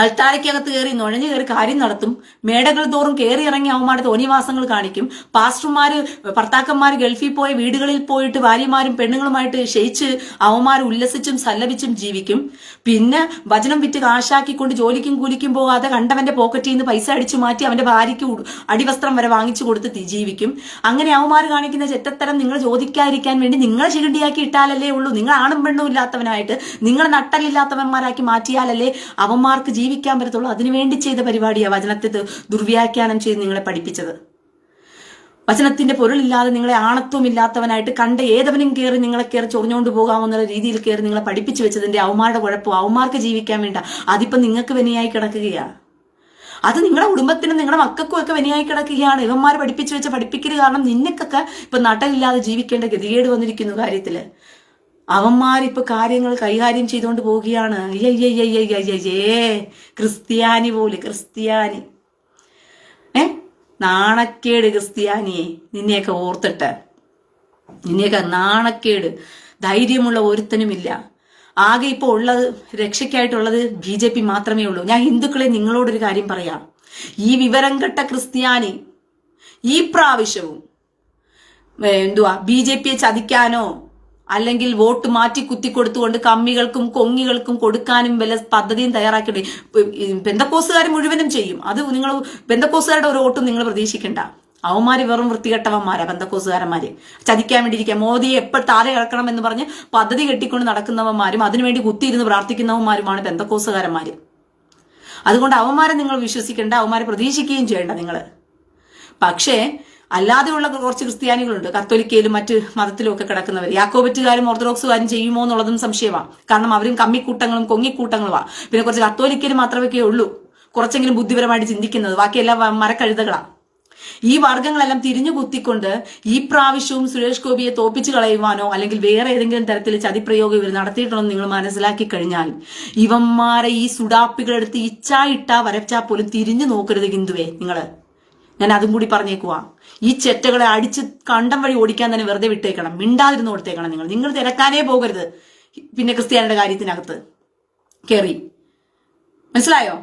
അൾത്താരയ്ക്കകത്ത് കയറി നുഴഞ്ഞു കയറി കാര്യം നടത്തും. മേടകൾ തോറും കയറി ഇറങ്ങി അവന്മാരുടെ തോന്നിവാസങ്ങൾ കാണിക്കും. പാസ്റ്റർമാര് ഭർത്താക്കന്മാര് ഗൾഫിൽ പോയ വീടുകളിൽ പോയിട്ട് ഭാര്യമാരും പെണ്ണുങ്ങളുമായിട്ട് ക്ഷയിച്ച് അവന്മാർ ഉല്ലസിച്ചും സല്ലപിച്ചും ജീവിക്കും. പിന്നെ വചനം വിറ്റ് കാശാക്കിക്കൊണ്ട് ജോലിക്കും കൂലിക്കും പോകാതെ കണ്ടവന്റെ പോക്കറ്റിൽ നിന്ന് പൈസ അടിച്ചു മാറ്റി അവന്റെ ഭാര്യയ്ക്ക് അടിവസ്ത്രം വരെ വാങ്ങിച്ചു കൊടുത്ത് ജീവിക്കും. അങ്ങനെ അവന്മാർ കാണിക്കുന്ന ചെറ്റത്തരം നിങ്ങൾ ചോദിക്കാതിരിക്കാൻ വേണ്ടി നിങ്ങൾ ശിഖണ്ഡിയാക്കി ഇട്ടാലല്ലേ ഉള്ളൂ. നിങ്ങൾ ആണും പെണ്ണും ഇല്ലാത്തവനായിട്ട് നിങ്ങൾ നട്ടലില്ലാത്തവന്മാരാക്കി മാറ്റിയാലല്ലേ അവന്മാർക്ക് ജീവിക്കാൻ പറ്റത്തുള്ളൂ. അതിനുവേണ്ടി ചെയ്ത പരിപാടിയാ വചനത്തെ ദുർവ്യാഖ്യാനം ചെയ്ത് നിങ്ങളെ പഠിപ്പിച്ചത്. വചനത്തിന്റെ പൊരുളില്ലാതെ നിങ്ങളെ ആണത്വം ഇല്ലാത്തവനായിട്ട് കണ്ട ഏതവനും കയറി നിങ്ങളെ കയറി ചൊറിഞ്ഞുകൊണ്ട് പോകാമെന്നുള്ള രീതിയിൽ കയറി നിങ്ങളെ പഠിപ്പിച്ചു വെച്ചതിന്റെ അവന്മാരുടെ കുഴപ്പം. അവന്മാർക്ക് ജീവിക്കാൻ വേണ്ട. അതിപ്പോ നിങ്ങൾക്ക് വിനയായി കിടക്കുകയാ. അത് നിങ്ങളുടെ കുടുംബത്തിനും നിങ്ങളുടെ മക്കൾക്കും ഒക്കെ വിനയായി കിടക്കുകയാണ്. ഇവന്മാർ പഠിപ്പിച്ചു വെച്ച പഠിപ്പിക്കൽ കാരണം നിന്നക്കൊക്കെ ഇപ്പൊ നട്ടലില്ലാതെ ജീവിക്കേണ്ട ഗതികേട് വന്നിരിക്കുന്നു കാര്യത്തില്. അവന്മാരിപ്പോ കാര്യങ്ങൾ കൈകാര്യം ചെയ്തുകൊണ്ട് പോവുകയാണ്. ക്രിസ്ത്യാനി പോലെ ക്രിസ്ത്യാനി നാണക്കേട് ക്രിസ്ത്യാനിയെ, നിന്നെയൊക്കെ ഓർത്തിട്ട് നിന്നെയൊക്കെ നാണക്കേട്. ധൈര്യമുള്ള ഒരുത്തനുമില്ല. ആകെ ഇപ്പോൾ ഉള്ളത് രക്ഷയ്ക്കായിട്ടുള്ളത് BJP മാത്രമേ ഉള്ളൂ. ഞാൻ ഹിന്ദുക്കളെ നിങ്ങളോടൊരു കാര്യം പറയാം. ഈ വിവരം കെട്ട ക്രിസ്ത്യാനി ഈ പ്രാവശ്യവും BJPയെ ചതിക്കാനോ അല്ലെങ്കിൽ വോട്ട് മാറ്റി കുത്തിക്കൊടുത്തുകൊണ്ട് കമ്മികൾക്കും കൊങ്ങികൾക്കും കൊടുക്കാനും വല്ല പദ്ധതിയും തയ്യാറാക്കിയിട്ട് പെന്തക്കോസുകാർ മുഴുവനും ചെയ്യും. അത് നിങ്ങൾ പെന്തക്കോസുകാരുടെ ഒരു വോട്ടും നിങ്ങൾ പ്രതീക്ഷിക്കണ്ട. അവന്മാര് വെറും വൃത്തികെട്ടവന്മാരാ പെന്തക്കോസുകാരന്മാര്. ചതിക്കാൻ വേണ്ടിയിരിക്കുക. മോദിയെ എപ്പോൾ താഴെ ഇറക്കണം എന്ന് പറഞ്ഞ് പദ്ധതി കെട്ടിക്കൊണ്ട് നടക്കുന്നവന്മാരും അതിനുവേണ്ടി കുത്തിയിരുന്ന് പ്രാർത്ഥിക്കുന്നവന്മാരുമാണ് പെന്തക്കോസുകാരന്മാര്. അതുകൊണ്ട് അവന്മാരെ നിങ്ങൾ വിശ്വസിക്കേണ്ട, അവന്മാരെ പ്രതീക്ഷിക്കുകയും ചെയ്യേണ്ട നിങ്ങൾ. പക്ഷേ അല്ലാതെയുള്ള കുറച്ച് ക്രിസ്ത്യാനികളുണ്ട്, കത്തോലിക്കയിലും മറ്റ് മതത്തിലും ഒക്കെ കിടക്കുന്നവർ. യാക്കോബറ്റുകാരും ഓർത്തഡോക്സുകാരും ചെയ്യുമോ എന്നുള്ളതും സംശയമാണ്. കാരണം അവരും കമ്മിക്കൂട്ടങ്ങളും കൊങ്ങിക്കൂട്ടങ്ങളുമാണ്. പിന്നെ കുറച്ച് കത്തോലിക്കര് മാത്രമേ ഉള്ളൂ കുറച്ചെങ്കിലും ബുദ്ധിപരമായിട്ട് ചിന്തിക്കുന്നത്. ബാക്കിയെല്ലാം മരക്കഴുതകളാ. ഈ വർഗങ്ങളെല്ലാം തിരിഞ്ഞു കുത്തിക്കൊണ്ട് ഈ പ്രാവശ്യവും സുരേഷ് ഗോപിയെ തോപ്പിച്ചു കളയുവാനോ അല്ലെങ്കിൽ വേറെ ഏതെങ്കിലും തരത്തിൽ ചതിപ്രയോഗം ഇവർ നടത്തിയിട്ടുണ്ടോ നിങ്ങൾ മനസ്സിലാക്കി കഴിഞ്ഞാൽ ഇവന്മാരെ ഈ സുഡാപ്പികളെടുത്ത് ഇച്ചായിട്ടാ വരച്ചാ പോലും തിരിഞ്ഞു നോക്കരുത് ഹിന്ദുവേ നിങ്ങള്. ഞാൻ അതും കൂടി പറഞ്ഞേക്കുവാ. ഈ ചെറ്റകളെ അടിച്ച് കണ്ടം വഴി ഓടിക്കാൻ തന്നെ വെറുതെ വിട്ടേക്കണം. മിണ്ടാതിരുന്ന് കൊടുത്തേക്കണം. നിങ്ങൾ തിരക്കാനേ പോകരുത് പിന്നെ ക്രിസ്ത്യാനിയുടെ കാര്യത്തിനകത്ത് കയറി. മനസ്സിലായോ?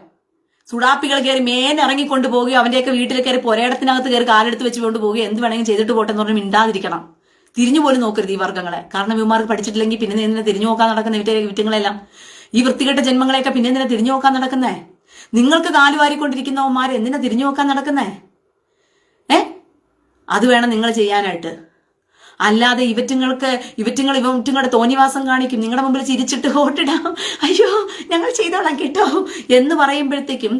സുഡാപ്പികൾ കയറി മേനിറങ്ങിക്കൊണ്ട് പോവുകയോ അവന്റെയൊക്കെ വീട്ടിൽ കയറി പൊരേടത്തിനകത്ത് കയറി കാലെടുത്ത് വെച്ച് കൊണ്ട് പോവുകയോ എന്ത് വേണമെങ്കിലും ചെയ്തിട്ട് പോട്ടെ എന്ന് പറഞ്ഞ് മിണ്ടാതിരിക്കണം. തിരിഞ്ഞു പോലും നോക്കരുത് ഈ വർഗ്ഗങ്ങളെ. കാരണം ഇവന്മാർക്ക് പഠിച്ചിട്ടില്ലെങ്കിൽ പിന്നെ എന്തിനാ തിരിഞ്ഞു നോക്കാൻ നടക്കുന്ന വിറ്റങ്ങളെല്ലാം ഈ വൃത്തികെട്ട ജന്മങ്ങളെയൊക്കെ പിന്നെ എന്തിനാ തിരിഞ്ഞു നോക്കാൻ നടക്കുന്നേ? നിങ്ങൾക്ക് കാലുവാരിക്കൊണ്ടിരിക്കുന്നവന്മാർ എന്തിനാ തിരിഞ്ഞു നോക്കാൻ നടക്കുന്നേ? അത് വേണം നിങ്ങൾ ചെയ്യാനായിട്ട്. അല്ലാതെ ഇവറ്റുങ്ങളുടെ തോന്നിവാസം കാണിക്കും. നിങ്ങളുടെ മുമ്പിൽ ചിരിച്ചിട്ട് വോട്ടിടാം, അയ്യോ ഞങ്ങൾ ചെയ്തോളാം കേട്ടോ എന്ന് പറയുമ്പോഴത്തേക്കും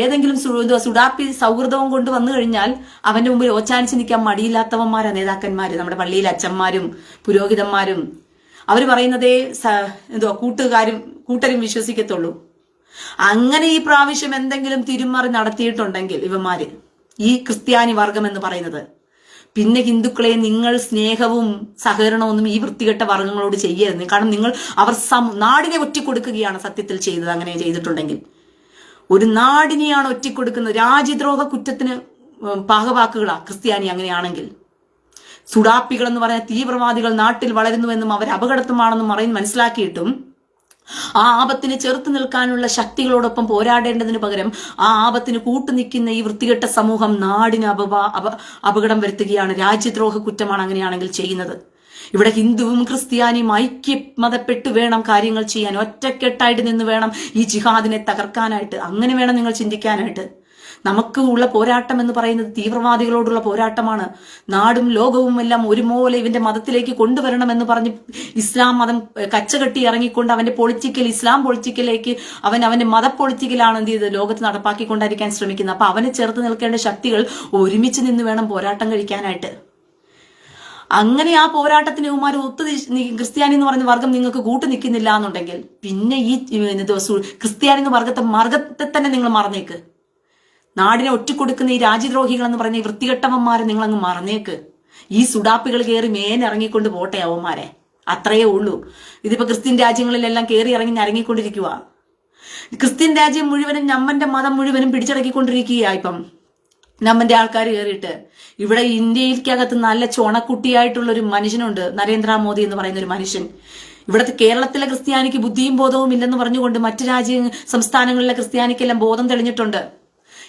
ഏതെങ്കിലും സുഡാപ്പി സൗഹൃദവും കൊണ്ട് വന്നു കഴിഞ്ഞാൽ അവന്റെ മുമ്പിൽ ഓച്ചാനിച്ച് നിൽക്കാൻ മടിയില്ലാത്തവന്മാരാ നേതാക്കന്മാര്. നമ്മുടെ പള്ളിയിലെ അച്ഛന്മാരും പുരോഹിതന്മാരും അവർ പറയുന്നതേ കൂട്ടരും വിശ്വസിക്കത്തുള്ളൂ. അങ്ങനെ ഈ പ്രാവശ്യം എന്തെങ്കിലും തിരുമറി നടത്തിയിട്ടുണ്ടെങ്കിൽ ഇവന്മാര് ഈ ക്രിസ്ത്യാനി വർഗം എന്ന് പറയുന്നത്, പിന്നെ ഹിന്ദുക്കളെ നിങ്ങൾ സ്നേഹവും സഹകരണമൊന്നും ഈ വൃത്തികെട്ട വർഗങ്ങളോട് ചെയ്യരുത്. കാരണം അവർ നാടിനെ ഒറ്റിക്കൊടുക്കുകയാണ് സത്യത്തിൽ ചെയ്തത്. അങ്ങനെ ചെയ്തിട്ടുണ്ടെങ്കിൽ ഒരു നാടിനെയാണ് ഒറ്റിക്കൊടുക്കുന്നത്. രാജ്യദ്രോഹ കുറ്റത്തിന് പാകവാക്കുകളാ ക്രിസ്ത്യാനി അങ്ങനെയാണെങ്കിൽ. സുഡാപ്പികൾ എന്ന് പറയുന്ന തീവ്രവാദികൾ നാട്ടിൽ വളരുന്നുവെന്നും അവർ അപകടത്വമാണെന്നും മനസ്സിലാക്കിയിട്ടും ആ ആപത്തിന് ചെറുത്തു നിൽക്കാനുള്ള ശക്തികളോടൊപ്പം പോരാടേണ്ടതിന് പകരം ആ ആപത്തിന് കൂട്ടുനിൽക്കുന്ന ഈ വൃത്തികെട്ട സമൂഹം നാടിന് അപകടം വരുത്തുകയാണ്. രാജ്യദ്രോഹ കുറ്റമാണ് അങ്ങനെയാണെങ്കിൽ ചെയ്യുന്നത്. ഇവിടെ ഹിന്ദുവും ക്രിസ്ത്യാനിയും ഐക്യമതപ്പെട്ട് വേണം കാര്യങ്ങൾ ചെയ്യാൻ. ഒറ്റക്കെട്ടായിട്ട് നിന്ന് വേണം ഈ ജിഹാദിനെ തകർക്കാനായിട്ട്. അങ്ങനെ വേണം നിങ്ങൾ ചിന്തിക്കാനായിട്ട്. നമുക്ക് ഉള്ള പോരാട്ടം എന്ന് പറയുന്നത് തീവ്രവാദികളോടുള്ള പോരാട്ടമാണ്. നാടും ലോകവും എല്ലാം ഒരുപോലെ ഇവന്റെ മതത്തിലേക്ക് കൊണ്ടുവരണമെന്ന് പറഞ്ഞ് ഇസ്ലാം മതം കച്ചകെട്ടി ഇറങ്ങിക്കൊണ്ട് അവന്റെ ഇസ്ലാം പൊളിറ്റിക്കലേക്ക് അവന്റെ മത പൊളിറ്റിക്കലാണ് എന്ത് ചെയ്ത് ലോകത്ത് നടപ്പാക്കിക്കൊണ്ടിരിക്കാൻ ശ്രമിക്കുന്നത്. അപ്പൊ അവനെ ചേർത്ത് നിൽക്കേണ്ട ശക്തികൾ ഒരുമിച്ച് നിന്ന് വേണം പോരാട്ടം കഴിക്കാനായിട്ട്. അങ്ങനെ ആ പോരാട്ടത്തിന് ഇവന്മാർ ക്രിസ്ത്യാനി എന്ന് പറയുന്ന വർഗം നിങ്ങൾക്ക് കൂട്ടു നിൽക്കുന്നില്ല എന്നുണ്ടെങ്കിൽ പിന്നെ ഈ ക്രിസ്ത്യാനി എന്ന വർഗത്തെ തന്നെ നിങ്ങൾ മറന്നേക്ക്. നാടിനെ ഒറ്റിക്കൊടുക്കുന്ന ഈ രാജ്യദ്രോഹികൾ എന്ന് പറയുന്ന ഈ വൃത്തികെട്ടവന്മാരെ നിങ്ങളങ്ങ് മറന്നേക്ക്. ഈ സുഡാപ്പികൾ കയറി മേനിറങ്ങിക്കൊണ്ട് പോട്ടെ അവന്മാരെ, അത്രയേ ഉള്ളൂ. ഇതിപ്പോ ക്രിസ്ത്യൻ രാജ്യങ്ങളിലെല്ലാം കയറി ഇറങ്ങി ഞരങ്ങിക്കൊണ്ടിരിക്കുക. ക്രിസ്ത്യൻ രാജ്യം മുഴുവനും നമ്മന്റെ മതം മുഴുവനും പിടിച്ചടക്കിക്കൊണ്ടിരിക്കുക. ഇപ്പം നമ്മന്റെ ആൾക്കാർ കയറിയിട്ട് ഇവിടെ ഇന്ത്യയിലേക്കകത്ത് നല്ല ചുണക്കുട്ടിയായിട്ടുള്ള ഒരു മനുഷ്യനുണ്ട്, നരേന്ദ്രമോദി എന്ന് പറയുന്ന ഒരു മനുഷ്യൻ. ഇവിടുത്തെ കേരളത്തിലെ ക്രിസ്ത്യാനിക്ക് ബുദ്ധിയും ബോധവും ഇല്ലെന്ന് പറഞ്ഞുകൊണ്ട് മറ്റു സംസ്ഥാനങ്ങളിലെ ക്രിസ്ത്യാനിക്കെല്ലാം ബോധം തെളിഞ്ഞിട്ടുണ്ട്,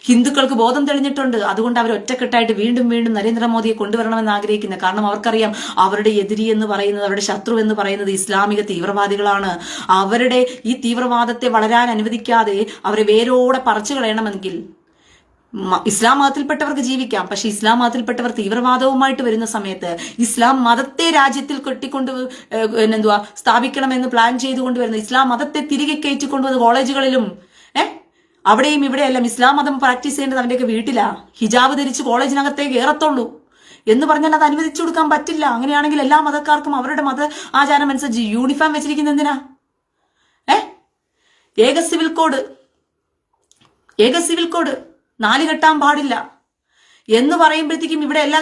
ഹിന്ദുക്കൾക്ക് ബോധം തെളിഞ്ഞിട്ടുണ്ട്. അതുകൊണ്ട് അവർ ഒറ്റക്കെട്ടായിട്ട് വീണ്ടും വീണ്ടും നരേന്ദ്രമോദിയെ കൊണ്ടുവരണമെന്ന് ആഗ്രഹിക്കുന്നത്. കാരണം അവർക്കറിയാം അവരുടെ എതിരി എന്ന് പറയുന്നത്, അവരുടെ ശത്രു എന്ന് പറയുന്നത് ഇസ്ലാമിക തീവ്രവാദികളാണ്. അവരുടെ ഈ തീവ്രവാദത്തെ വളരാൻ അനുവദിക്കാതെ അവരെ വേരോടെ പറിച്ചു കളയണമെങ്കിൽ ഇസ്ലാം മതത്തിൽപ്പെട്ടവർക്ക് ജീവിക്കാം. പക്ഷെ ഇസ്ലാം മതത്തിൽപ്പെട്ടവർ തീവ്രവാദവുമായിട്ട് വരുന്ന സമയത്ത് ഇസ്ലാം മതത്തെ രാജ്യത്തിൽ കെട്ടിക്കൊണ്ട് സ്ഥാപിക്കണമെന്ന് പ്ലാൻ ചെയ്തുകൊണ്ട് വരുന്ന ഇസ്ലാം മതത്തെ തിരികെ കയറ്റിക്കൊണ്ടുവന്ന് കോളേജുകളിലും അവിടെയും ഇവിടെയെല്ലാം ഇസ്ലാം മതം പ്രാക്ടീസ് ചെയ്യേണ്ടത് അവന്റെയൊക്കെ വീട്ടിലാ. ഹിജാബ് ധരിച്ച് കോളേജിനകത്തേ കയറത്തുള്ളൂ എന്ന് പറഞ്ഞാൽ അത് അനുവദിച്ചു കൊടുക്കാൻ പറ്റില്ല. അങ്ങനെയാണെങ്കിൽ എല്ലാ മതക്കാർക്കും അവരുടെ മത ആചാരം അനുസരിച്ച് യൂണിഫോം വെച്ചിരിക്കുന്ന എന്തിനാ? ഏക സിവിൽ കോഡ് 4 കെട്ടാൻ പാടില്ല എന്ന് പറയുമ്പോഴത്തേക്കും ഇവിടെ എല്ലാ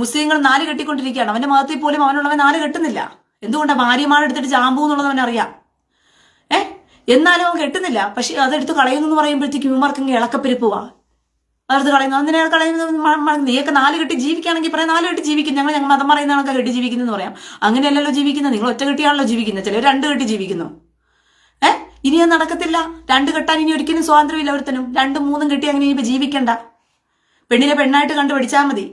മുസ്ലിങ്ങളും 4 കെട്ടിക്കൊണ്ടിരിക്കുകയാണ്. അവന്റെ മതത്തിൽ പോലും അവനുള്ളവൻ 4 കെട്ടുന്നില്ല. എന്തുകൊണ്ടാണ്? ഭാര്യമാരെടുത്തിട്ട് ചാമ്പൂ എന്നുള്ളത് അവനറിയാം. എന്നാലും അവൻ കെട്ടുന്നില്ല. പക്ഷെ അതെടുത്ത് കളയുന്നു എന്ന് പറയുമ്പോഴത്തേക്കും ഇവന്മാർക്കെങ്കിൽ ഇളക്കപ്പെരുപ്പ് പോവാ. അതെടുത്ത് കളയുന്നു. അതിനെ കളയുന്നത് നീയൊക്കെ 4 കെട്ടി ജീവിക്കുകയാണെങ്കിൽ പറയാം 4 കെട്ടി ജീവിക്കും. ഞങ്ങൾ മതം പറയുന്ന ആൾക്കാർ കെട്ടി ജീവിക്കുന്നതെന്ന് പറയാം. അങ്ങനെയല്ലല്ലോ ജീവിക്കുന്നത്. നിങ്ങൾ ഒറ്റ കെട്ടിയാണല്ലോ ജീവിക്കുന്നത്. ചിലർ 2 കെട്ടി ജീവിക്കുന്നു. ഇനി അത് നടക്കത്തില്ല. 2 കെട്ടാൻ ഇനി ഒരിക്കലും സ്വാതന്ത്ര്യമില്ല ഒരുത്തനും. 2, 3 കെട്ടി അങ്ങനെ ഇനിയിപ്പോ ജീവിക്കണ്ട. പെണ്ണിനെ പെണ്ണായിട്ട് കണ്ടു പഠിച്ചാൽ മതി.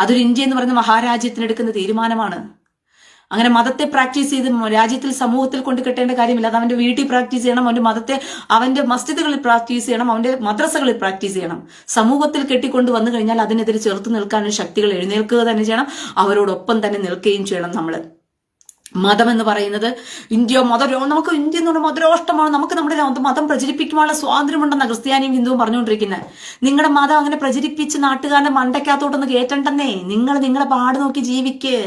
അതൊരു ഇന്ത്യ എന്ന് പറയുന്ന മഹാരാജ്യത്തിനെടുക്കുന്ന തീരുമാനമാണ്. അങ്ങനെ മതത്തെ പ്രാക്ടീസ് ചെയ്ത് രാജ്യത്തിൽ സമൂഹത്തിൽ കൊണ്ട് കെട്ടേണ്ട കാര്യമില്ല. അത് അവന്റെ വീട്ടിൽ പ്രാക്ടീസ് ചെയ്യണം, അവന്റെ മതത്തെ അവന്റെ മസ്ജിദുകളിൽ പ്രാക്ടീസ് ചെയ്യണം, അവന്റെ മദ്രസകളിൽ പ്രാക്ടീസ് ചെയ്യണം. സമൂഹത്തിൽ കെട്ടിക്കൊണ്ട് വന്നു കഴിഞ്ഞാൽ അതിനെതിരെ ചെറുത്ത് നിൽക്കാനും ശക്തികൾ എഴുന്നേൽക്കുക തന്നെ ചെയ്യണം, അവരോടൊപ്പം തന്നെ നിൽക്കുകയും ചെയ്യണം. നമ്മള് മതം എന്ന് പറയുന്നത് നമുക്ക് ഇന്ത്യ എന്ന് പറഞ്ഞാൽ മതരാഷ്ട്രമാണ്, നമുക്ക് നമ്മുടെ മതം പ്രചരിപ്പിക്കുവാനുള്ള സ്വാതന്ത്ര്യമുണ്ടെന്നാണ് ക്രിസ്ത്യാനിയും ഹിന്ദുവും പറഞ്ഞുകൊണ്ടിരിക്കുന്നത്. നിങ്ങളുടെ മതം അങ്ങനെ പ്രചരിപ്പിച്ച് നാട്ടുകാരുടെ മണ്ടയ്ക്കകത്തോട്ടൊന്ന് കേട്ടണ്ടെന്നേ. നിങ്ങളുടെ പാട് നോക്കി ജീവിക്ക്.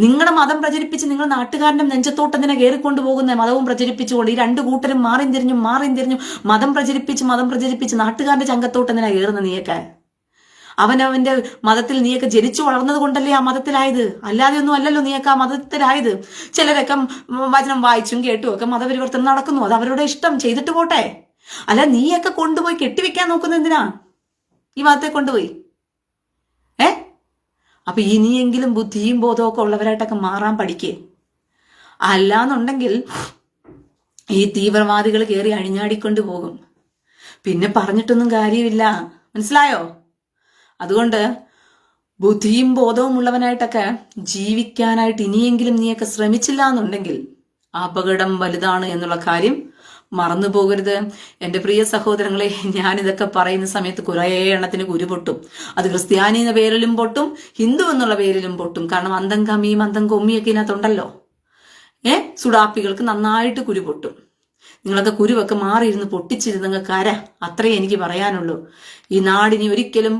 നിങ്ങളുടെ മതം പ്രചരിപ്പിച്ച് നിങ്ങൾ നാട്ടുകാരന്റെ നെഞ്ചത്തോട്ടത്തിനെ കയറിക്കൊണ്ടുപോകുന്ന മതവും പ്രചരിപ്പിച്ചുകൊണ്ട് ഈ 2 കൂട്ടരും മാറിയും തിരിഞ്ഞും മതം പ്രചരിപ്പിച്ച് നാട്ടുകാരന്റെ ചങ്കത്തോട്ടത്തിനാ കയറുന്ന നീയൊക്കെ. അവനവന്റെ മതത്തിൽ നീയൊക്കെ ജനിച്ചു വളർന്നത് കൊണ്ടല്ലേ ആ മതത്തിലായത്, അല്ലാതെ ഒന്നും അല്ലല്ലോ നീയൊക്കെ ആ മതത്തിലായത്. ചിലരൊക്കെ വചനം വായിച്ചും കേട്ടും ഒക്കെ മതപരിവർത്തനം നടക്കുന്നു. അത് അവരുടെ ഇഷ്ടം, ചെയ്തിട്ട് പോട്ടെ. അല്ല നീയൊക്കെ കൊണ്ടുപോയി കെട്ടിവെക്കാൻ നോക്കുന്നത് എന്തിനാ? ഈ മതത്തെ കൊണ്ടുപോയി അപ്പൊ ഇനിയെങ്കിലും ബുദ്ധിയും ബോധവും ഒക്കെ ഉള്ളവരായിട്ടൊക്കെ മാറാൻ പഠിക്കേ. അല്ലാന്നുണ്ടെങ്കിൽ ഈ തീവ്രവാദികൾ കയറി അഴിഞ്ഞാടിക്കൊണ്ട് പോകും. പിന്നെ പറഞ്ഞിട്ടൊന്നും കാര്യമില്ല. മനസ്സിലായോ? അതുകൊണ്ട് ബുദ്ധിയും ബോധവും ഉള്ളവനായിട്ടൊക്കെ ജീവിക്കാനായിട്ട് ഇനിയെങ്കിലും നീയൊക്കെ ശ്രമിച്ചില്ല എന്നുണ്ടെങ്കിൽ അപകടം വലുതാണ് എന്നുള്ള കാര്യം മറന്നു പോകരുത്. എന്റെ പ്രിയ സഹോദരങ്ങളെ, ഞാനിതൊക്കെ പറയുന്ന സമയത്ത് കുറേ എണ്ണത്തിന് കുരുപൊട്ടും. അത് ക്രിസ്ത്യാനി എന്ന പേരിലും പൊട്ടും, ഹിന്ദു എന്നുള്ള പേരിലും പൊട്ടും. കാരണം അന്തം കമ്മിയും അന്തം കൊമ്മിയൊക്കെ ഇതിനകത്തുണ്ടല്ലോ. സുഡാപ്പികൾക്ക് നന്നായിട്ട് കുരുപൊട്ടും. നിങ്ങളൊക്കെ കുരുവൊക്കെ മാറിയിരുന്ന് പൊട്ടിച്ചിരുന്നങ്ങ് കര. അത്രേ എനിക്ക് പറയാനുള്ളൂ. ഈ നാടിനി ഒരിക്കലും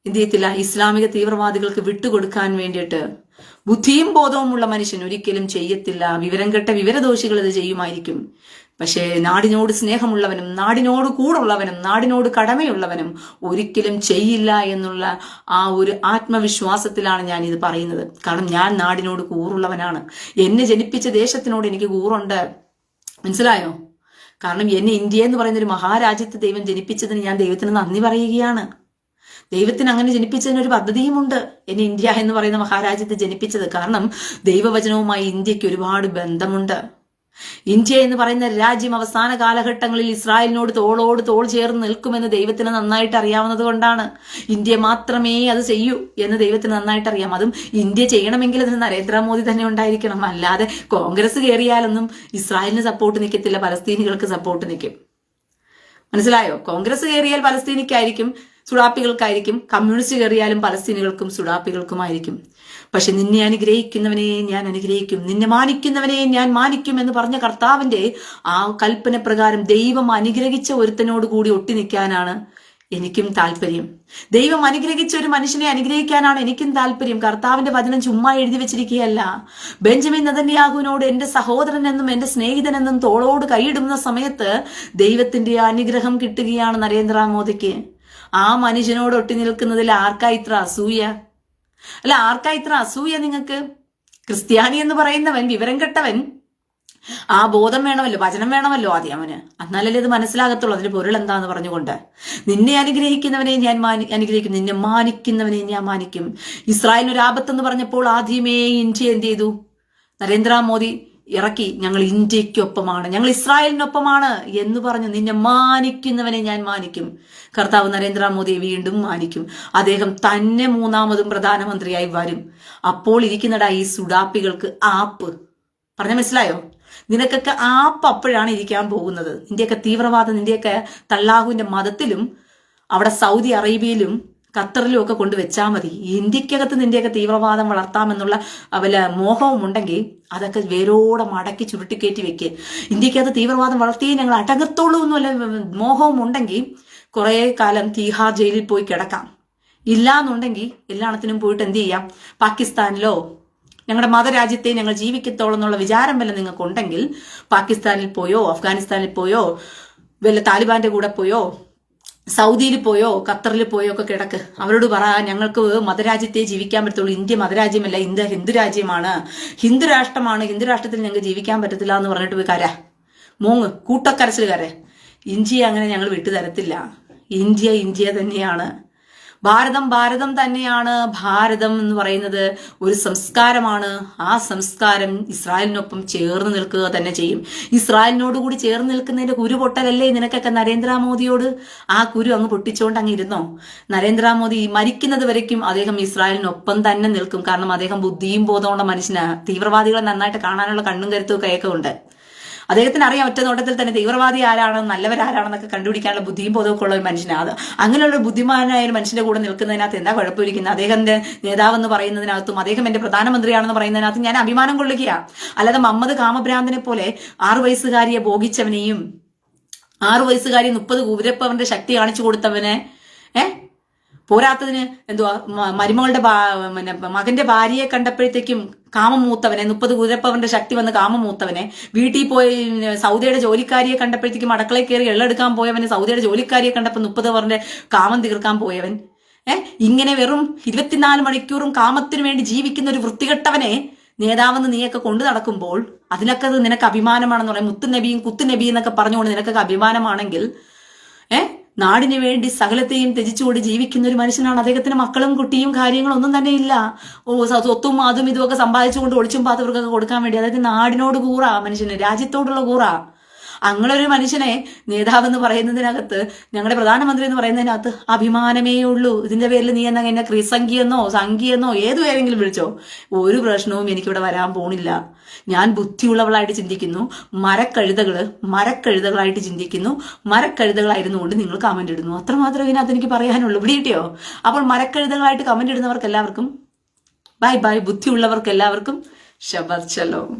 എന്ത് ചെയ്യത്തില്ല, ഇസ്ലാമിക തീവ്രവാദികൾക്ക് വിട്ടുകൊടുക്കാൻ വേണ്ടിയിട്ട് ബുദ്ധിയും ബോധവുമുള്ള മനുഷ്യൻ ഒരിക്കലും ചെയ്യത്തില്ല. വിവരം കെട്ട വിവരദോഷികൾ ഇത് ചെയ്യുമായിരിക്കും. പക്ഷേ നാടിനോട് സ്നേഹമുള്ളവനും നാടിനോട് കൂടുള്ളവനും നാടിനോട് കടമയുള്ളവനും ഒരിക്കലും ചെയ്യില്ല എന്നുള്ള ആ ഒരു ആത്മവിശ്വാസത്തിലാണ് ഞാൻ ഇത് പറയുന്നത്. കാരണം ഞാൻ നാടിനോട് കൂറുള്ളവനാണ്. എന്നെ ജനിപ്പിച്ച ദേശത്തിനോട് എനിക്ക് കൂറുണ്ട്. മനസ്സിലായോ? കാരണം എന്നെ ഇന്ത്യ എന്ന് പറയുന്ന ഒരു മഹാരാജ്യത്ത് ദൈവം ജനിപ്പിച്ചതിന് ഞാൻ ദൈവത്തിന് നന്ദി പറയുകയാണ്. ദൈവത്തിന് അങ്ങനെ ജനിപ്പിച്ചതിനൊരു പദ്ധതിയുമുണ്ട്. എന്നെ ഇന്ത്യ എന്ന് പറയുന്ന മഹാരാജ്യത്ത് ജനിപ്പിച്ചത്. കാരണം ദൈവവചനവുമായി ഇന്ത്യക്ക് ഒരുപാട് ബന്ധമുണ്ട്. ഇന്ത്യ എന്ന് പറയുന്ന രാജ്യം അവസാന കാലഘട്ടങ്ങളിൽ ഇസ്രായേലിനോട് തോളോട് തോൾ ചേർന്ന് നിൽക്കുമെന്ന് ദൈവത്തിന് നന്നായിട്ട് അറിയാവുന്നത് കൊണ്ടാണ്. ഇന്ത്യ മാത്രമേ അത് ചെയ്യൂ എന്ന് ദൈവത്തിന് നന്നായിട്ട് അറിയാം. അതും ഇന്ത്യ ചെയ്യണമെങ്കിൽ അതിന് നരേന്ദ്രമോദി തന്നെ ഉണ്ടായിരിക്കണം. അല്ലാതെ കോൺഗ്രസ് കയറിയാലൊന്നും ഇസ്രായേലിന് സപ്പോർട്ട് നിൽക്കത്തില്ല, പലസ്തീനികൾക്ക് സപ്പോർട്ട് നിൽക്കും. മനസ്സിലായോ? കോൺഗ്രസ് കയറിയാൽ പലസ്തീനിക്കായിരിക്കും, സുഡാപ്പികൾക്കായിരിക്കും. കമ്മ്യൂണിസ്റ്റ് കയറിയാലും പലസ്തീനികൾക്കും സുഡാപ്പികൾക്കുമായിരിക്കും. പക്ഷെ നിന്നെ അനുഗ്രഹിക്കുന്നവനെ ഞാൻ അനുഗ്രഹിക്കും, നിന്നെ മാനിക്കുന്നവനെ ഞാൻ മാനിക്കും എന്ന് പറഞ്ഞ കർത്താവിന്റെ ആ കൽപ്പന പ്രകാരം ദൈവം അനുഗ്രഹിച്ച ഒരുത്തനോട് കൂടി ഒട്ടി നിൽക്കാനാണ് എനിക്കും താല്പര്യം. ദൈവം അനുഗ്രഹിച്ച ഒരു മനുഷ്യനെ അനുഗ്രഹിക്കാനാണ് എനിക്കും താല്പര്യം. കർത്താവിന്റെ വചനം ചുമ്മാ എഴുതി വെച്ചിരിക്കുകയല്ല. ബെഞ്ചമിൻ നെതന്യാഹുവിനോട് എന്റെ സഹോദരനെന്നും എന്റെ സ്നേഹിതനെന്നും തോളോട് കൈയിടുന്ന സമയത്ത് ദൈവത്തിന്റെ അനുഗ്രഹം കിട്ടുകയാണ് നരേന്ദ്രമോദിക്ക്. ആ മനുഷ്യനോട് ഒട്ടി നിൽക്കുന്നതിൽ ആർക്കാ ഇത്ര അസൂയ? അല്ല, ആർക്കാ ഇത്ര അസൂയ നിങ്ങൾക്ക്? ക്രിസ്ത്യാനി എന്ന് പറയുന്നവൻ, വിവരം കെട്ടവൻ, ആ ബോധം വേണമല്ലോ, വചനം വേണമല്ലോ ആദ്യം അവന്. എന്നാലല്ലേ ഇത് മനസ്സിലാകത്തുള്ളൂ അതിന്റെ പൊരുൾ എന്താന്ന് പറഞ്ഞുകൊണ്ട്. നിന്നെ അനുഗ്രഹിക്കുന്നവനെ ഞാൻ അനുഗ്രഹിക്കും, നിന്നെ മാനിക്കുന്നവനെ ഞാൻ മാനിക്കും. ഇസ്രായേലിന് ഒരു ആപത്തെന്ന് പറഞ്ഞപ്പോൾ ആദ്യമേ ഇന്ത്യ എന്ത് ചെയ്തു? നരേന്ദ്രമോദി ഇറക്കി, ഞങ്ങൾ ഇന്ത്യക്കൊപ്പമാണ്, ഞങ്ങൾ ഇസ്രായേലിനൊപ്പമാണ് എന്ന് പറഞ്ഞു. നിന്നെ മാനിക്കുന്നവനെ ഞാൻ മാനിക്കും. കർത്താവ് നരേന്ദ്രമോദിയെ വീണ്ടും മാനിക്കും. അദ്ദേഹം തന്നെ മൂന്നാമതും പ്രധാനമന്ത്രിയായി വരും. അപ്പോൾ ഇരിക്കുന്നടാ ഈ സുഡാപ്പികൾക്ക് ആപ്പ്. പറഞ്ഞ മനസ്സിലായോ? നിനക്കൊക്കെ ആപ്പ് അപ്പോഴാണ് ഇരിക്കാൻ പോകുന്നത്. നിന്റെയൊക്കെ തീവ്രവാദം, നിന്റെയൊക്കെ തള്ളാഹുവിന്റെ മതത്തിലും അവിടെ സൗദി അറേബ്യയിലും ഖത്തറിലും ഒക്കെ കൊണ്ടുവച്ചാൽ മതി. ഇന്ത്യക്കകത്ത് നിന്റെയൊക്കെ തീവ്രവാദം വളർത്താമെന്നുള്ള വല്ല മോഹവും ഉണ്ടെങ്കിൽ അതൊക്കെ വേരോടെ മടക്കി ചുരുട്ടിക്കയറ്റി വെക്ക്. ഇന്ത്യക്കകത്ത് തീവ്രവാദം വളർത്തിയേ ഞങ്ങൾ അടങ്ങത്തുള്ളൂ എന്നല്ല മോഹവും ഉണ്ടെങ്കിൽ കുറെ കാലം തീഹാർ ജയിലിൽ പോയി കിടക്കാം. ഇല്ലാന്നുണ്ടെങ്കിൽ എല്ലാണത്തിനും പോയിട്ട് എന്ത് ചെയ്യാം? പാകിസ്ഥാനിലോ ഞങ്ങളുടെ മതരാജ്യത്തെ ഞങ്ങൾ ജീവിക്കത്തോളം എന്നുള്ള വിചാരം വല്ല നിങ്ങൾക്കുണ്ടെങ്കിൽ പാകിസ്ഥാനിൽ പോയോ അഫ്ഗാനിസ്ഥാനിൽ പോയോ വല്ല താലിബാന്റെ കൂടെ പോയോ സൗദിയിൽ പോയോ ഖത്തറിൽ പോയോ ഒക്കെ കിടക്ക്. അവരോട് പറ, ഞങ്ങൾക്ക് മതരാജ്യത്തെ ജീവിക്കാൻ പറ്റത്തുള്ളൂ, ഇന്ത്യ മതരാജ്യമല്ല, ഇന്ത്യ ഹിന്ദു രാജ്യമാണ്, ഹിന്ദു രാഷ്ട്രമാണ്, ഹിന്ദു രാഷ്ട്രത്തിൽ ഞങ്ങൾക്ക് ജീവിക്കാൻ പറ്റത്തില്ല എന്ന് പറഞ്ഞിട്ട് പോയി കര മൂങ്ങ് കൂട്ടക്കരച്ചിൽ കര. ഇന്ത്യയെ അങ്ങനെ ഞങ്ങൾ വിട്ടുതരത്തില്ല. ഇന്ത്യ ഇന്ത്യ തന്നെയാണ്. ഭാരതം ഭാരതം തന്നെയാണ്. ഭാരതം എന്ന് പറയുന്നത് ഒരു സംസ്കാരമാണ്. ആ സംസ്കാരം ഇസ്രായേലിനൊപ്പം ചേർന്ന് നിൽക്കുക തന്നെ ചെയ്യും. ഇസ്രായേലിനോട് കൂടി ചേർന്ന് നിൽക്കുന്നതിന്റെ കുരു പൊട്ടലല്ലേ നിനക്കൊക്കെ നരേന്ദ്രമോദിയോട്? ആ കുരു അങ്ങ് പൊട്ടിച്ചോണ്ട് അങ്ങ് ഇരുന്നോ? നരേന്ദ്രമോദി മരിക്കുന്നത് വരയ്ക്കും അദ്ദേഹം ഇസ്രായേലിനൊപ്പം തന്നെ നിൽക്കും. കാരണം അദ്ദേഹം ബുദ്ധിയും ബോധമുള്ള മനുഷ്യനാ. തീവ്രവാദികളെ നന്നായിട്ട് കാണാനുള്ള കണ്ണും കരുത്തും ഒക്കെ ഉണ്ട്. അദ്ദേഹത്തിന് അറിയാം ഒറ്റ നോട്ടത്തിൽ തന്നെ തീവ്രവാദി ആരാണ് നല്ലവരാരാണെന്നൊക്കെ കണ്ടുപിടിക്കാനുള്ള ബുദ്ധിയും ബോധമൊക്കെ ഉള്ള ഒരു മനുഷ്യനാണ്. അങ്ങനെയുള്ള ബുദ്ധിമാനായ ഒരു മനുഷ്യന്റെ കൂടെ നിൽക്കുന്നതിനകത്ത് എന്താ കുഴപ്പമിരിക്കുന്നത്? അദ്ദേഹത്തിന്റെ നേതാവെന്ന് പറയുന്നതിനകത്തും അദ്ദേഹം എന്റെ പ്രധാനമന്ത്രിയാണെന്ന് പറയുന്നതിനകത്തും ഞാൻ അഭിമാനം കൊള്ളുകയാണ്. അല്ലാതെ മമ്മദ് കാമഭ്രാന്തനെ പോലെ 6 വയസ്സുകാരിയെ ഭോഗിച്ചവനെയും 6 വയസ്സുകാരി 30 കുതിരപ്പവന്റെ ശക്തി കാണിച്ചു കൊടുത്തവനെ പോരാത്തതിന് എന്തുവാ മരുമകളുടെ മകന്റെ ഭാര്യയെ കണ്ടപ്പോഴത്തേക്കും കാമം മൂത്തവനെ 30 കുതിരപ്പവന്റെ ശക്തി വന്ന് കാമം മൂത്തവനെ, വീട്ടിൽ പോയി സൗദിയുടെ ജോലിക്കാരിയെ കണ്ടപ്പോഴത്തേക്കും അടുക്കളയിൽ കയറി എള്ളെടുക്കാൻ പോയവന്, സൗദിയുടെ ജോലിക്കാരിയെ കണ്ടപ്പോൾ 30 പവന്റെ കാമം തീർക്കാൻ പോയവൻ, ഇങ്ങനെ വെറും 24 മണിക്കൂറും കാമത്തിനു വേണ്ടി ജീവിക്കുന്ന ഒരു വൃത്തികെട്ടവനെ നേതാവെന്ന് നീയൊക്കെ കൊണ്ടു നടക്കുമ്പോൾ അതിനൊക്കെ നിനക്ക് അഭിമാനമാണെന്ന് പറയാം. മുത്തുനബിയും കുത്തുനബിയും എന്നൊക്കെ പറഞ്ഞുകൊണ്ട് നിനക്കൊക്കെ അഭിമാനമാണെങ്കിൽ നാടിന് വേണ്ടി സകലത്തെയും ത്യജിച്ചുകൊണ്ട് ജീവിക്കുന്ന ഒരു മനുഷ്യനാണ്. അദ്ദേഹത്തിന് മക്കളും കുട്ടിയും കാര്യങ്ങളും ഒന്നും തന്നെ ഇല്ല. സ്വത്തും അതും ഇതുമൊക്കെ സമ്പാദിച്ചുകൊണ്ട് ഒളിച്ചും പാത്തവർക്കൊക്കെ കൊടുക്കാൻ വേണ്ടി അദ്ദേഹത്തിന് നാടിനോട് കൂറ, മനുഷ്യന് രാജ്യത്തോടുള്ള കൂറ. അങ്ങനെ ഒരു മനുഷ്യനെ നേതാവെന്ന് പറയുന്നതിനകത്ത്, ഞങ്ങളുടെ പ്രധാനമന്ത്രി എന്ന് പറയുന്നതിനകത്ത് അഭിമാനമേ ഉള്ളൂ. ഇതിന്റെ പേരിൽ നീ എന്നാ എന്നെ ക്രിസംഖ്യെന്നോ സംഖ്യെന്നോ ഏതു പേരെങ്കിലും വിളിച്ചോ, ഒരു പ്രശ്നവും എനിക്കിവിടെ വരാൻ പോണില്ല. ഞാൻ ബുദ്ധിയുള്ളവളായിട്ട് ചിന്തിക്കുന്നു. മരക്കഴുതകളായിട്ട് ചിന്തിക്കുന്നു. മരക്കഴുതകളായിരുന്നു കൊണ്ട് നിങ്ങൾ കമന്റ് ഇടുന്നു. അത്രമാത്രം ഇതിനകത്ത് എനിക്ക് പറയാനുള്ളൂ. പിടികിട്ടിയോ? അപ്പോൾ മരക്കഴുതകളായിട്ട് കമന്റ് ഇടുന്നവർക്ക് എല്ലാവർക്കും ബൈ ബൈ. ബുദ്ധിയുള്ളവർക്ക് എല്ലാവർക്കും ശബത് ശലോം.